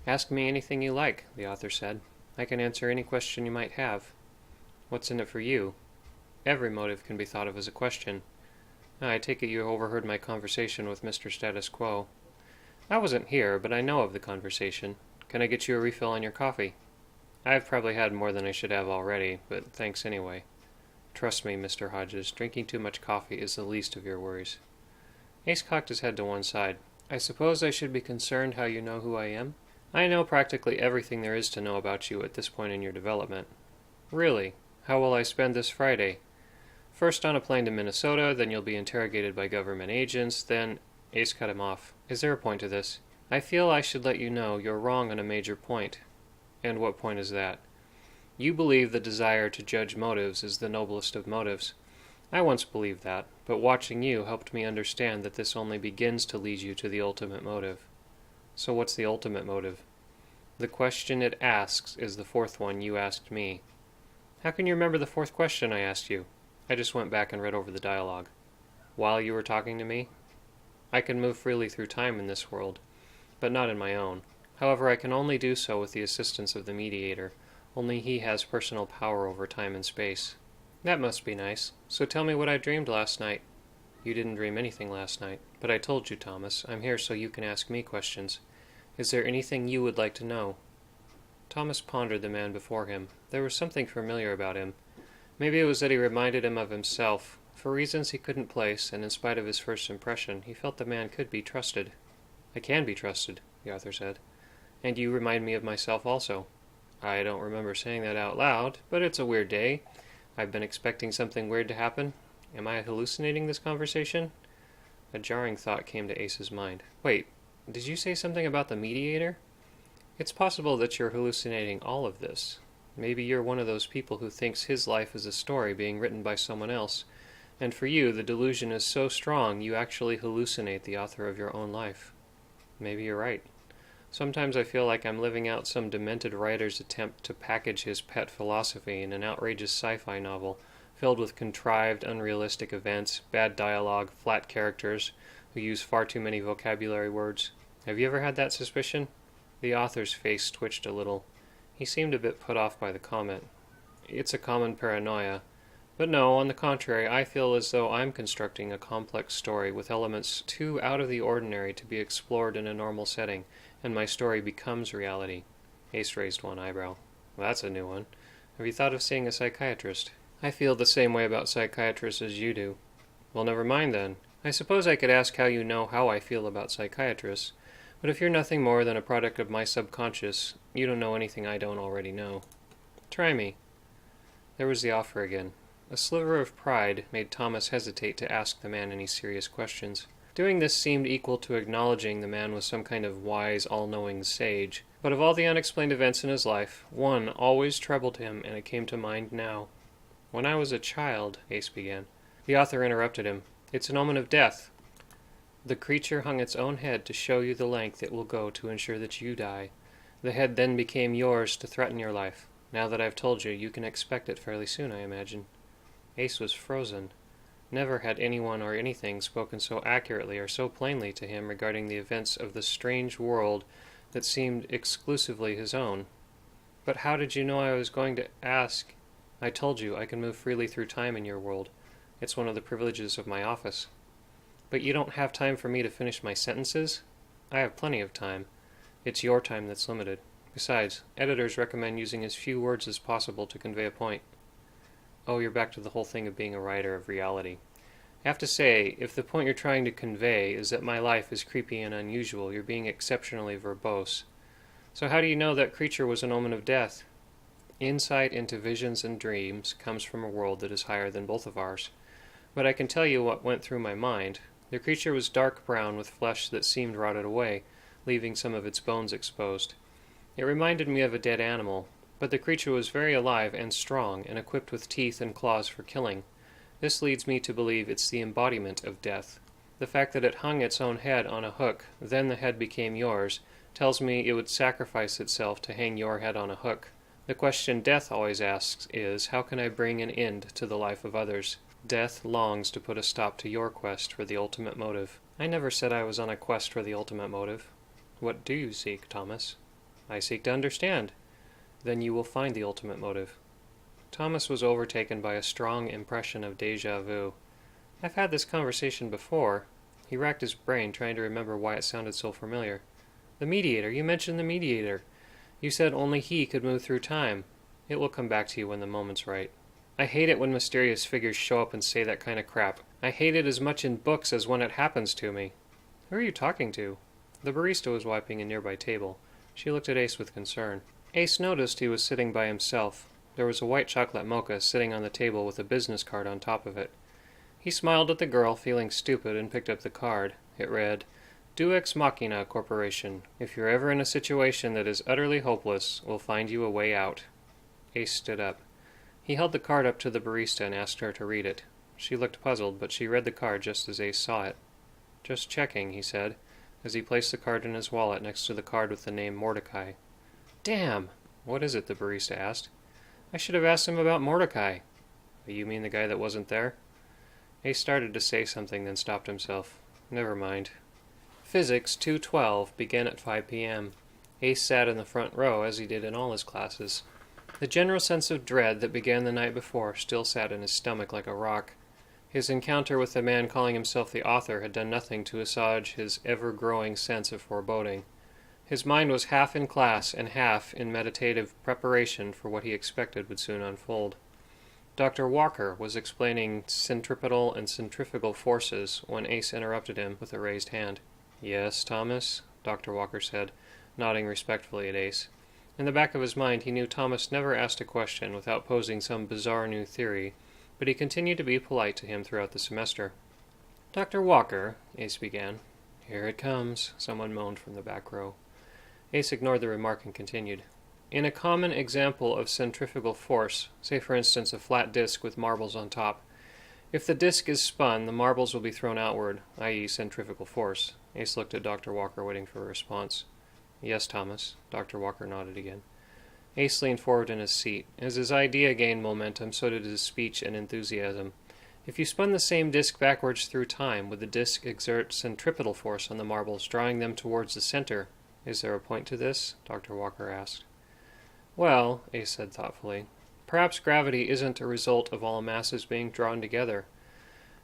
Ask me anything you like, the author said. I can answer any question you might have. What's in it for you? Every motive can be thought of as a question. I take it you overheard my conversation with Mr. Status Quo. I wasn't here, but I know of the conversation. Can I get you a refill on your coffee? I've probably had more than I should have already, but thanks anyway. Trust me, Mr. Hodges, drinking too much coffee is the least of your worries. Ace cocked his head to one side. I suppose I should be concerned how you know who I am? I know practically everything there is to know about you at this point in your development. Really? How will I spend this Friday? First on a plane to Minnesota, then you'll be interrogated by government agents, then... Ace cut him off. Is there a point to this? I feel I should let you know you're wrong on a major point. And what point is that? You believe the desire to judge motives is the noblest of motives. I once believed that, but watching you helped me understand that this only begins to lead you to the ultimate motive. So what's the ultimate motive? The question it asks is the fourth one you asked me. How can you remember the fourth question I asked you? I just went back and read over the dialogue. While you were talking to me? I can move freely through time in this world, but not in my own. However, I can only do so with the assistance of the mediator. Only he has personal power over time and space. That must be nice. So tell me what I dreamed last night. You didn't dream anything last night, but I told you, Thomas. I'm here so you can ask me questions. Is there anything you would like to know? Thomas pondered the man before him. There was something familiar about him. Maybe it was that he reminded him of himself. For reasons he couldn't place, and in spite of his first impression, he felt the man could be trusted. I can be trusted, the author said. And you remind me of myself also. I don't remember saying that out loud, but it's a weird day. I've been expecting something weird to happen. Am I hallucinating this conversation? A jarring thought came to Ace's mind. Wait, did you say something about the mediator? It's possible that you're hallucinating all of this. Maybe you're one of those people who thinks his life is a story being written by someone else, and for you the delusion is so strong you actually hallucinate the author of your own life. Maybe you're right. Sometimes I feel like I'm living out some demented writer's attempt to package his pet philosophy in an outrageous sci-fi novel filled with contrived, unrealistic events, bad dialogue, flat characters who use far too many vocabulary words. Have you ever had that suspicion?" The author's face twitched a little. He seemed a bit put off by the comment. "It's a common paranoia. But no, on the contrary, I feel as though I'm constructing a complex story with elements too out of the ordinary to be explored in a normal setting, and my story becomes reality." Ace raised one eyebrow. "Well, that's a new one. Have you thought of seeing a psychiatrist?" "I feel the same way about psychiatrists as you do." "Well, never mind then. I suppose I could ask how you know how I feel about psychiatrists, but if you're nothing more than a product of my subconscious, you don't know anything I don't already know." "Try me." There was the offer again. A sliver of pride made Thomas hesitate to ask the man any serious questions. Doing this seemed equal to acknowledging the man was some kind of wise, all-knowing sage. But of all the unexplained events in his life, one always troubled him, and it came to mind now. "When I was a child," Ace began. The author interrupted him. "It's an omen of death. The creature hung its own head to show you the length it will go to ensure that you die. The head then became yours to threaten your life. Now that I've told you, you can expect it fairly soon, I imagine." Ace was frozen. Never had anyone or anything spoken so accurately or so plainly to him regarding the events of the strange world that seemed exclusively his own. "But how did you know I was going to ask?" "I told you I can move freely through time in your world. It's one of the privileges of my office." "But you don't have time for me to finish my sentences?" "I have plenty of time. It's your time that's limited. Besides, editors recommend using as few words as possible to convey a point." "Oh, you're back to the whole thing of being a writer of reality. I have to say, if the point you're trying to convey is that my life is creepy and unusual, you're being exceptionally verbose. So how do you know that creature was an omen of death?" "Insight into visions and dreams comes from a world that is higher than both of ours. But I can tell you what went through my mind. The creature was dark brown with flesh that seemed rotted away, leaving some of its bones exposed. It reminded me of a dead animal. But the creature was very alive and strong, and equipped with teeth and claws for killing. This leads me to believe it's the embodiment of death. The fact that it hung its own head on a hook, then the head became yours, tells me it would sacrifice itself to hang your head on a hook. The question death always asks is, how can I bring an end to the life of others? Death longs to put a stop to your quest for the ultimate motive." "I never said I was on a quest for the ultimate motive." "What do you seek, Thomas?" "I seek to understand." "Then you will find the ultimate motive." Thomas was overtaken by a strong impression of déjà vu. "I've had this conversation before." He racked his brain, trying to remember why it sounded so familiar. "The mediator. You mentioned the mediator. You said only he could move through time. It will come back to you when the moment's right." "I hate it when mysterious figures show up and say that kind of crap. I hate it as much in books as when it happens to me." "Who are you talking to?" The barista was wiping a nearby table. She looked at Ace with concern. Ace noticed he was sitting by himself. There was a white chocolate mocha sitting on the table with a business card on top of it. He smiled at the girl, feeling stupid, and picked up the card. It read, "Do Ex Machina Corporation. If you're ever in a situation that is utterly hopeless, we'll find you a way out." Ace stood up. He held the card up to the barista and asked her to read it. She looked puzzled, but she read the card just as Ace saw it. "Just checking," he said, as he placed the card in his wallet next to the card with the name Mordecai. "Damn!" "What is it?" the barista asked. "I should have asked him about Mordecai." "You mean the guy that wasn't there?" Ace started to say something, then stopped himself. "Never mind." Physics 212 began at 5 p.m. Ace sat in the front row, as he did in all his classes. The general sense of dread that began the night before still sat in his stomach like a rock. His encounter with the man calling himself the author had done nothing to assuage his ever-growing sense of foreboding. His mind was half in class and half in meditative preparation for what he expected would soon unfold. Dr. Walker was explaining centripetal and centrifugal forces when Ace interrupted him with a raised hand. "Yes, Thomas?" Dr. Walker said, nodding respectfully at Ace. In the back of his mind, he knew Thomas never asked a question without posing some bizarre new theory, but he continued to be polite to him throughout the semester. "Dr. Walker," Ace began. "Here it comes," someone moaned from the back row. Ace ignored the remark and continued. "In a common example of centrifugal force, say for instance a flat disk with marbles on top, if the disk is spun, the marbles will be thrown outward, i.e. centrifugal force." Ace looked at Dr. Walker, waiting for a response. Yes, Thomas. Dr. Walker nodded again. Ace leaned forward in his seat. As his idea gained momentum, so did his speech and enthusiasm. If you spun the same disk backwards through time, would the disk exert centripetal force on the marbles, drawing them towards the center? Is there a point to this? Dr. Walker asked. Well, Ace said thoughtfully, perhaps gravity isn't a result of all masses being drawn together.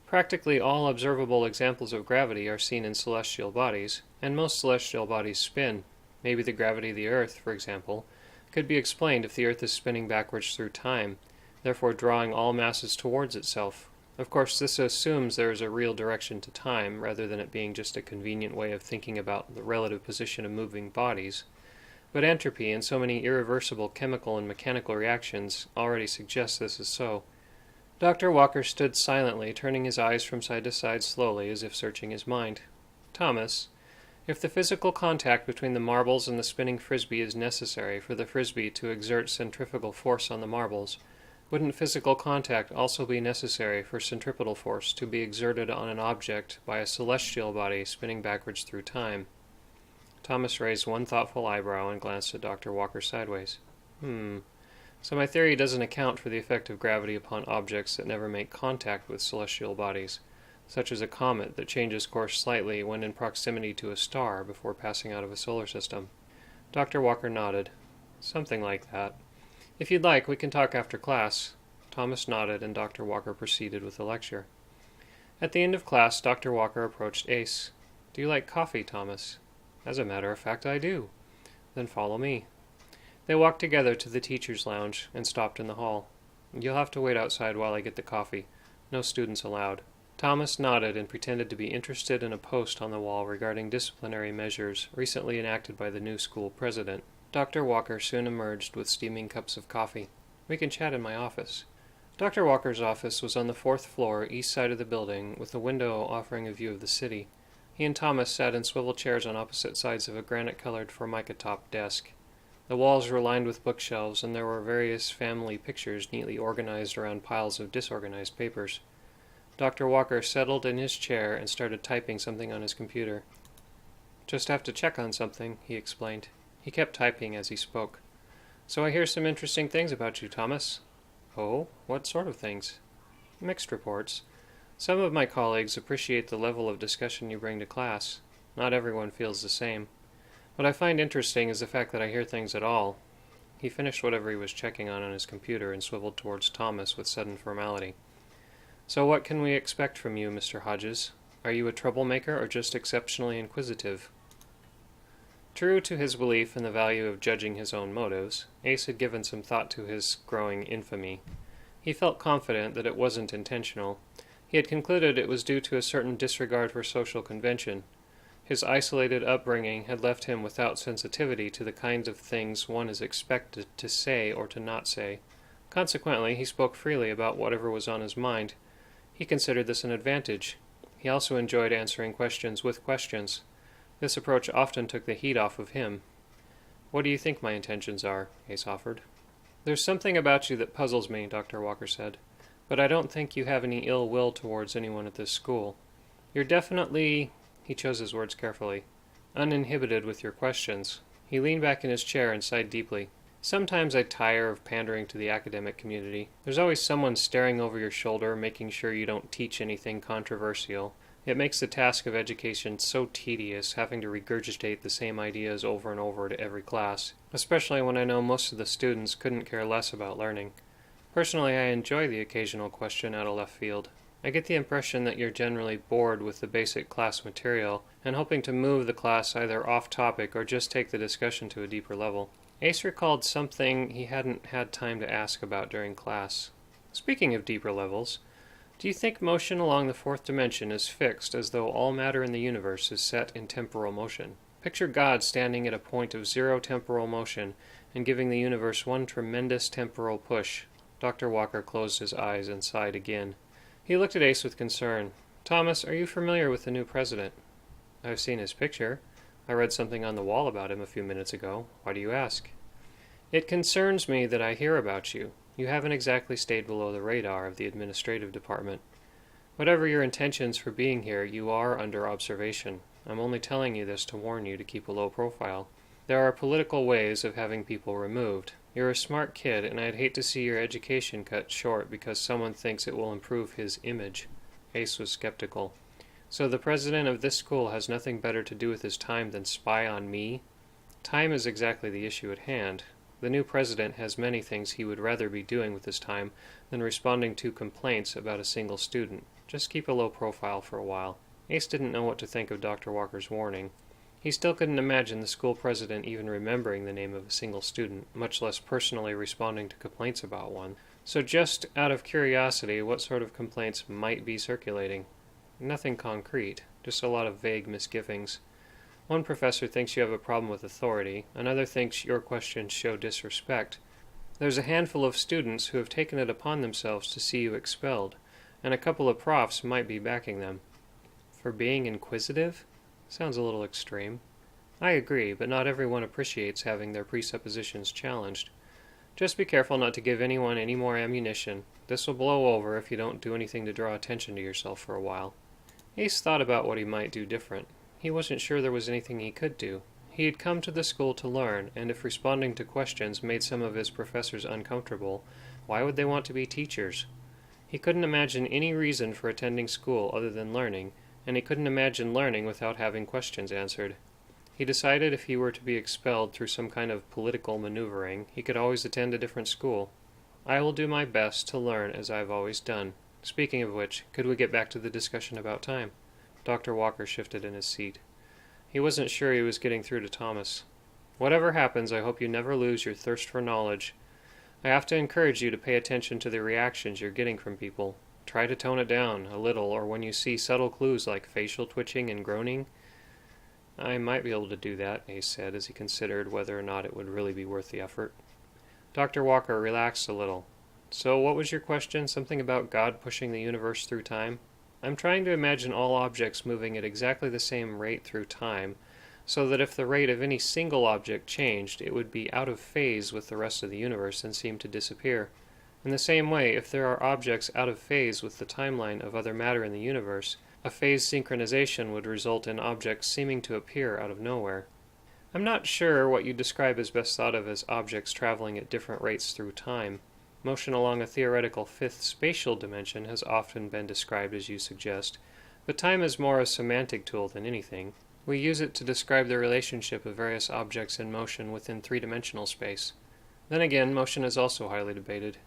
Practically all observable examples of gravity are seen in celestial bodies, and most celestial bodies spin. Maybe the gravity of the Earth, for example, could be explained if the Earth is spinning backwards through time, therefore drawing all masses towards itself. Of course, this assumes there is a real direction to time, rather than it being just a convenient way of thinking about the relative position of moving bodies. But entropy and so many irreversible chemical and mechanical reactions already suggest this is so. Dr. Walker stood silently, turning his eyes from side to side slowly, as if searching his mind. Thomas, if the physical contact between the marbles and the spinning frisbee is necessary for the frisbee to exert centrifugal force on the marbles, wouldn't physical contact also be necessary for centripetal force to be exerted on an object by a celestial body spinning backwards through time? Thomas raised one thoughtful eyebrow and glanced at Dr. Walker sideways. So my theory doesn't account for the effect of gravity upon objects that never make contact with celestial bodies, such as a comet that changes course slightly when in proximity to a star before passing out of a solar system. Dr. Walker nodded. Something like that. If you'd like, we can talk after class. Thomas nodded, and Dr. Walker proceeded with the lecture. At the end of class, Dr. Walker approached Ace. Do you like coffee, Thomas? As a matter of fact, I do. Then follow me. They walked together to the teacher's lounge and stopped in the hall. You'll have to wait outside while I get the coffee. No students allowed. Thomas nodded and pretended to be interested in a post on the wall regarding disciplinary measures recently enacted by the new school president. Dr. Walker soon emerged with steaming cups of coffee. We can chat in my office. Dr. Walker's office was on the 4th floor, east side of the building, with a window offering a view of the city. He and Thomas sat in swivel chairs on opposite sides of a granite-colored formica-topped desk. The walls were lined with bookshelves, and there were various family pictures neatly organized around piles of disorganized papers. Dr. Walker settled in his chair and started typing something on his computer. Just have to check on something, he explained. He kept typing as he spoke. So I hear some interesting things about you, Thomas. Oh, what sort of things? Mixed reports. Some of my colleagues appreciate the level of discussion you bring to class. Not everyone feels the same. What I find interesting is the fact that I hear things at all. He finished whatever he was checking on his computer and swiveled towards Thomas with sudden formality. So what can we expect from you, Mr. Hodges? Are you a troublemaker or just exceptionally inquisitive? True to his belief in the value of judging his own motives, Ace had given some thought to his growing infamy. He felt confident that it wasn't intentional. He had concluded it was due to a certain disregard for social convention. His isolated upbringing had left him without sensitivity to the kinds of things one is expected to say or to not say. Consequently, he spoke freely about whatever was on his mind. He considered this an advantage. He also enjoyed answering questions with questions. This approach often took the heat off of him. What do you think my intentions are? Ace offered. There's something about you that puzzles me, Dr. Walker said, but I don't think you have any ill will towards anyone at this school. You're definitely, he chose his words carefully, uninhibited with your questions. He leaned back in his chair and sighed deeply. Sometimes I tire of pandering to the academic community. There's always someone staring over your shoulder, making sure you don't teach anything controversial. It makes the task of education so tedious, having to regurgitate the same ideas over and over to every class, especially when I know most of the students couldn't care less about learning. Personally, I enjoy the occasional question out of left field. I get the impression that you're generally bored with the basic class material and hoping to move the class either off topic or just take the discussion to a deeper level. Ace recalled something he hadn't had time to ask about during class. Speaking of deeper levels, do you think motion along the 4th dimension is fixed as though all matter in the universe is set in temporal motion? Picture God standing at a point of zero temporal motion and giving the universe one tremendous temporal push. Dr. Walker closed his eyes and sighed again. He looked at Ace with concern. Thomas, are you familiar with the new president? I've seen his picture. I read something on the wall about him a few minutes ago. Why do you ask? It concerns me that I hear about you. You haven't exactly stayed below the radar of the administrative department. Whatever your intentions for being here, you are under observation. I'm only telling you this to warn you to keep a low profile. There are political ways of having people removed. You're a smart kid, and I'd hate to see your education cut short because someone thinks it will improve his image. Ace was skeptical. So the president of this school has nothing better to do with his time than spy on me? Time is exactly the issue at hand. The new president has many things he would rather be doing with his time than responding to complaints about a single student. Just keep a low profile for a while. Ace didn't know what to think of Dr. Walker's warning. He still couldn't imagine the school president even remembering the name of a single student, much less personally responding to complaints about one. So just out of curiosity, what sort of complaints might be circulating? Nothing concrete, just a lot of vague misgivings. One professor thinks you have a problem with authority, another thinks your questions show disrespect. There's a handful of students who have taken it upon themselves to see you expelled, and a couple of profs might be backing them. For being inquisitive? Sounds a little extreme. I agree, but not everyone appreciates having their presuppositions challenged. Just be careful not to give anyone any more ammunition. This will blow over if you don't do anything to draw attention to yourself for a while. Ace thought about what he might do different. He wasn't sure there was anything he could do. He had come to the school to learn, and if responding to questions made some of his professors uncomfortable, why would they want to be teachers? He couldn't imagine any reason for attending school other than learning, and he couldn't imagine learning without having questions answered. He decided if he were to be expelled through some kind of political maneuvering, he could always attend a different school. I will do my best to learn as I've always done. Speaking of which, could we get back to the discussion about time? Dr. Walker shifted in his seat. He wasn't sure he was getting through to Thomas. Whatever happens, I hope you never lose your thirst for knowledge. I have to encourage you to pay attention to the reactions you're getting from people. Try to tone it down a little, or when you see subtle clues like facial twitching and groaning. I might be able to do that, Ace said, as he considered whether or not it would really be worth the effort. Dr. Walker relaxed a little. So what was your question? Something about God pushing the universe through time? I'm trying to imagine all objects moving at exactly the same rate through time, so that if the rate of any single object changed, it would be out of phase with the rest of the universe and seem to disappear. In the same way, if there are objects out of phase with the timeline of other matter in the universe, a phase synchronization would result in objects seeming to appear out of nowhere. I'm not sure what you describe is best thought of as objects traveling at different rates through time. Motion along a theoretical fifth spatial dimension has often been described as you suggest, but time is more a semantic tool than anything. We use it to describe the relationship of various objects in motion within three-dimensional space. Then again, motion is also highly debated.